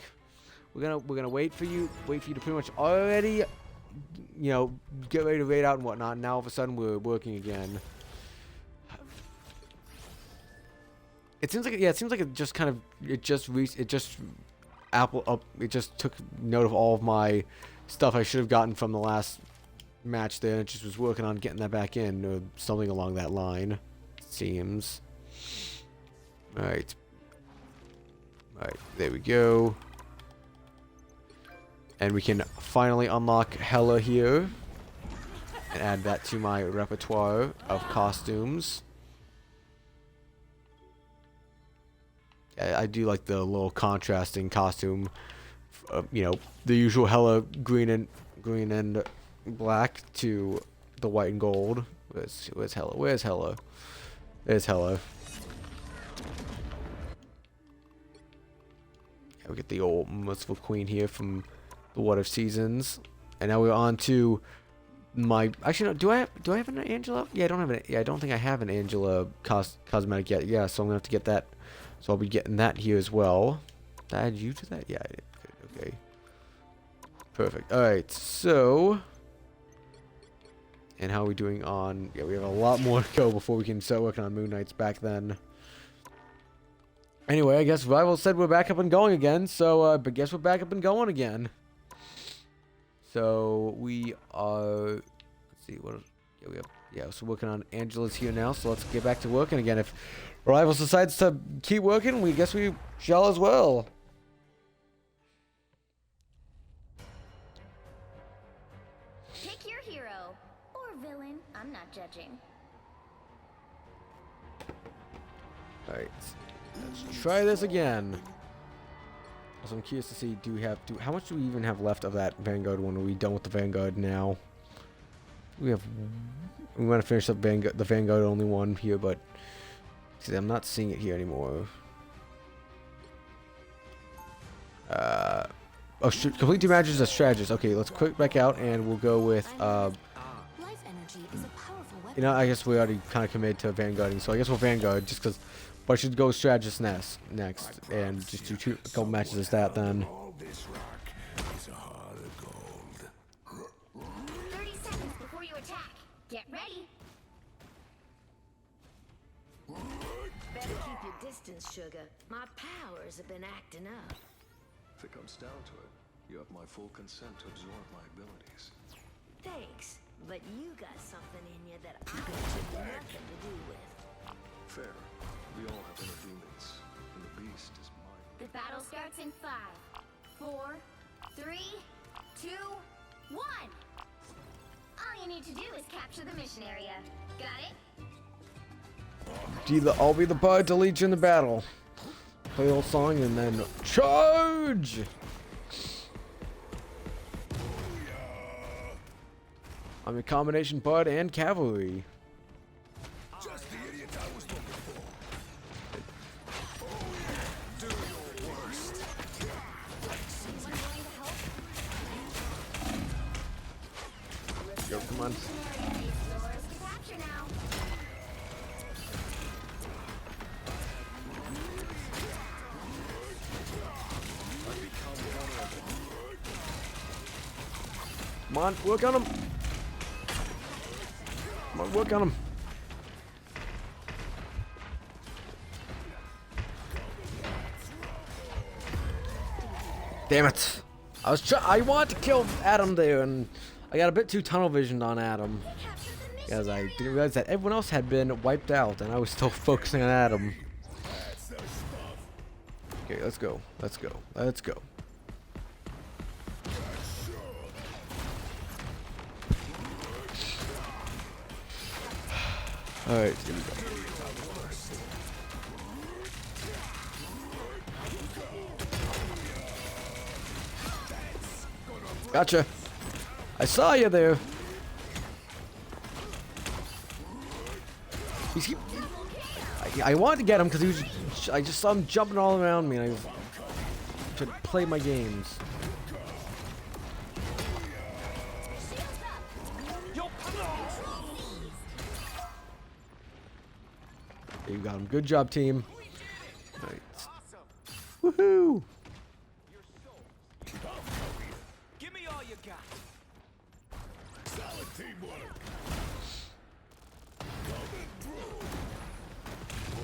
We're gonna wait for you to pretty much already, you know, get ready to raid out and whatnot. Now all of a sudden we're working again. It seems like it just kind of it just took note of all of my stuff I should have gotten from the last match there, and it just was working on getting that back in or something along that line. It seems. All right, there we go. And we can finally unlock Hela here and add that to my repertoire of costumes. I do like the little contrasting costume, you know, the usual Hela green and black to the white and gold. Where's Hela? Where's Hela? There's Hela. Yeah, we get the old merciful queen here from the What If Seasons, and now we're on to my. Actually, no. Do I have an Angela? Yeah, I don't have an. Yeah, I don't think I have an Angela cosmetic yet. Yeah, so I'm gonna have to get that. So I'll be getting that here as well. Did I add you to that? Yeah, I did. Okay. Perfect. All right. So, and how are we doing on? Yeah, we have a lot more to go before we can start working on Moon Knights back then. Anyway, I guess Rival said we're back up and going again. So, but guess we're back up and going again. So we are. Let's see what. Yeah, we have. Yeah, so working on Angela's here now. So let's get back to working again. If Rivals decides to keep working, we guess we shall as well. Pick your hero or villain. I'm not judging. All right, let's try this again. So I'm curious to see, how much do we even have left of that Vanguard one? Are we done with the Vanguard now? We want to finish up the Vanguard only one here, but see, I'm not seeing it here anymore. Complete 2 matches as strategist. Okay, let's click back out and we'll go with you know, I guess we already kind of committed to Vanguarding, so I guess we'll Vanguard just because. But I should go strategist next and just do a couple matches as that then. All this rock is a heart of gold. 30 seconds before you attack. Get ready. Better keep your distance, sugar. My powers have been acting up. If it comes down to it, you have my full consent to absorb my abilities. Thanks, but you got something in you that I have nothing to do with. Fair. We all have inner demons, and the beast is mine. The battle starts in 5, 4, 3, 2, 1. All you need to do is capture the mission area. Got it? I'll be the bard to lead you in the battle. Play the whole song and then charge! I'm a combination bard and cavalry. Just the idiot I was looking for. Do your worst. Anyone willing to help? Yo, come on. It's yours to capture now. Come on, work on him. Come on, work on him. Damn it! I want to kill Adam there, and I got a bit too tunnel visioned on Adam, because I didn't realize that everyone else had been wiped out, and I was still focusing on Adam. Okay, let's go. Let's go. Let's go. All right, here we go. Gotcha. I saw you there. I wanted to get him because I just saw him jumping all around me, and I was trying to play my games. You got him. Good job, team. Right. Woohoo! Give me all you got. Solid teamwork. Coming through.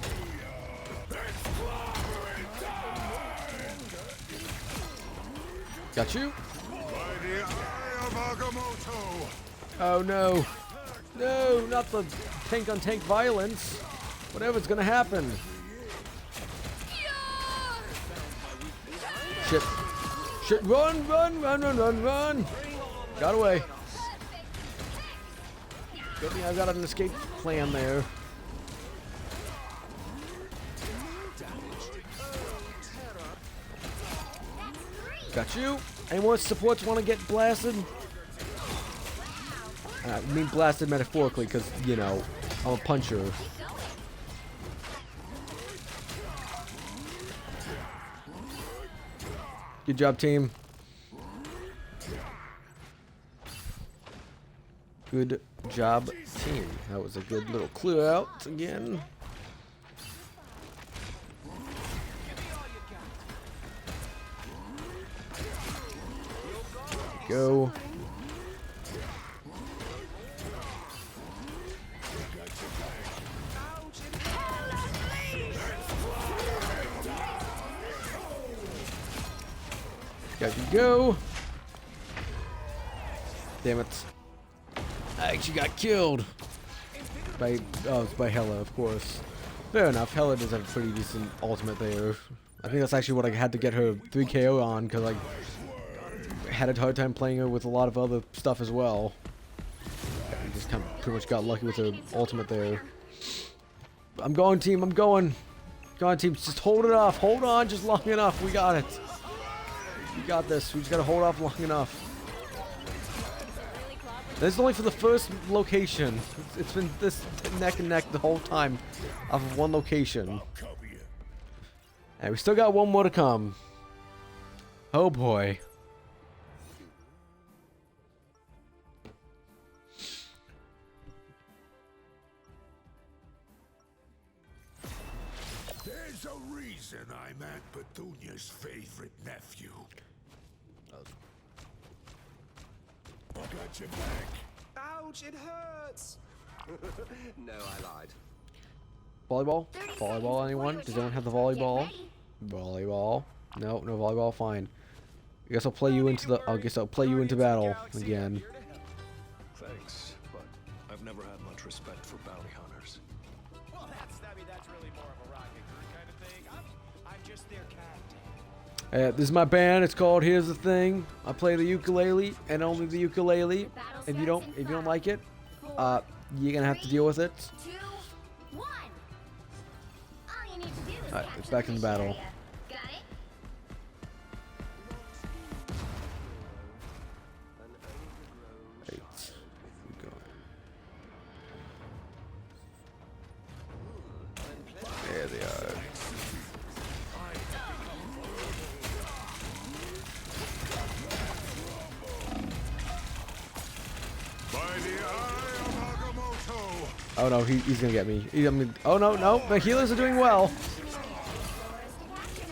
Booyah. It's clobbering time. Got you. By the eye of Agamotto. Oh no. No, not the tank on tank violence. Whatever's gonna happen. Shit. Shit, run, run, run, run, run, run. Got away. Good thing I've got an escape plan there. Got you. Any more supports want to get blasted? I mean blasted metaphorically because, you know, I'm a puncher. Good job, team. Good job, team. That was a good little clue out again. Go. Got you go. Damn it. I actually got killed. By, oh, it's by Hela, of course. Fair enough. Hela does have a pretty decent ultimate there. I think that's actually what I had to get her 3KO on, because I had a hard time playing her with a lot of other stuff as well. I just kind of pretty much got lucky with her ultimate there. I'm going, team. I'm going. Go on, team. Just hold it off. Hold on just long enough. We got it. We got this. We just gotta hold off long enough. This is only for the first location. It's been this neck and neck the whole time off of one location. And we still got one more to come. Oh boy. There's a reason I'm Aunt Petunia's favorite nephew. I got your back. Ouch, it hurts. No, I lied. Volleyball? Volleyball, anyone? Does anyone have the volleyball? Volleyball. No, no volleyball, fine. I guess I'll play you into the battle again. Thanks, but I've never had much respect for bounty hunters. Well, that's really more of a rocket crew kind of thing. I'm just their captain. This is my band. It's called Here's the Thing. I play the ukulele and only the ukulele. If you don't like it, you're gonna have to deal with it. 2, 1. All you need to do is Alright, capture it's back in the battle. area. Got it? Right. We go. There they are. By the eye of Agamotto. Oh no, he's gonna get me. Oh no, no, the healers are doing well.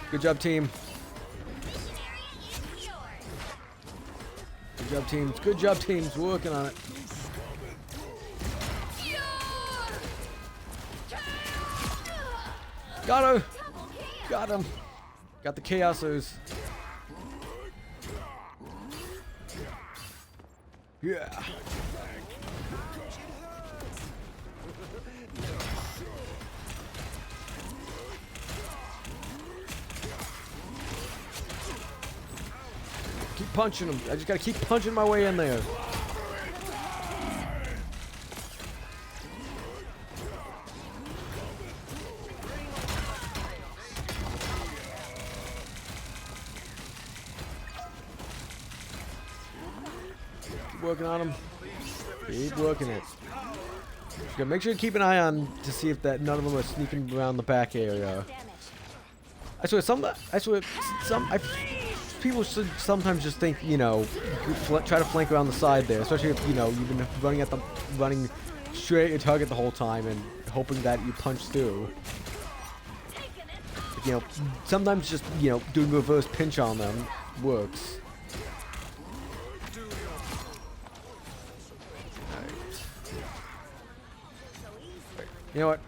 Good job, team. Good job, teams. Good job, teams. We're working on it. Got her. Got him. Got the chaosers. Yeah. Keep punching him. I just gotta keep punching my way in there. Keep working on him. Keep working it. Just gotta make sure you keep an eye on to see if that none of them are sneaking around the back area. I swear, people should sometimes just think, you know, try to flank around the side there, especially if, you know, you've been running straight and target the whole time and hoping that you punch through. You know, sometimes just, you know, doing a reverse pinch on them works. You know what?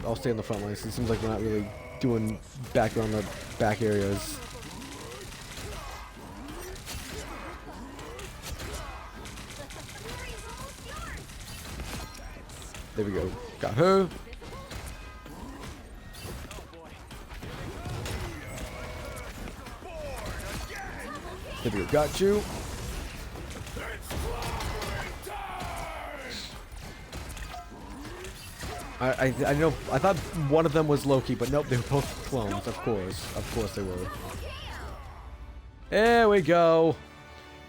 I'll stay on the front lines. It seems like we're not really doing back on the back areas. There we go. Got her. There we go. Got you. I know. I thought one of them was Loki, but nope, they were both clones. Of course they were. There we go.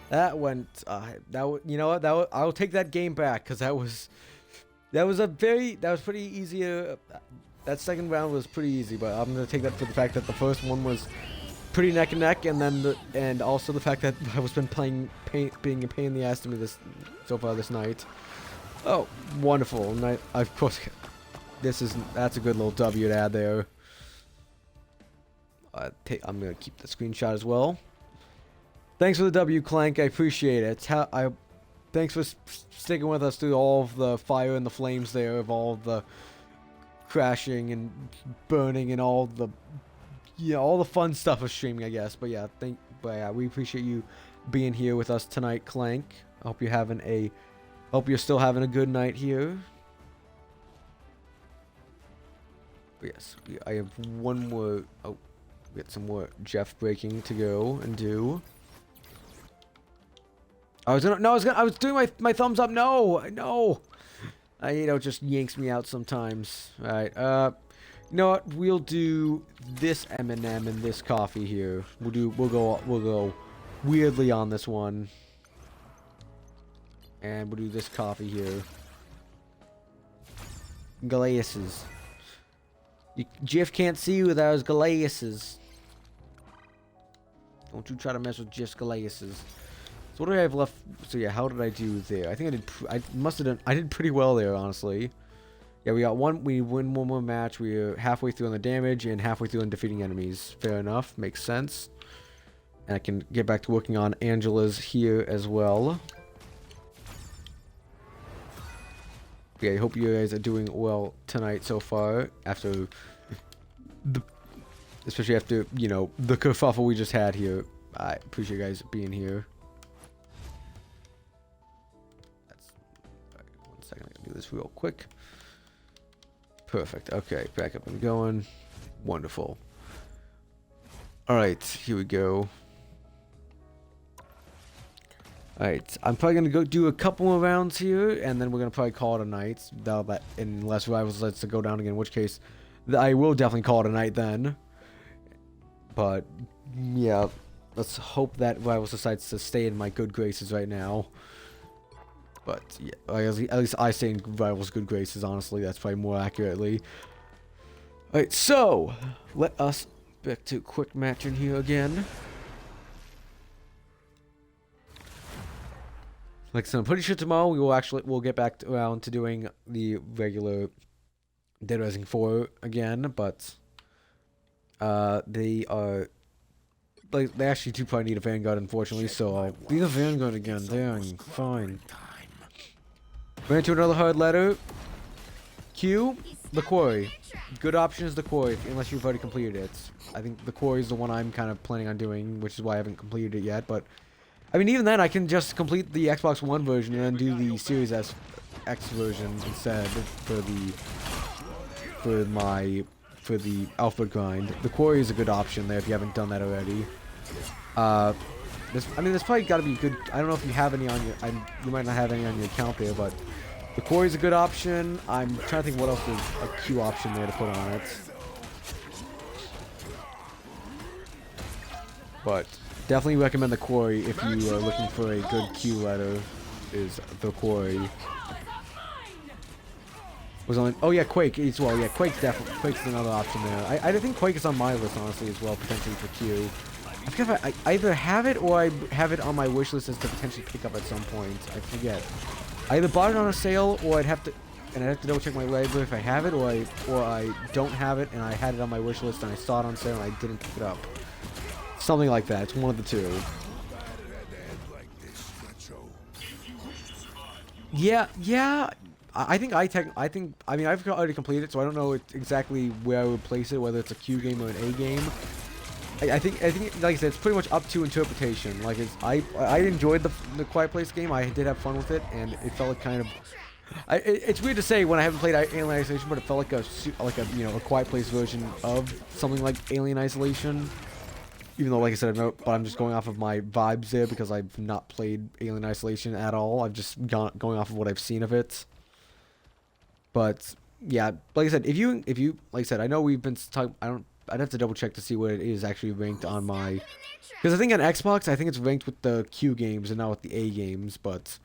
That went. You know what? I'll take that game back because that was pretty easy. That second round was pretty easy, but I'm gonna take that for the fact that the first one was pretty neck and neck, and then and also the fact that I was being a pain in the ass to me so far this night. Oh, wonderful! Night. Of course. That's a good little W to add there. I'm gonna keep the screenshot as well. Thanks for the W, Clank. I appreciate it. Thanks for sticking with us through all of the fire and the flames there of all of the crashing and burning and all the fun stuff of streaming, I guess. But yeah, we appreciate you being here with us tonight, Clank. I hope you're still having a good night here. Yes, I have one more. Oh, we got some more Jeff breaking to go and do. I was doing my thumbs up. No. You know, it just yanks me out sometimes. All right. You know what? We'll do this M&M and this coffee here. We'll go weirdly on this one. And we'll do this coffee here. Glasses. Jeff can't see you without his glasses. Don't you try to mess with Jeff's glasses. So what do I have left? So yeah, how did I do there? I think I did pretty well there, honestly. Yeah, we win one more match. We're halfway through on the damage and halfway through on defeating enemies. Fair enough, makes sense. And I can get back to working on Angela's here as well. Yeah, I hope you guys are doing well tonight so far. Especially after, you know, the kerfuffle we just had here. I appreciate you guys being here. Alright, 1 second, I gotta do this real quick. Perfect. Okay, back up and going. Wonderful. Alright, here we go. Alright, I'm probably going to go do a couple more rounds here, and then we're going to probably call it a night. Unless Rivals decides to go down again, in which case I will definitely call it a night then. But, yeah, let's hope that Rivals decides to stay in my good graces right now. But, yeah, at least I stay in Rivals' good graces, honestly. That's probably more accurately. Alright, so, let us back to a quick match in here again. Like I said, I'm pretty sure tomorrow we'll get back around to doing the regular Dead Rising 4 again, but they actually do probably need a Vanguard, unfortunately, so I'll be the Vanguard again. Dang, fine. We're into another hard letter. Q, the Quarry. Good option is the Quarry, unless you've already completed it. I think the Quarry is the one I'm kind of planning on doing, which is why I haven't completed it yet, but I mean, even then, I can just complete the Xbox One version and then do the Series X version instead for the Alpha grind. The Quarry is a good option there if you haven't done that already. There's probably got to be good. I don't know if you have any on your. You might not have any on your account there, but the Quarry is a good option. I'm trying to think what else is a Q option there to put on it. But definitely recommend the Quarry if you are looking for a good Q letter. Is the Quarry. Oh yeah, Quake as well. Yeah, Quake's another option there. I think Quake is on my list honestly as well, potentially for Q. I forget if I either have it or I have it on my wish list as to potentially pick up at some point. I forget. I either bought it on a sale, or I'd have to double check my library if I have it, or I don't have it and I had it on my wish list and I saw it on sale and I didn't pick it up. Something like that. It's one of the two. Yeah. I mean, I've already completed it, so I don't know exactly where I would place it, whether it's a Q game or an A game. I think, like I said, it's pretty much up to interpretation. Like, I enjoyed the Quiet Place game. I did have fun with it, and it felt like kind of. It's weird to say when I haven't played Alien Isolation, but it felt like a Quiet Place version of something like Alien Isolation. Even though, like I said, but I'm just going off of my vibes there because I've not played Alien Isolation at all. I've just going off of what I've seen of it. But yeah, like I said, if you like I said, I know we've been talking. I'd have to double check to see what it is actually ranked on my. Because I think on Xbox, I think it's ranked with the Q games and not with the A games. But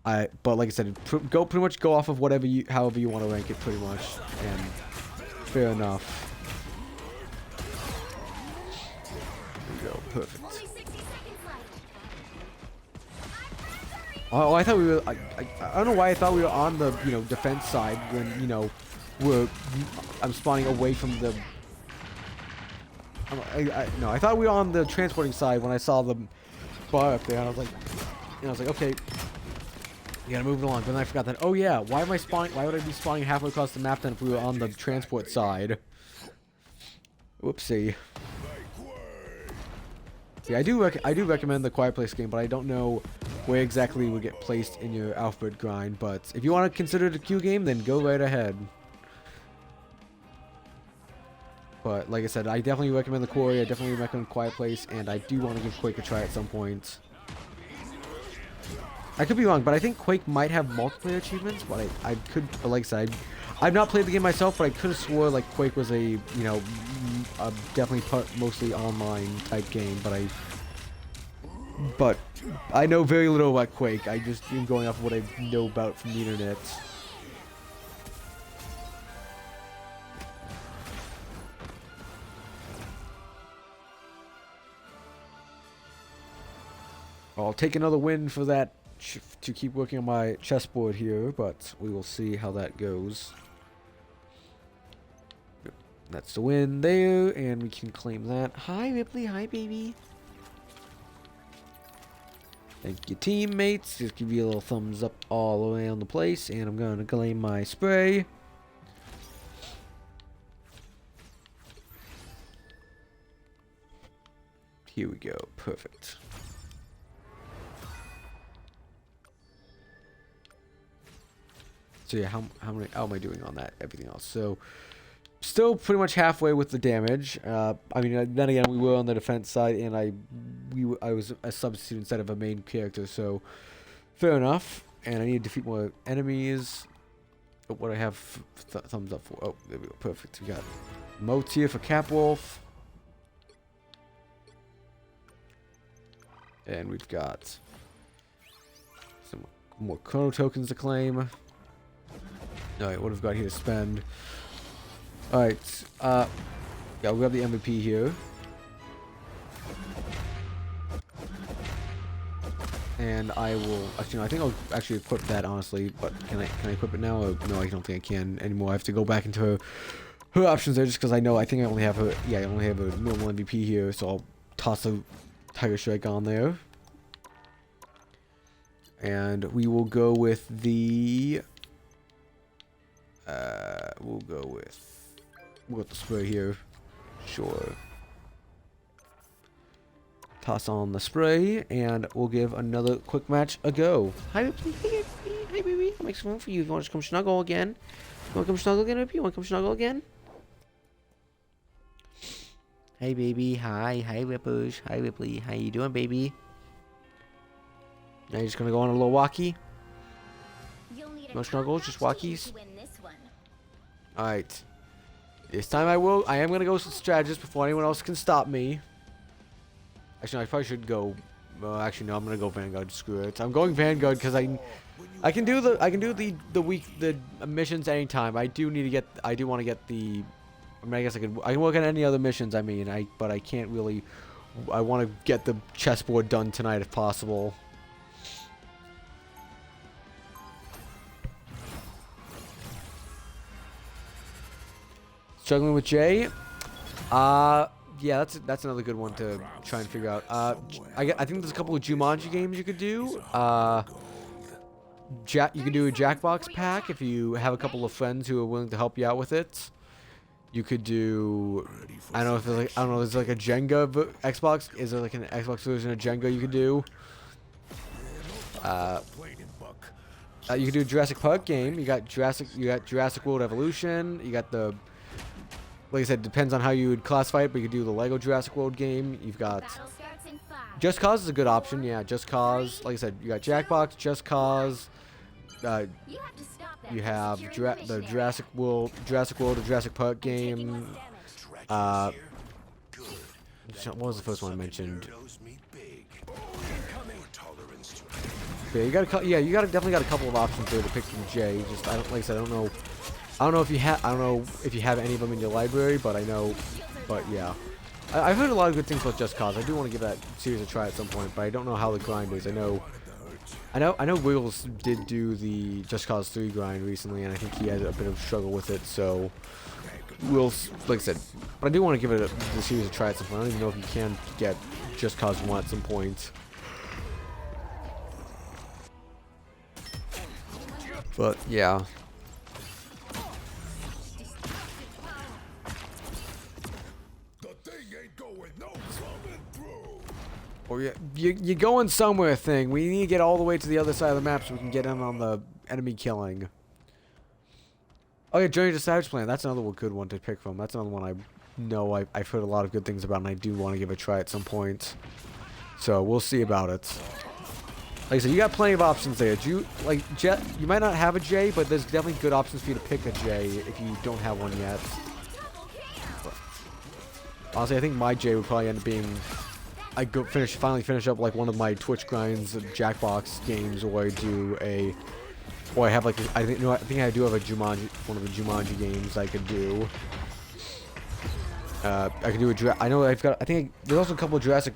like I said, pretty much go off of however you want to rank it, pretty much. And fair enough. There we go, perfect. Only 60 seconds left. Oh, I thought we were. I don't know why I thought we were on the defense side when I'm spawning away from the. No, I thought we were on the transporting side when I saw the bar up there, and I was like, okay, we gotta move it along. But then I forgot that. Oh yeah, why am I spawning? Why would I be spawning halfway across the map then if we were on the transport side? Whoopsie. Yeah, I do recommend the Quiet Place game, but I don't know where exactly it would get placed in your alphabet grind. But if you want to consider it a Q game, then go right ahead. But like I said, I definitely recommend the Quarry. I definitely recommend Quiet Place, and I do want to give Quake a try at some point. I could be wrong, but I think Quake might have multiplayer achievements. But I could, but like I said, I've not played the game myself, but I could have swore like Quake was a definitely mostly online type game. But I know very little about Quake. I just am going off of what I know about from the internet. I'll take another win for that to keep working on my chessboard here, but we will see how that goes. That's the win there, and we can claim that. Hi, Ripley. Hi, baby. Thank you, teammates. Just give you a little thumbs up all around the place, and I'm going to claim my spray. Here we go. Perfect. So yeah, how am I doing on that? Everything else. So still pretty much halfway with the damage. I mean, then again, we were on the defense side, and I was a substitute instead of a main character, so fair enough. And I need to defeat more enemies. What I have thumbs up for? Oh, there we go. Perfect. We got motes here for Capwolf, and we've got some more chrono tokens to claim. Alright, what have we got here to spend? Alright, yeah, we'll grab the MVP here. And I will, actually, no, I think I'll actually equip that, honestly, but can I equip it now? Or, no, I don't think I can anymore. I have to go back into her options there just because I think I only have her, yeah, I only have a normal MVP here, so I'll toss a Tiger Strike on there. And we will go with the... we'll go with the spray here. Sure. Toss on the spray, and we'll give another quick match a go. Hi, baby. I'll make some room for you. You want to come snuggle again? You want to come snuggle again, baby? You want to come snuggle again? Hey, baby. Hi, Rippers. Hi, Ripley. How you doing, baby? Now you're just gonna go on a little walkie. No snuggles, just walkies. Alright. This time I am gonna go with strategist before anyone else can stop me. Actually, no, I probably should go. Well, actually, no, I'm gonna go Vanguard. Screw it. I'm going Vanguard because I can do the missions anytime. I do want to get the. I mean, I guess I can work on any other missions. But I can't really. I want to get the chessboard done tonight if possible. Struggling with J? Yeah, that's another good one to try and figure out. I think there's a couple of Jumanji games you could do. You can do a Jackbox pack if you have a couple of friends who are willing to help you out with it. You could do, I don't know if there's like, there's like a Jenga Xbox. Is there like an Xbox version of Jenga you could do? You could do a Jurassic Park game. You got Jurassic World Evolution. You got the, like I said, depends on how you would classify it, but you could do the Lego Jurassic World game. You've got Battle starts in 5. Just Cause is a good option. Yeah, Just Cause. Like I said, you got Jackbox, Just Cause. You have to stop that You from have securing the mission area. Jurassic World, or Jurassic Park Taking game. less damage. What was the first one I mentioned? Knows me big. Tolerance to Yeah, you definitely got a couple of options there to pick from J. Just like I said, I don't know if you have any of them in your library, but yeah. I've heard a lot of good things about Just Cause. I do want to give that series a try at some point, but I don't know how the grind is. I know Wiggles did do the Just Cause 3 grind recently, and I think he had a bit of struggle with it, so like I said, but I do want to give the series a try at some point. I don't even know if you can get Just Cause 1 at some point. But yeah. the thing ain't going no coming through. Or you're going somewhere, thing. We need to get all the way to the other side of the map so we can get in on the enemy killing. Oh yeah, Journey to Savage Plan. That's another good one to pick from. That's another one I know I've heard a lot of good things about, and I do want to give it a try at some point. So we'll see about it. Like I said, you got plenty of options there. You might not have a J, but there's definitely good options for you to pick a J if you don't have one yet. Honestly, I think my J would probably end up being finally finish up like one of my Twitch grinds, Jackbox games, or I do a, or I have like I think I do have a Jumanji, one of the Jumanji games I could do. I could do there's also a couple of Jurassic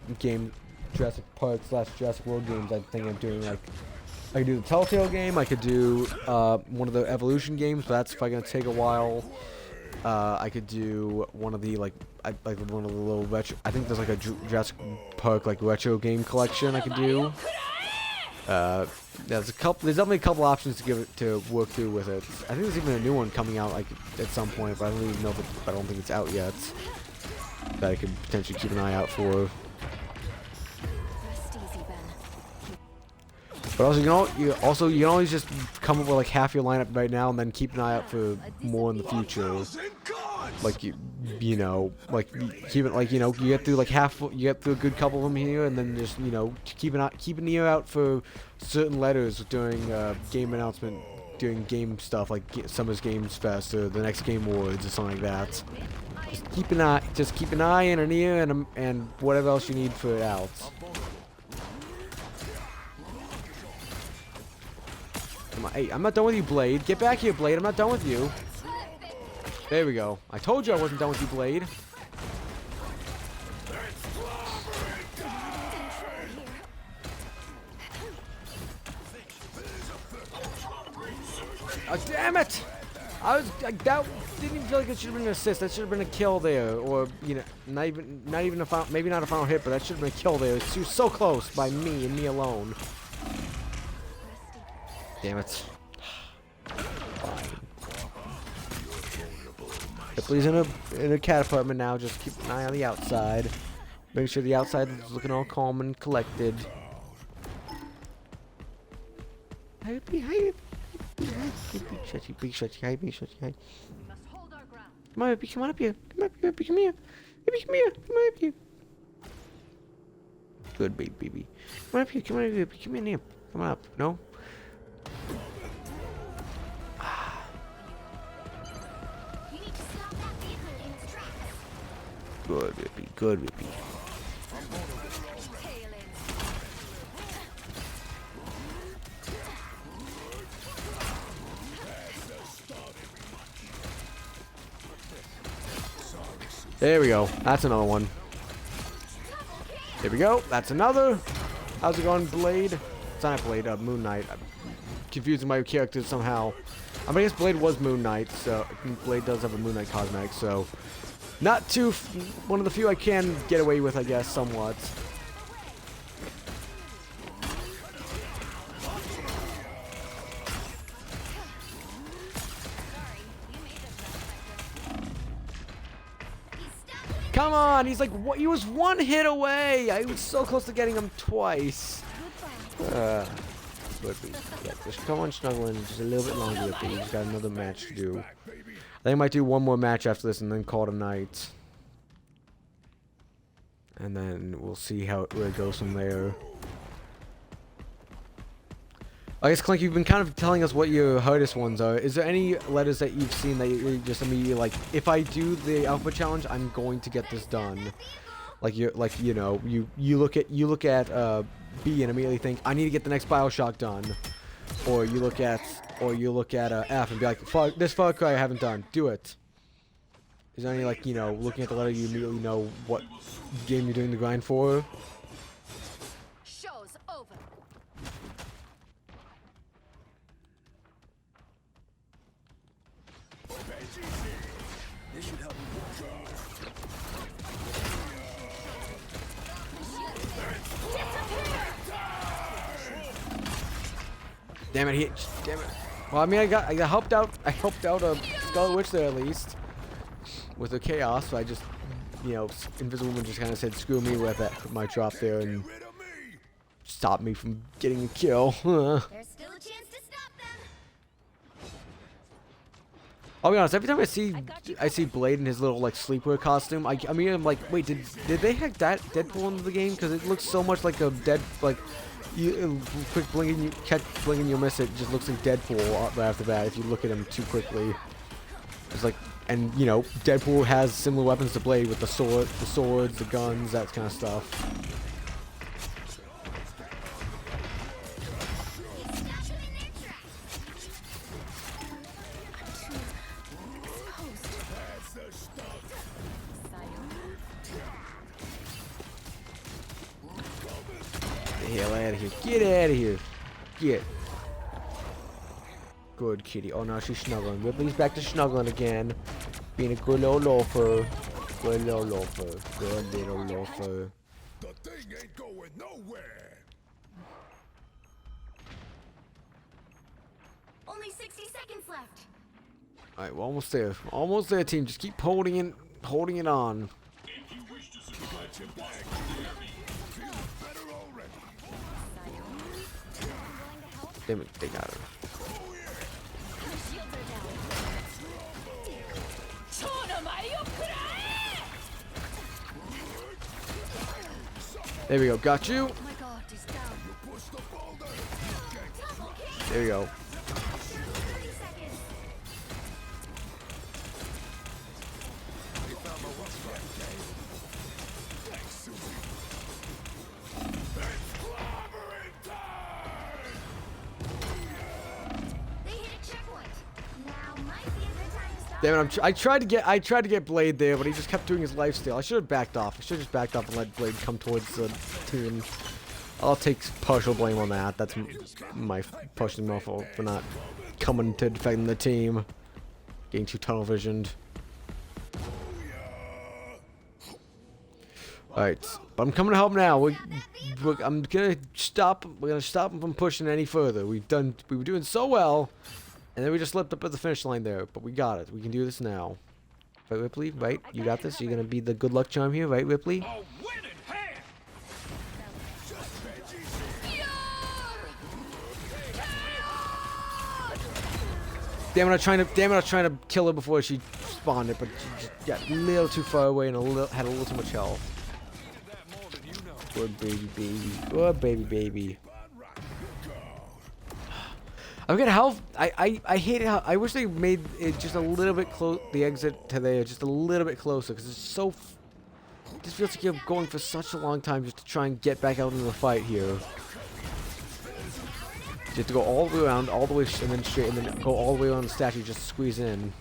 Park / Jurassic World games I think I'm doing. Like I could do the Telltale game, I could do one of the Evolution games, but that's probably gonna take a while. I could do one of the one of the little retro. I think there's like a Jurassic Park like retro game collection I could do. There's definitely a couple options to work through with it. I think there's even a new one coming out like at some point, but I don't even know I don't think it's out yet. That I could potentially keep an eye out for. Rest easy, Ben. But also you can always just come up with like half your lineup right now and then keep an eye out for more in the future. Like you keep it like you get through like you get through a good couple of them here, and then just keep an ear out for certain letters during game announcement, during game stuff like Summer's Games Fest or the next Game Awards or something like that. Just keep an eye and an ear and whatever else you need for it out. Come on, hey, I'm not done with you, Blade. Get back here, Blade. I'm not done with you. There we go. I told you I wasn't done with you, Blade. Oh, damn it! That didn't even feel like it should have been an assist. That should have been a kill there, or not even a final, maybe not a final hit, but that should have been a kill there. She was so close by me and me alone. Damn it. Ripley's in a cat apartment now. Just keep an eye on the outside. Make sure the outside is looking all calm and collected. Hi, Ripley. Hi, Ripley. Big stretchy. Hi. Come on, Ripley. Come on up here. Come on, Ripley. Come here. Ripley, come here. Come on up here. Good baby. Come on up here. Come on up here, Ripley. Come in here. Come on up. No? You need to stop that vehicle in its tracks. Good, Rippy. Good, Rippy. Tail end. There we go. That's another one. There we go. That's another. How's it going, Blade? It's not Blade, Moon Knight. I'm confusing my characters somehow. I mean, I guess Blade was Moon Knight, so Blade does have a Moon Knight cosmetic, so not too. One of the few I can get away with, I guess, somewhat. Come on, he's like, what? He was one hit away. I was so close to getting him twice. But yeah, just come on, snuggling just a little bit longer with me. He's got another match to do. I think I might do one more match after this and then call it a night. And then we'll see how it goes from there. I guess, Clink, you've been kind of telling us what your hardest ones are. Is there any letters that you've seen that you're just immediately like, if I do the alpha challenge, I'm going to get this done? Like you know, you look at B and immediately think, I need to get the next Bioshock done. Or you look at F and be like, this Far Cry I haven't done. Do it. Is there any, like, you know, looking at the letter, you immediately know what game you're doing the grind for? Show's over. This should help me. Damn it, damn it. Well, I mean, I helped out a Scarlet Witch there at least with the chaos. So I just, you know, Invisible Woman just kind of said, "Screw me with it," my drop there and stopped me from getting a kill. There's still a chance to stop them. I'll be honest. Every time I see Blade in his little like sleepwear costume, I mean, I'm like, wait, did they hack that Deadpool into the game? Because it looks so much like a quick blinking, you catch blinking, you miss it. Just looks like Deadpool right off the bat if you look at him too quickly. It's like, and you know, Deadpool has similar weapons to Blade with the swords, the guns, that kind of stuff. Hell out of here. Get out of here. Get. Good kitty. Oh, now she's snuggling. Ripley's back to snuggling again. Being a good little loafer. Good little loafer. Good little loafer. The thing ain't going nowhere. Only 60 seconds left. Alright, we're almost there. Almost there, team. Just keep holding it on. Damn it, they got her. There we go, got you. There we go. Damn it! I tried to get Blade there, but he just kept doing his lifesteal. I should have backed off. I should have just backed off and let Blade come towards the team. I'll take partial blame on that. That's my pushing him off for not coming to defend the team. Getting too tunnel visioned. Alright, but I'm coming to help now. We're gonna stop him from pushing any further. We were doing so well. And then we just slipped up at the finish line there, but we got it. We can do this now. Right, Ripley? Right? You got this? You're going to be the good luck charm here, right, Ripley? Damn it, I was trying to kill her before she spawned it, but she just got a little too far away and had a little too much health. Good baby, baby. Good baby, baby. I forget how I hate it how I wish they made it just a little bit close, the exit to there just a little bit closer, because it's so it just feels like you're going for such a long time just to try and get back out into the fight here. You have to go all the way around, all the way and then straight, and then go all the way around the statue just to squeeze in.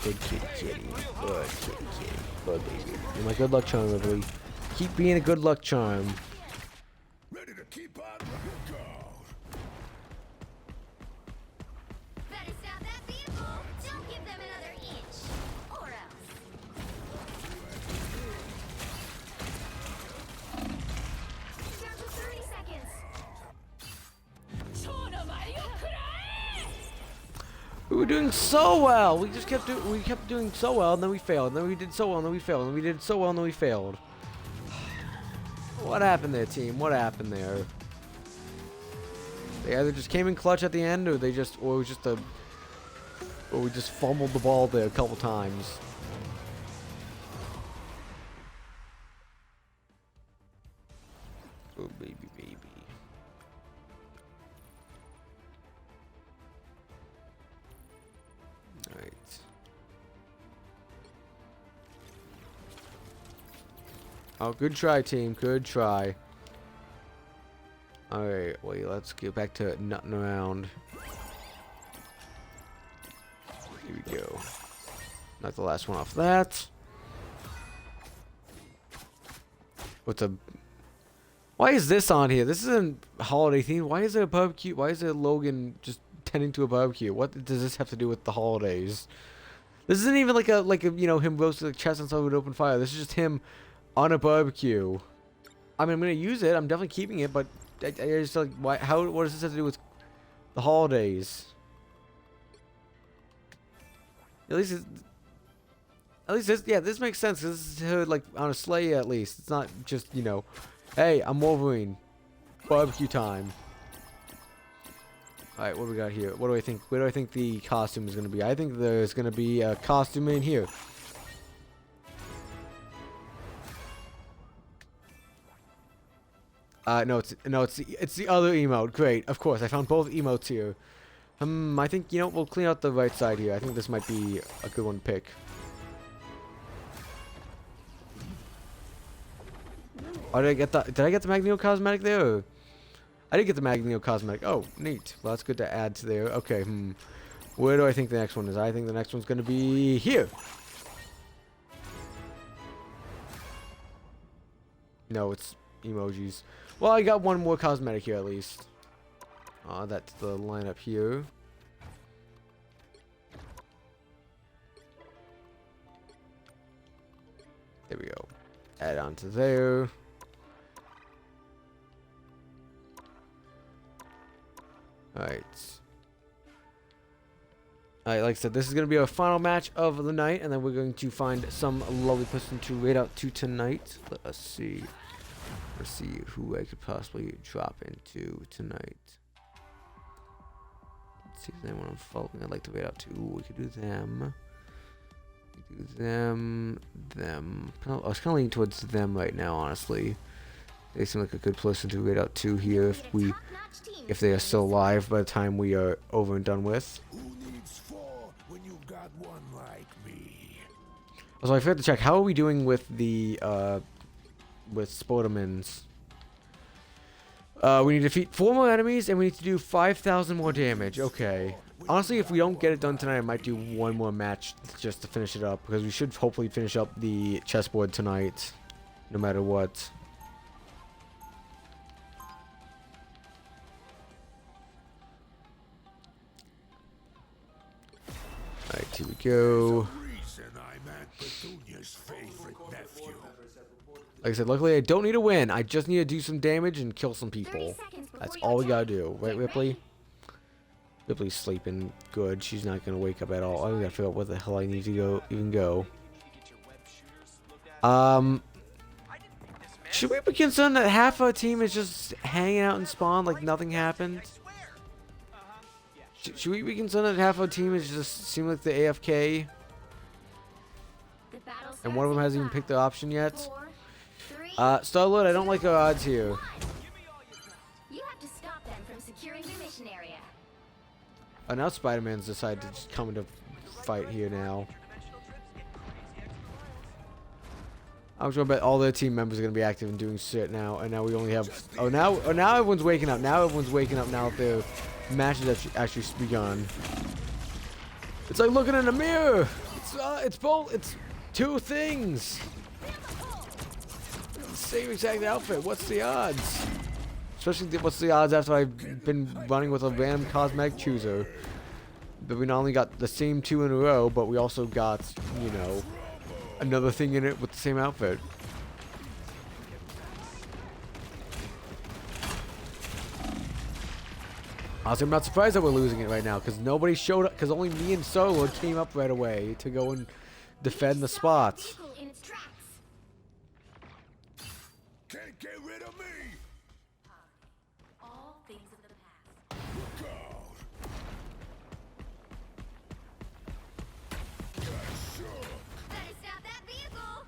Good kitty, kitty. Good kitty, kitty. Good baby. You're my good luck charm, Ripley. Keep being a good luck charm. Ready to keep were doing so well. We kept doing so well, and then we failed. And then we did so well, and then we failed. And we did so well, and then we failed. What happened there, team? What happened there? They either just came in clutch at the end, or we just fumbled the ball there a couple times. Oh baby, baby. All right. Oh, good try, team. Good try. Alright, wait, let's get back to nutting around. Here we go. Not the last one off that. What's a... Why is this on here? This isn't holiday theme. Why is there a barbecue? Why is there Logan just tending to a barbecue? What does this have to do with the holidays? This isn't even like a you know, him roasting the chestnuts over an open fire. This is just him on a barbecue. I mean, I'm gonna use it. I'm definitely keeping it, but I just like, why? How? What does this have to do with the holidays? At least this, yeah, this makes sense. This is her like on a sleigh at least. It's not just, you know, hey, I'm Wolverine. Barbecue time. All right, what do we got here? What do I think? Where do I think the costume is gonna be? I think there's gonna be a costume in here. No, it's the other emote. Great, of course. I found both emotes here. I think, you know, we'll clean out the right side here. I think this might be a good one to pick. Oh, did I get the Magneto cosmetic there? Or? I did get the Magneto cosmetic. Oh, neat. Well, that's good to add to there. Okay, Where do I think the next one is? I think the next one's gonna be here. No, it's emojis. Well, I got one more cosmetic here at least. That's the lineup here. There we go. Add on to there. Alright. Alright, like I said, this is going to be our final match of the night, and then we're going to find some lovely person to raid out to tonight. Let us see. Let's see who I could possibly drop into tonight. Let's see if there's anyone I'm following I'd like to raid out to. Ooh, we could do them. We could do them. I was kind of leaning towards them right now, honestly. They seem like a good person to raid out to here if they are still alive by the time we are over and done with. Who needs four when you've got one like me? Also, I forgot to check. How are we doing with the with Spodermans? We need to defeat 4 more enemies, and we need to do 5,000 more damage. Okay. Honestly, if we don't get it done tonight, I might do one more match just to finish it up, because we should hopefully finish up the chessboard tonight, no matter what. Alright, here we go. Like I said, luckily I don't need to win. I just need to do some damage and kill some people. That's all we gotta do. Right, Ripley? Ripley's sleeping good. She's not gonna wake up at all. I gotta figure out where the hell I need to go. Should we be concerned that half our team is just hanging out in spawn like nothing happened? Should we be concerned that half our team is just seem like the AFK? And one of them hasn't even picked the option yet? Star-Lord, I don't like our odds here. You have to stop them from securing the mission area. Oh, now Spider-Man's decided to just come into fight here now. I'm sure bet all their team members are gonna be active and doing shit now, and now we only have. Now everyone's waking up. Now everyone's waking up. Now that the match has actually begun. It's like looking in a mirror. It's both. It's two things. Same exact outfit. What's the odds? Especially what's the odds after I've been running with a random cosmetic chooser. But we not only got the same 2 in a row, but we also got, you know, another thing in it with the same outfit. Honestly, I'm not surprised that we're losing it right now, because nobody showed up, because only me and Solo came up right away to go and defend the spots. Vehicle in its tracks. Can't get rid of me! All things of the past. Look out! Get shook! Better stop that vehicle.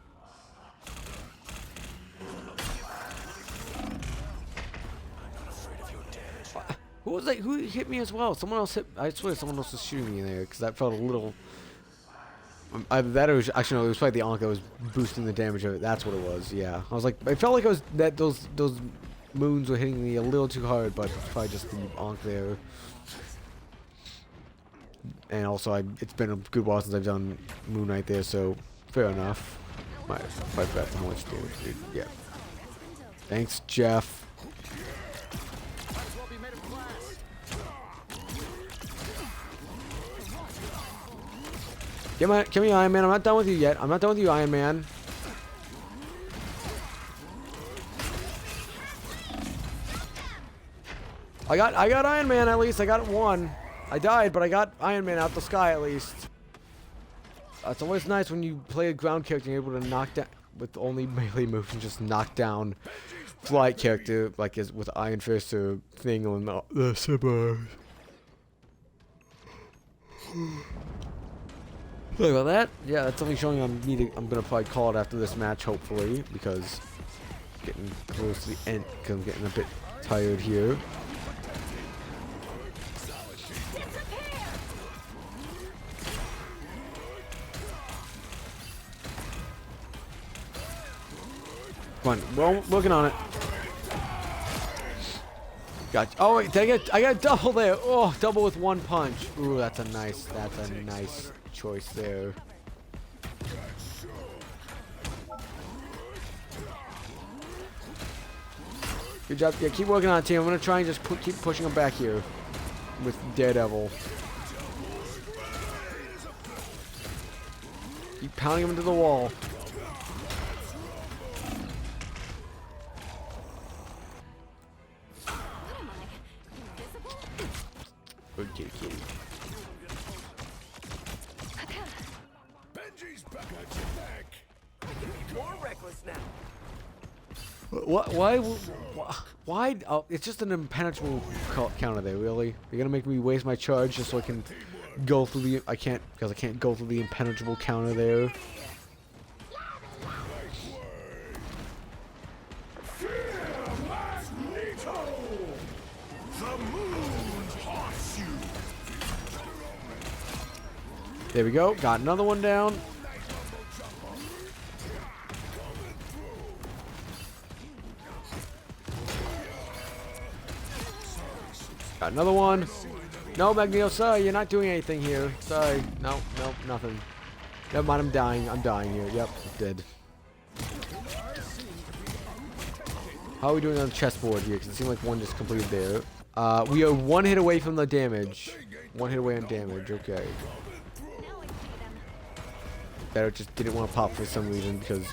Who was that? Who hit me as well? Someone else hit. I swear someone else was shooting me in there, because that felt a little. Either that or it was, actually no, it was probably the Ankh that was boosting the damage of it. That's what it was. Yeah, I was like, it felt like it was that those moons were hitting me a little too hard, but it's probably just the Ankh there. And also, it's been a good while since I've done Moon Knight there, so fair enough. Might bet how much damage, dude. Yeah. Thanks, Jeff. Might as well be made of glass. Come here, Iron Man. I'm not done with you yet. I'm not done with you, Iron Man. I got Iron Man at least. I got one. I died, but I got Iron Man out the sky at least. It's always nice when you play a ground character and you're able to knock down with only melee moves and just knock down flight character like as with Iron Fist or thing on the suburbs. Sorry about that. Yeah, that's something showing I'm gonna probably call it after this match, hopefully, because getting close to the end. Because I'm getting a bit tired here. Come on, well, working on it. Gotcha. Oh wait, I got double there. Oh, double with one punch. Ooh, that's a nice choice there. Good job. Yeah, keep working on it, team. I'm gonna try and just keep pushing them back here with Daredevil. Keep pounding him into the wall. Good kitty kitty. Benji's back at your back! More reckless now. Why? Oh, it's just an impenetrable counter there, really? You're gonna make me waste my charge just so I can go through the... I can't go through the impenetrable counter there. There we go. Got another one down. Got another one. No, Magneto, sorry, you're not doing anything here. Sorry. No, nothing. Never mind, I'm dying. I'm dying here. Yep, dead. How are we doing on the chessboard here? Because it seemed like one just completed there. We are one hit away from the damage. One hit away on damage. Okay. That just didn't want to pop for some reason because...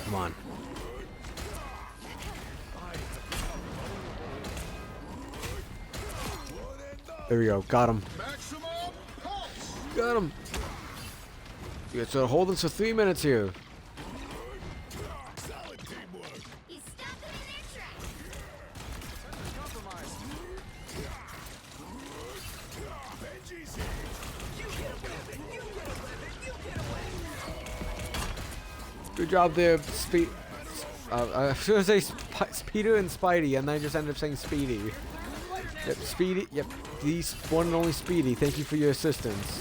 Come on. There we go. Got him. Got him. Yeah, so hold this for 3 minutes here. Solid teamwork! You stopped them in their tracks. Compromise. Benji's here! Good job there, Speed. I was gonna say Speeder and Spidey, and then I just ended up saying Speedy. Yep, Speedy. Yep, the one and only Speedy. Thank you for your assistance.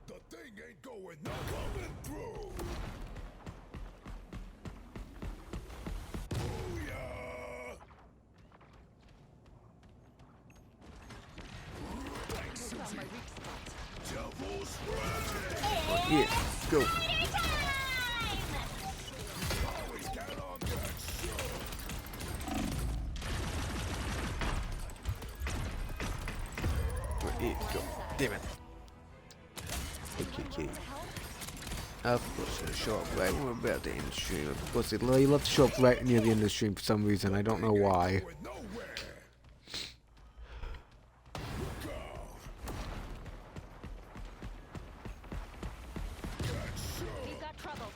The thing ain't going no coming through! Booyah! Yeah, go. Yeah, go. Damn it. Okay. Of course, it'll show up right when we're about to end the stream. Of course, they love to show up right near the end of the stream for some reason. I don't know why. We've got trouble.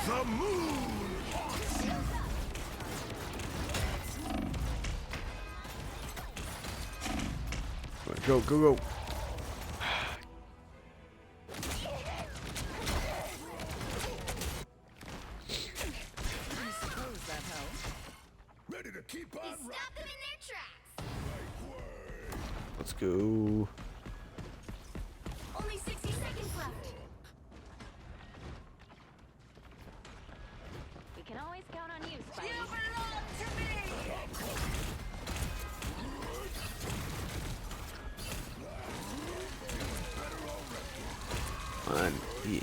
The moon! Go. Ready to keep on Stop them in their tracks. Let's go. Only 60 seconds left. We can always count on you, Spidey. You belong to me. On here.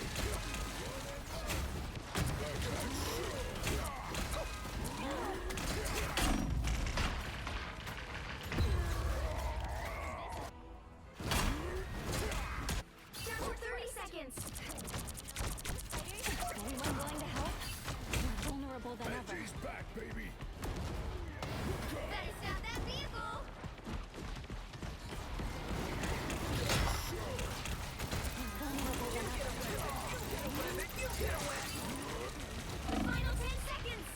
Down to 30 seconds. Anyone willing to help? More vulnerable than ever. He's back, baby. Better stop that vehicle. Final 10 seconds.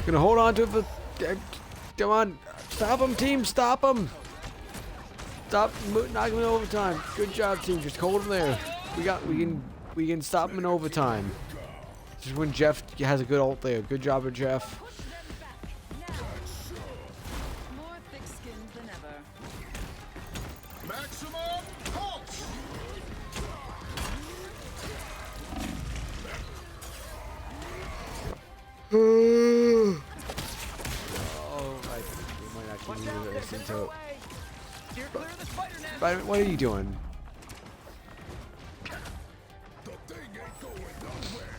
Gonna hold on to the. Come on, stop him, team, stop him. Stop knocking him in overtime. Good job, team. Just hold him there. We can stop him in overtime. Just when Jeff has a good ult there. Good job of Jeff. More thick-skinned than ever. Maximum pulse! Oh, I think we might actually need this into. Steer clear of the spider net. But what are you doing? The thing ain't going nowhere.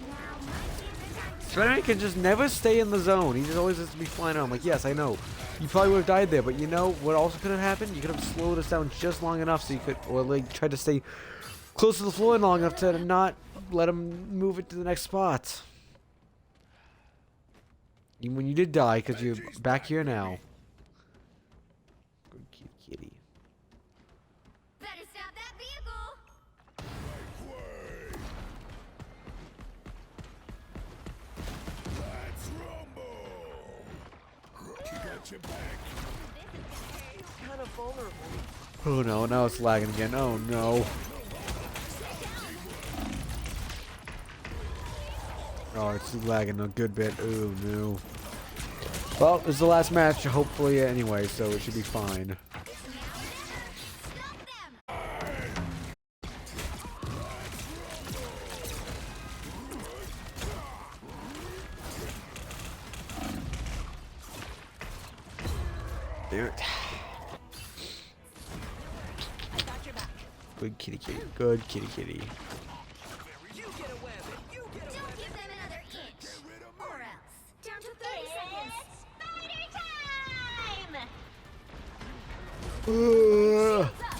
Now might be a good time to Spider-Man can just never stay in the zone. He just always has to be flying around. I'm like, yes, I know. You probably would have died there, but you know what also could have happened? You could have slowed us down just long enough so you could, or like tried to stay close to the floor long enough to not let him move it to the next spot. Even when you did die, because you're back here now. Good kitty. better stop that vehicle. Let's rumble. He got your back. Kind of vulnerable. Oh no, now it's lagging again. Oh no. Oh, it's lagging a good bit. Oh no. Well, this is the last match, hopefully, anyway, so it should be fine. Stop them. Damn it. I got your back. Good kitty kitty. Good kitty kitty. You get a web and you get a Don't web. give them another inch. Or else. Down to 30 seconds. Spider time!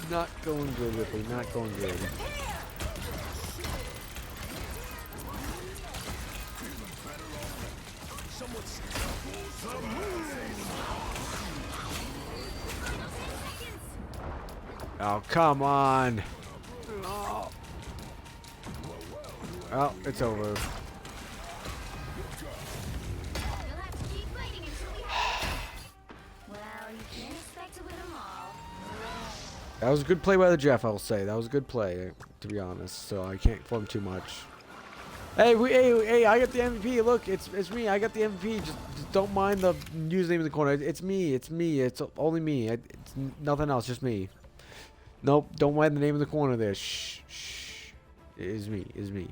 Not going good, Ripley. Not going good. Oh, come on. Oh, well, it's over. You'll have to keep fighting until we Well, you can't expect to win them all. That was a good play by the Jeff, I'll say. That was a good play, to be honest. So I can't fault him too much. Hey, I got the MVP. Look, it's me. I got the MVP. Just don't mind the username in the corner. It's me. It's only me. It's nothing else. Just me. Nope. Don't mind the name in the corner there. Shh. It is me.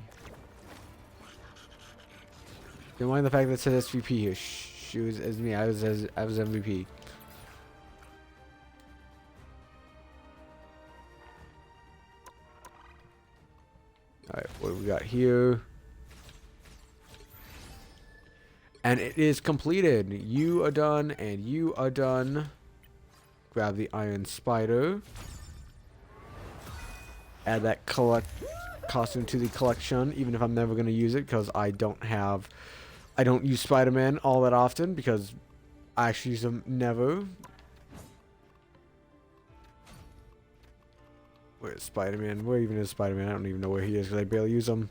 Don't mind the fact that it says SVP here. She was as me. I was MVP. All right, what do we got here? And it is completed. You are done, and you are done. Grab the Iron Spider. Add that costume to the collection, even if I'm never going to use it, because I don't use Spider-Man all that often, because I actually use him never. Where's Spider-Man? Where even is Spider-Man? I don't even know where he is, because I barely use him.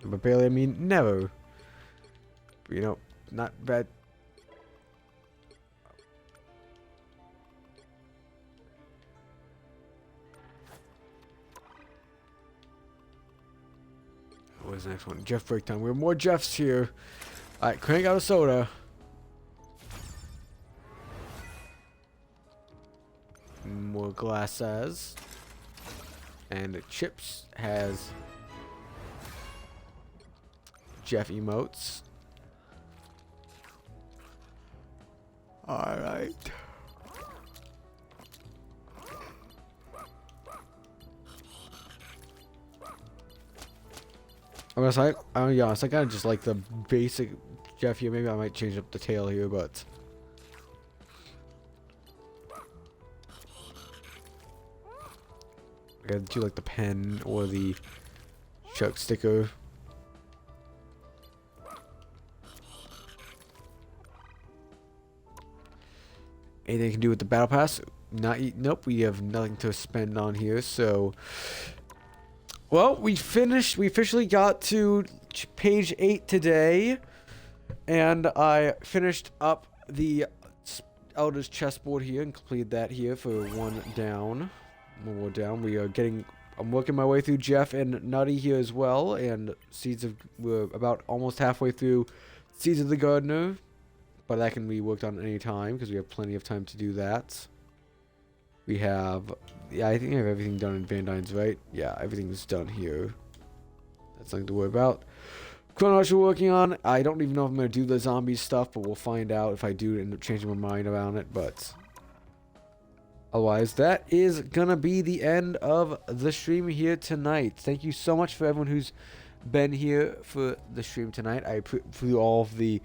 But barely, I mean never. You know, not bad. What's the next one? Jeff Breakdown. We have more Jeffs here. Alright, crank out a soda. More glasses. And Chips has Jeff emotes. Alright. I'm gonna be honest, I kinda just like the basic Jeff here. Maybe I might change up the tail here, but I gotta do like the pen or the Chuck sticker. Anything you can do with the battle pass? Nope, we have nothing to spend on here, so well, we officially got to page 8 today, and I finished up the Elder's chessboard here and completed that here for one more down. I'm working my way through Jeff and Nutty here as well, and we're about almost halfway through Seeds of the Gardener, but that can be worked on any time because we have plenty of time to do that. We have, yeah, I think I have everything done in Van Dyne's, right? Yeah, everything's done here. That's nothing to worry about. Chronos we're working on. I don't even know if I'm going to do the zombie stuff, but we'll find out if I do end up changing my mind around it, but otherwise, that is going to be the end of the stream here tonight. Thank you so much for everyone who's been here for the stream tonight. I through all of the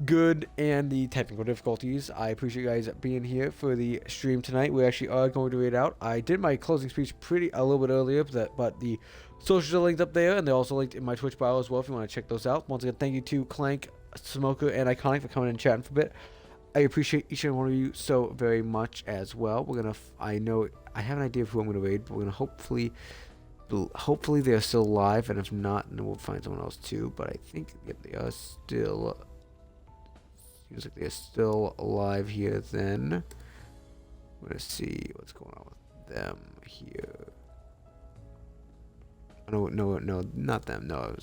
good and the technical difficulties. I appreciate you guys being here for the stream tonight. We actually are going to read out. I did my closing speech a little bit earlier, but the socials are linked up there, and they're also linked in my Twitch bio as well if you want to check those out. Once again, thank you to Clank, Smoker, and Iconic for coming in and chatting for a bit. I appreciate each and one of you so very much as well. We're gonna. I know I have an idea of who I'm gonna raid, but we're gonna hopefully they're still live, and if not, then we'll find someone else too. But I think they are still. Seems like they're still alive here then. I'm gonna see what's going on with them here. No, not them. No, I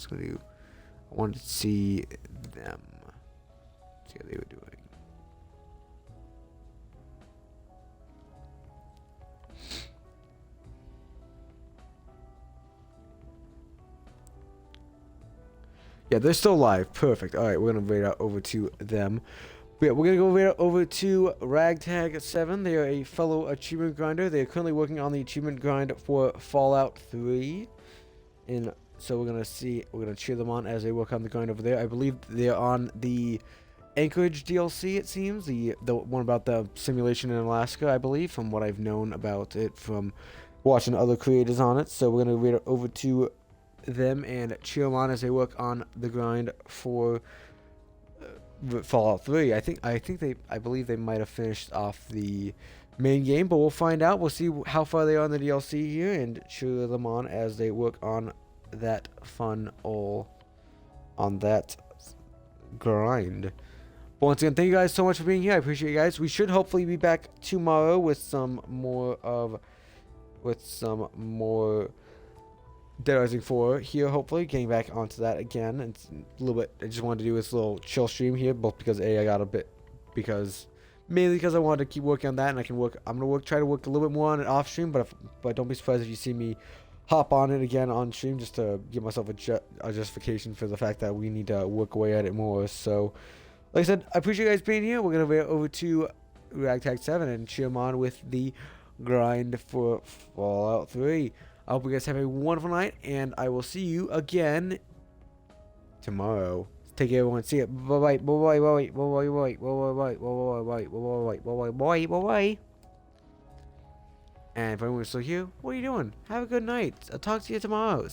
wanted to see them. See how they were doing. Yeah, they're still live. Perfect. All right, we're gonna raid out over to them. But yeah, we're gonna go raid out over to Ragtag7. They are a fellow achievement grinder. They are currently working on the achievement grind for Fallout 3, and so we're gonna cheer them on as they work on the grind over there. I believe they're on the Anchorage DLC. It seems the one about the simulation in Alaska. I believe, from what I've known about it from watching other creators on it. So we're gonna raid it over to them and cheer them on as they work on the grind for Fallout 3. I believe they might have finished off the main game, but we'll find out. We'll see how far they are in the DLC here and cheer them on as they work on that on that grind. But once again, thank you guys so much for being here. I appreciate you guys. We should hopefully be back tomorrow with some more Dead Rising 4 here, hopefully getting back onto that again. And it's a little bit, I just wanted to do this little chill stream here, both because mainly because I wanted to keep working on that, and I'm gonna try to work a little bit more on it off stream, but don't be surprised if you see me hop on it again on stream just to give myself a justification for the fact that we need to work away at it more. So, like I said, I appreciate you guys being here. We're gonna go over to Ragtag 7 and cheer them on with the grind for Fallout 3. I hope you guys have a wonderful night, and I will see you again tomorrow. Take care, everyone. See ya. Bye bye. Bye bye. Bye bye. Bye bye. Bye bye. Bye bye. Bye bye. Bye bye. Bye bye. Bye bye. And if anyone's still here, what are you doing? Have a good night. I'll talk to you tomorrow.